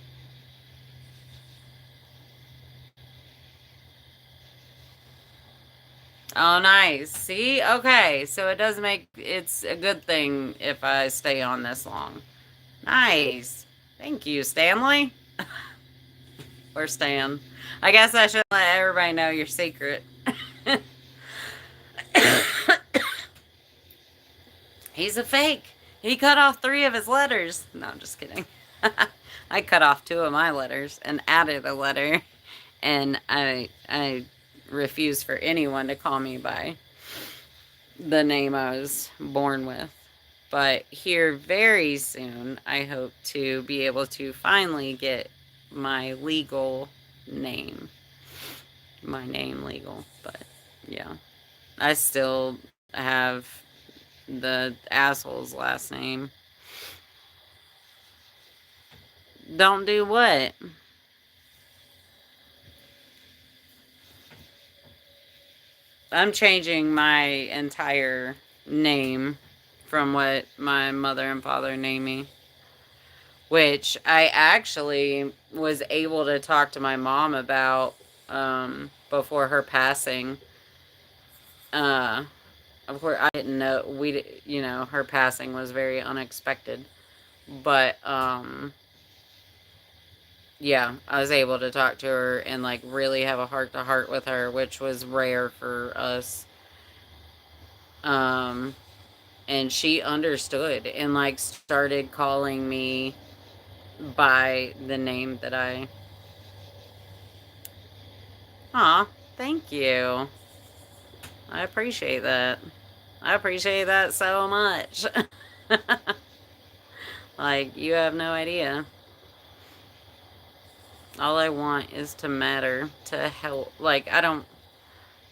Oh, nice. See? Okay. So it's a good thing if I stay on this long. Nice. Thank you, Stanley. Or Stan. I guess I should let everybody know your secret. He's a fake. He cut off 3 of his letters. No, I'm just kidding. I cut off 2 of my letters and added a letter. And I refuse for anyone to call me by the name I was born with. But here very soon, I hope to be able to finally get my legal name. My name legal. But Yeah. I still have the asshole's last name. Don't do what? I'm changing my entire name from what my mother and father named me, which I actually was able to talk to my mom about before her passing. Uh, of course, I didn't know her passing was very unexpected, but yeah, I was able to talk to her and like really have a heart to heart with her, which was rare for us. Um, and she understood and like started calling me by the name that I. Aw, thank you. I appreciate that. I appreciate that so much. Like, you have no idea. All I want is to matter, to help. Like, I don't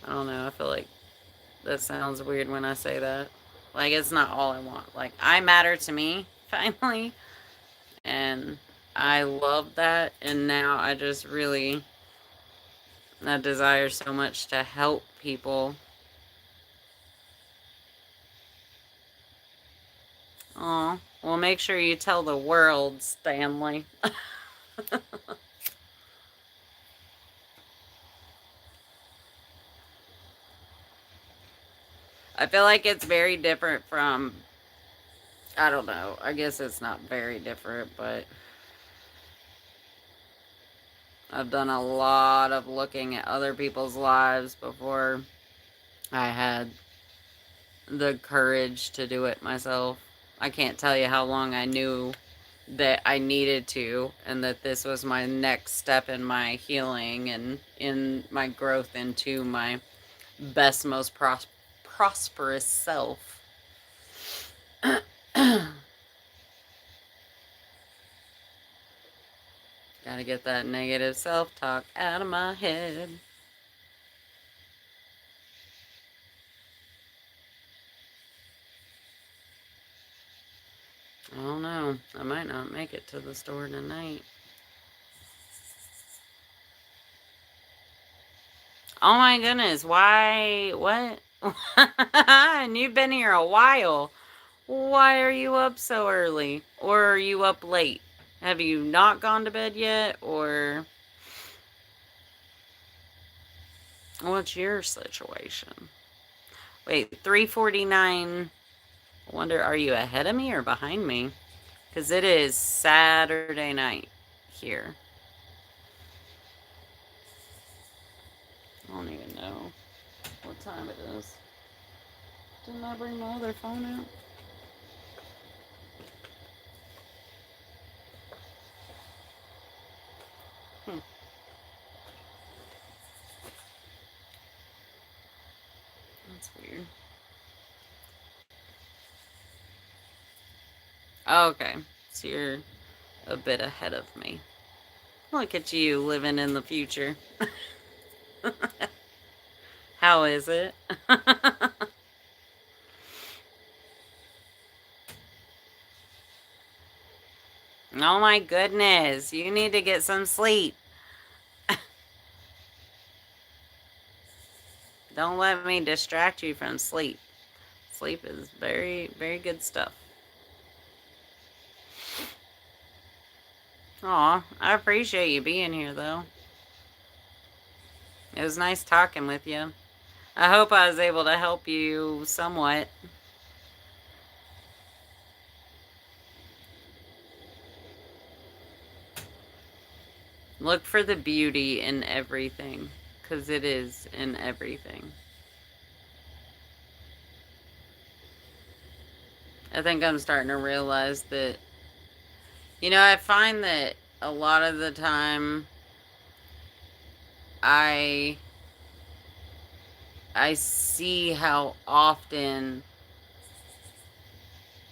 know. I feel like that sounds weird when I say that. Like, it's not all I want. Like, I matter to me, finally. And I love that. And now I just really, I desire so much to help people. Oh, well, make sure you tell the world, Stanley. I feel like it's very different from, I don't know, I guess it's not very different, but I've done a lot of looking at other people's lives before I had the courage to do it myself. I can't tell you how long I knew that I needed to, and that this was my next step in my healing and in my growth into my best, most prosperous self. Gotta get that negative self talk out of my head. I don't know. I might not make it to the store tonight. Oh my goodness. Why? What? And you've been here a while. Why are you up so early? Or are you up late? Have you not gone to bed yet? Or what's your situation? Wait, 3:49. I wonder, are you ahead of me or behind me? Because it is Saturday night here. I don't even know what time it is. Didn't I bring my other phone out? Hmm, that's weird. Okay, so you're a bit ahead of me. Look at you living in the future. How is it? Oh my goodness, you need to get some sleep. Don't let me distract you from sleep. Sleep is very, very good stuff. Aw, I appreciate you being here though. It was nice talking with you. I hope I was able to help you somewhat. Look for the beauty in everything, because it is in everything. I think I'm starting to realize that, I find that a lot of the time I I see how often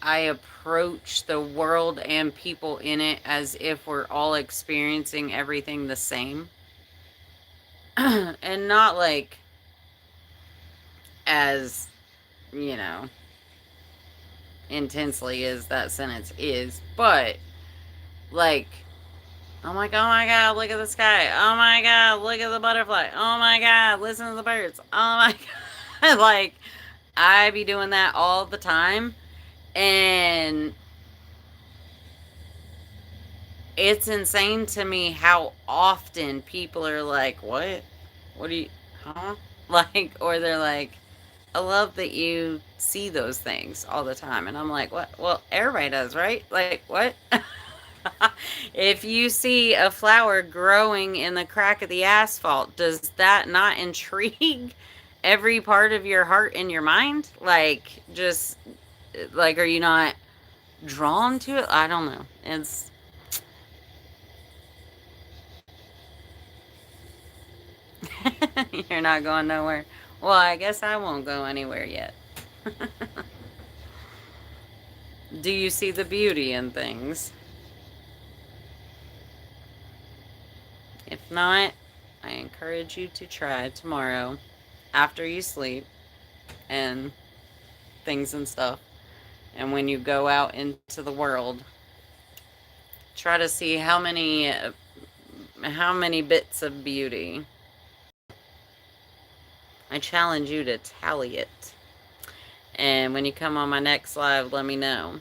I approach the world and people in it as if we're all experiencing everything the same. And not like as, you know, intensely as that sentence is. But, like, oh my god, look at the sky. Oh my god, look at the butterfly. Oh my god, listen to the birds. Oh my god. Like, I be doing that all the time. And it's insane to me how often people are like, what? What do you, huh? Like, or they're like, I love that you see those things all the time. And I'm like, what? Well, everybody does, right? Like, what? If you see a flower growing in the crack of the asphalt, does that not intrigue every part of your heart and your mind? Like, just, like, are you not drawn to it? I don't know. It's, you're not going nowhere. Well, I guess I won't go anywhere yet. Do you see the beauty in things? If not, I encourage you to try tomorrow after you sleep and things and stuff. And when you go out into the world, try to see how many bits of beauty. I challenge you to tally it. And when you come on my next live, let me know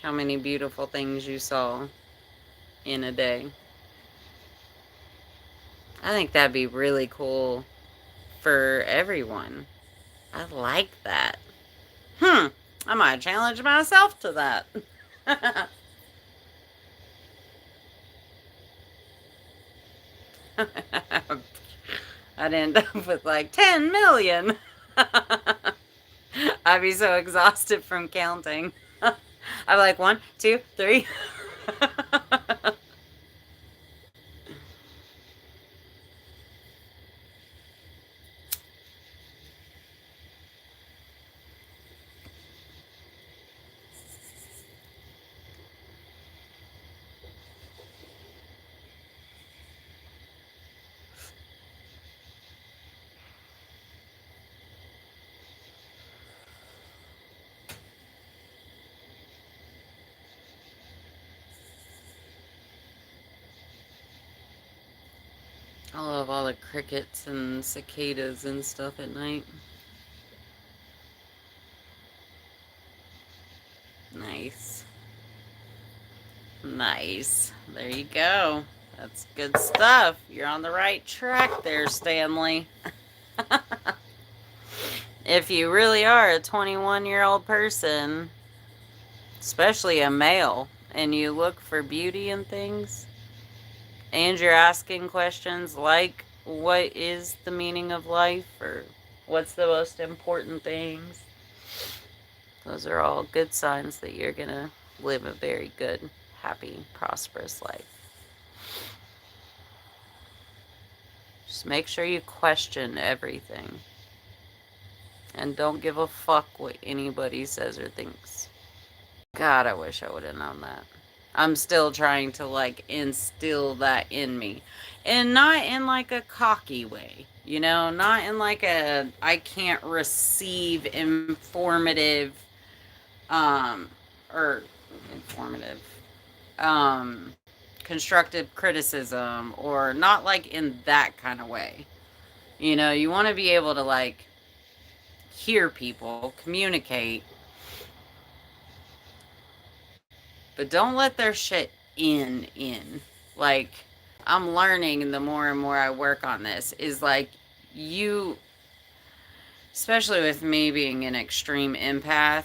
how many beautiful things you saw in a day. I think that'd be really cool for everyone. I like that. I might challenge myself to that. I'd end up with like 10 million. I'd be so exhausted from counting. I'm like, 1, 2, 3. I love all the crickets and cicadas and stuff at night. Nice. Nice. There you go. That's good stuff. You're on the right track there, Stanley. If you really are a 21-year-old person, especially a male, and you look for beauty in things, and you're asking questions like, what is the meaning of life, or what's the most important things, those are all good signs that you're gonna live a very good, happy, prosperous life. Just make sure you question everything. And don't give a fuck what anybody says or thinks. God, I wish I would have known that. I'm still trying to, like, instill that in me. And not in, like, a cocky way. You know? Not in, like, I can't receive informative, or informative, um, constructive criticism. Or not, like, in that kind of way. You know? You want to be able to, like, hear people, communicate, but don't let their shit in. Like, I'm learning the more and more I work on this, is like, you, especially with me being an extreme empath,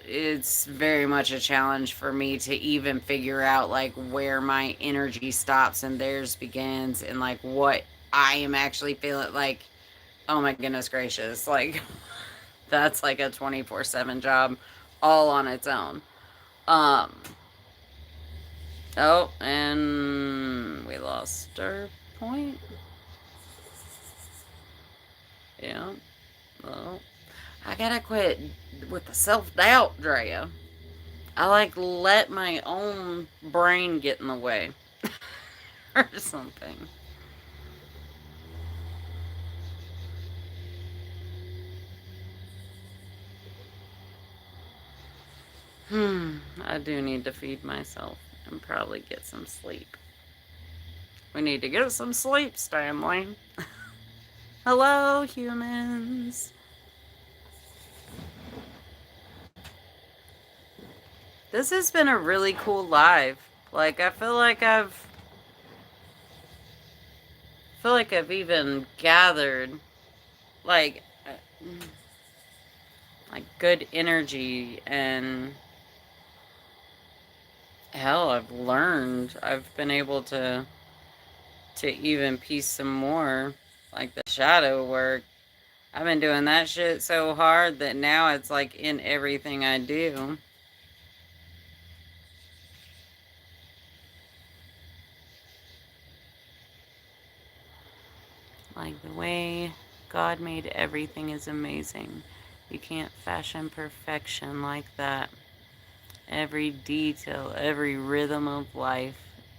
it's very much a challenge for me to even figure out, like, where my energy stops and theirs begins, and, like, what I am actually feeling. Like, oh my goodness gracious, like, that's like a 24/7 job all on its own. Um, oh, and we lost our point. Yeah. Well, I gotta quit with the self-doubt, Drea. I, like, let my own brain get in the way. Or something. I do need to feed myself and probably get some sleep. We need to get some sleep, Stanley. Hello, humans. This has been a really cool live. Like, I feel like I've even gathered like like good energy, and hell, I've learned. I've been able to even piece some more, like the shadow work. I've been doing that shit so hard that now it's like in everything I do. Like the way God made everything is amazing. You can't fashion perfection like that. Every detail, every rhythm of life,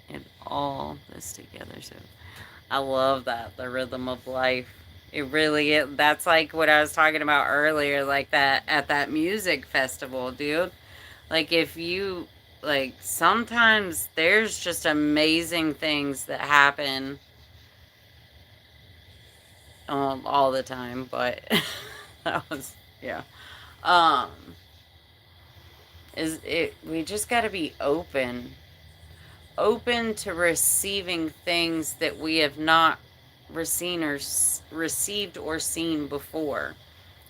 it all is together. So I love that, the rhythm of life. It really is. That's like what I was talking about earlier, like that at that music festival, dude. Like if you like sometimes there's just amazing things that happen all the time, but that was yeah. Um is it we just got to be open to receiving things that we have not received or seen before,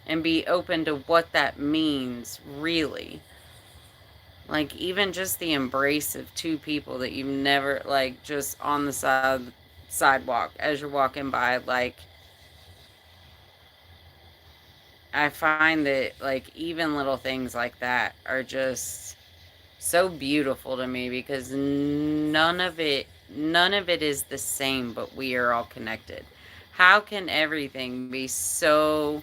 and be open to what that means really. Like even just the embrace of two people that you've never, like, just on the sidewalk as you're walking by. Like I find that like even little things like that are just so beautiful to me, because none of it is the same, but we are all connected. How can everything be so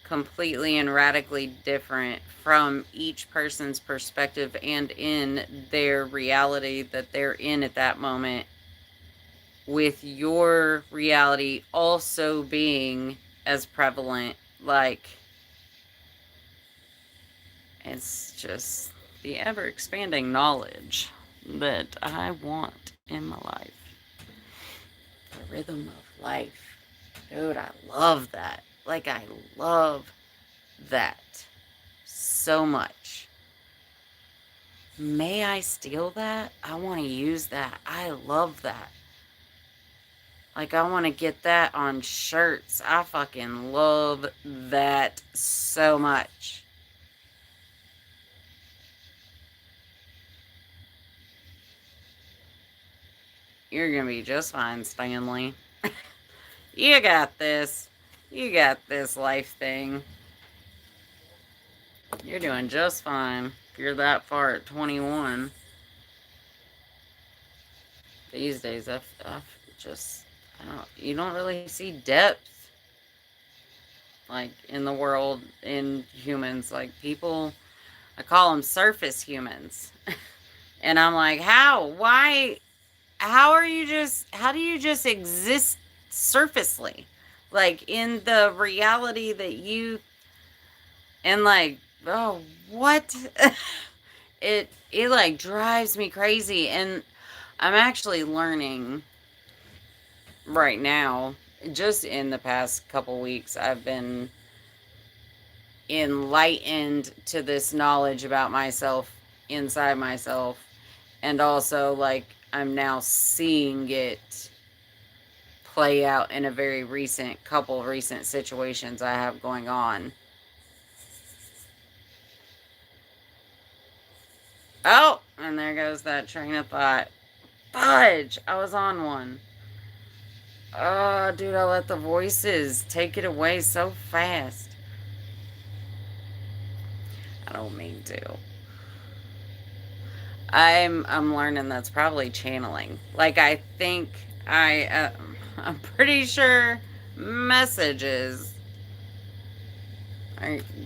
completely and radically different from each person's perspective and in their reality that they're in at that moment, with your reality also being as prevalent? Like, it's just the ever expanding knowledge that I want in my life. The rhythm of life. Dude, I love that. Like, I love that so much. May I steal that? I want to use that. I love that. Like, I want to get that on shirts. I fucking love that so much. You're gonna be just fine, Stanley. You got this. You got this life thing. You're doing just fine. If you're that far at 21. These days, I've just, you don't really see depth, like, in the world, in humans. Like, people, I call them surface humans. And I'm like, how? Why? How do you just exist surfacely? Like, in the reality that you, and like, oh, what? It like drives me crazy. And I'm actually learning right now, just in the past couple weeks, I've been enlightened to this knowledge about myself, inside myself. And also, like, I'm now seeing it play out in a very recent situations I have going on. Oh, and there goes that train of thought. Fudge! I was on one. Oh, dude, I let the voices take it away so fast. I don't mean to. I'm learning that's probably channeling. Like, I think I'm pretty sure messages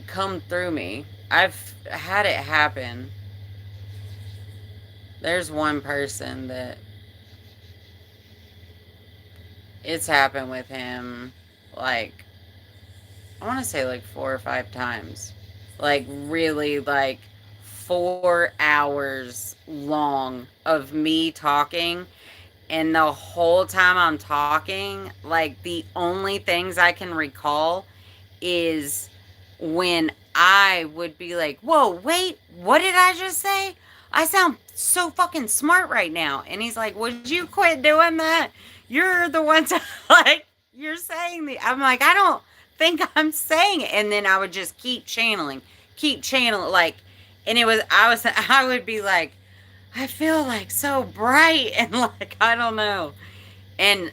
come through me. I've had it happen. There's one person that it's happened with him, like, I want to say like 4 or 5 times. Like, really, like, 4 hours long of me talking, and the whole time I'm talking, like the only things I can recall is when I would be like, whoa, wait, what did I just say? I sound so fucking smart right now. And he's like, would you quit doing that? You're the one to, like, you're saying the, I'm like, I don't think I'm saying it. And then I would just keep channeling, like, and I would be like, I feel like so bright and like, I don't know. And,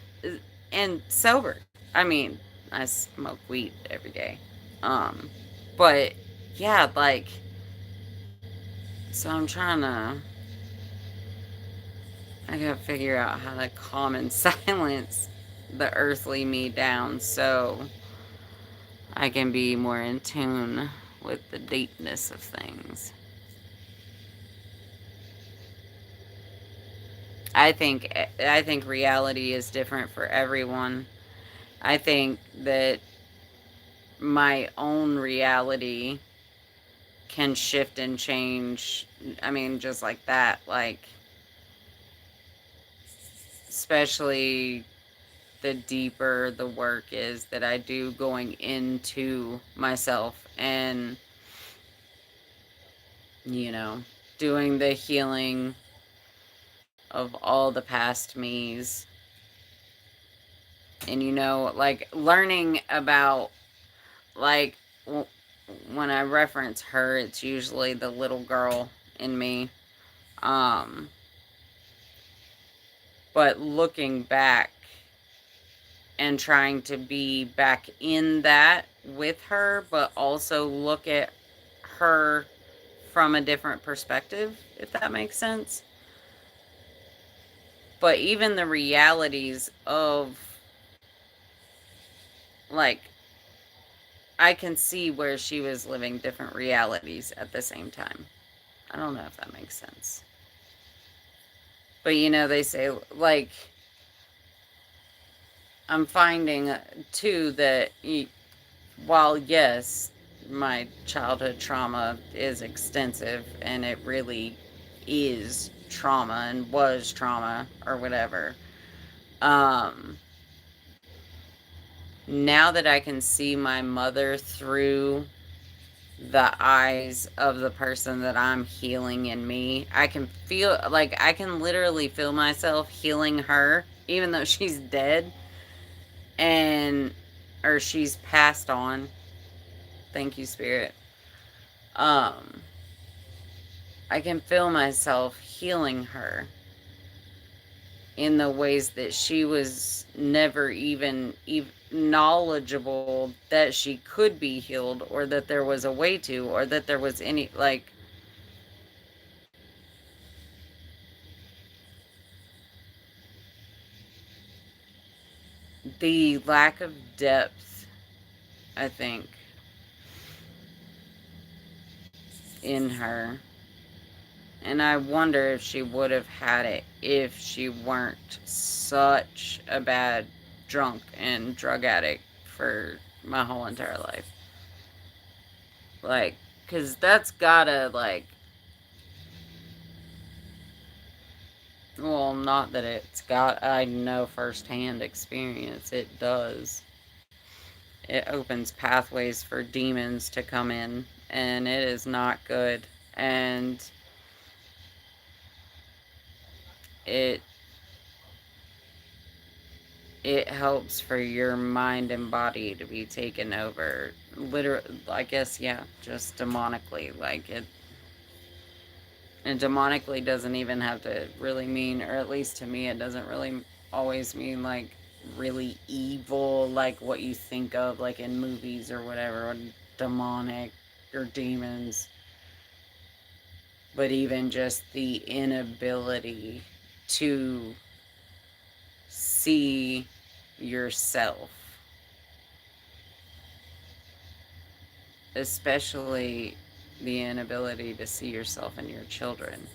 and sober. I mean, I smoke weed every day. Um, but yeah, like, so I'm trying to, I gotta figure out how to calm and silence the earthly me down so I can be more in tune with the deepness of things. I think reality is different for everyone. I think that my own reality can shift and change. I mean, just like that. Like, especially the deeper the work is that I do going into myself and, you know, doing the healing of all the past me's. And, you know, like learning about, like, when I reference her, it's usually the little girl in me. Um, but looking back and trying to be back in that with her, but also look at her from a different perspective, if that makes sense. But even the realities of, like, I can see where she was living different realities at the same time. I don't know if that makes sense. But you know, they say, like, I'm finding too that while yes, my childhood trauma is extensive and it really is trauma and was trauma or whatever. Um, Now that I can see my mother through the eyes of the person that I'm healing in me, I can feel like I can literally feel myself healing her, even though she's dead and or she's passed on. Thank you, Spirit. Um, I can feel myself healing her in the ways that she was never even knowledgeable that she could be healed or that there was a way to or that there was any, like, the lack of depth, I think, in her. And I wonder if she would have had it if she weren't such a bad drunk and drug addict for my whole entire life. Like, because that's gotta, like, well, not that it's got, I know firsthand experience, it does. It opens pathways for demons to come in, and it is not good. And it it helps for your mind and body to be taken over. Literally, I guess, yeah, just demonically. Like, it, and demonically doesn't even have to really mean, or at least to me, it doesn't really always mean like really evil, like what you think of, like in movies or whatever, or demonic or demons. But even just the inability to see yourself, especially the inability to see yourself and your children,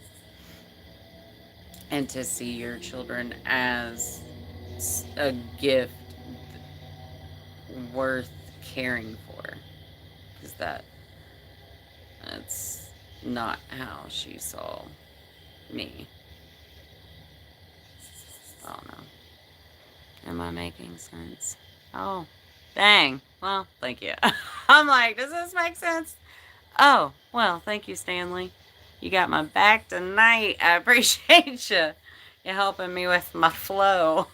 and to see your children as a gift worth caring for. Because that's not how she saw me. I don't know. Am I making sense? Oh, dang. Well, thank you. I'm like, does this make sense? Oh, well, thank you, Stanley. You got my back tonight. I appreciate you. You're helping me with my flow.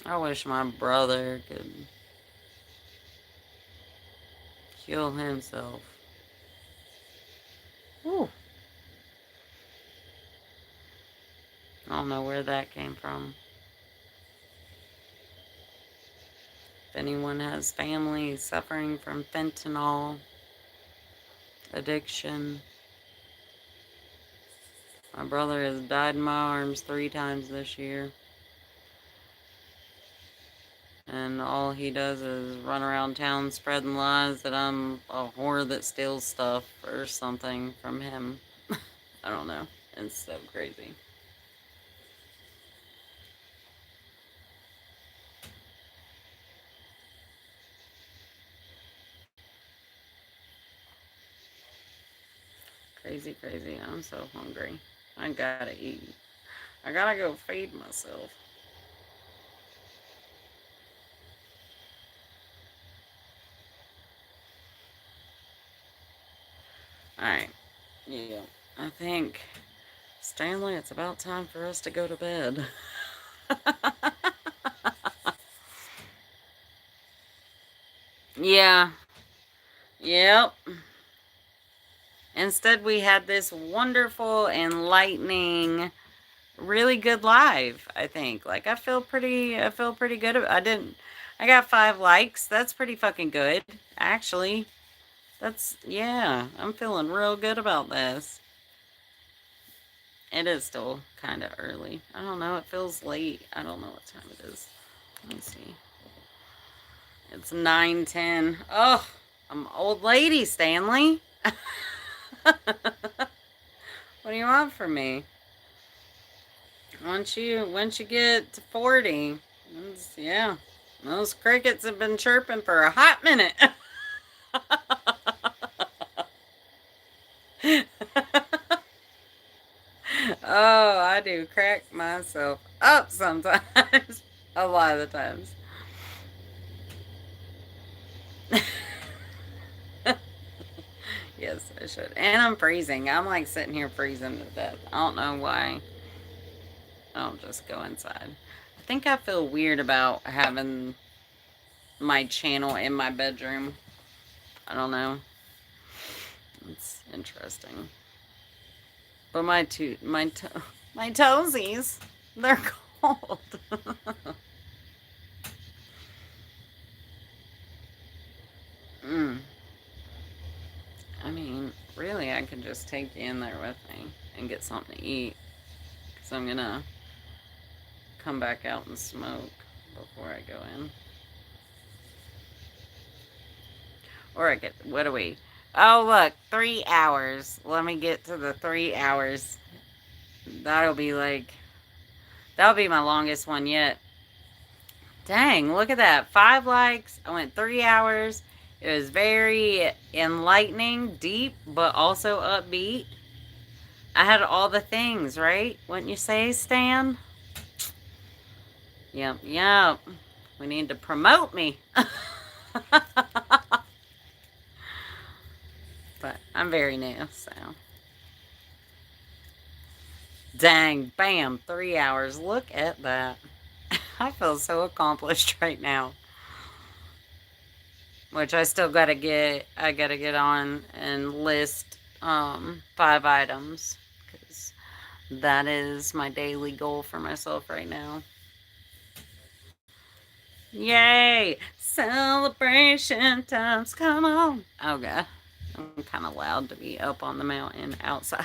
I wish my brother could kill himself. Ooh. I don't know where that came from. If anyone has family suffering from fentanyl addiction, my brother has died in my arms 3 times this year. And all he does is run around town spreading lies that I'm a whore that steals stuff or something from him. I don't know. It's so crazy. Crazy, crazy. I'm so hungry. I gotta eat. I gotta go feed myself. Alright. Yeah. I think, Stanley, it's about time for us to go to bed. Yeah. Yep. Instead, we had this wonderful, enlightening, really good live. I think. Like I feel pretty good. I got 5 likes. That's pretty fucking good, actually. Yeah. I'm feeling real good about this. It is still kind of early. I don't know. It feels late. I don't know what time it is. Let me see. It's 9:10. Oh, I'm an old lady, Stanley. What do you want from me? Once you get to 40, yeah, those crickets have been chirping for a hot minute. Oh, I do crack myself up sometimes. A lot of the times. Yes, I should. And I'm freezing. I'm like sitting here freezing to death. I don't know why. I'll just go inside. I think I feel weird about having my channel in my bedroom. I don't know. It's interesting. But my toesies, they're cold. mm. I mean, really, I could just take you in there with me and get something to eat. Because I'm going to come back out and smoke before I go in. Or I could, what do we? Oh, look, 3 hours. Let me get to the 3 hours. That'll be like, that'll be my longest one yet. Dang, look at that. 5 likes. I went 3 hours. It was very enlightening, deep, but also upbeat. I had all the things, right? Wouldn't you say, Stan? Yep, yep. We need to promote me. But I'm very new, so. Dang, bam, 3 hours. Look at that. I feel so accomplished right now. Which I gotta get on and list 5 items. Because that is my daily goal for myself right now. Yay! Celebration times, come on! Oh god, I'm kind of loud to be up on the mountain outside.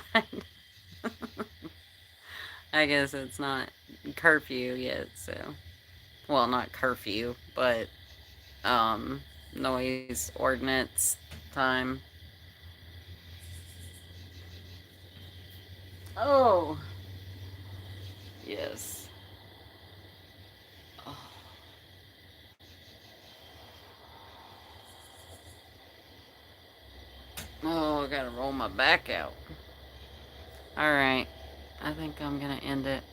I guess it's not curfew yet, so. Well, not curfew, but um, noise ordinance time. Oh, yes. I gotta roll my back out. Alright. I think I'm gonna end it.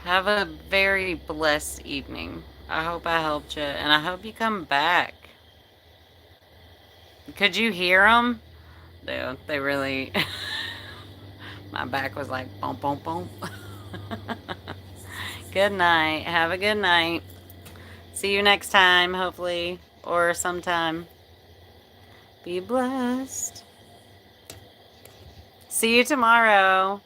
Have a very blessed evening. I hope I helped you, and I hope you come back. Could you hear them? Dude, they really... My back was like, boom, boom, boom. Good night. Have a good night. See you next time, hopefully, or sometime. Be blessed. See you tomorrow.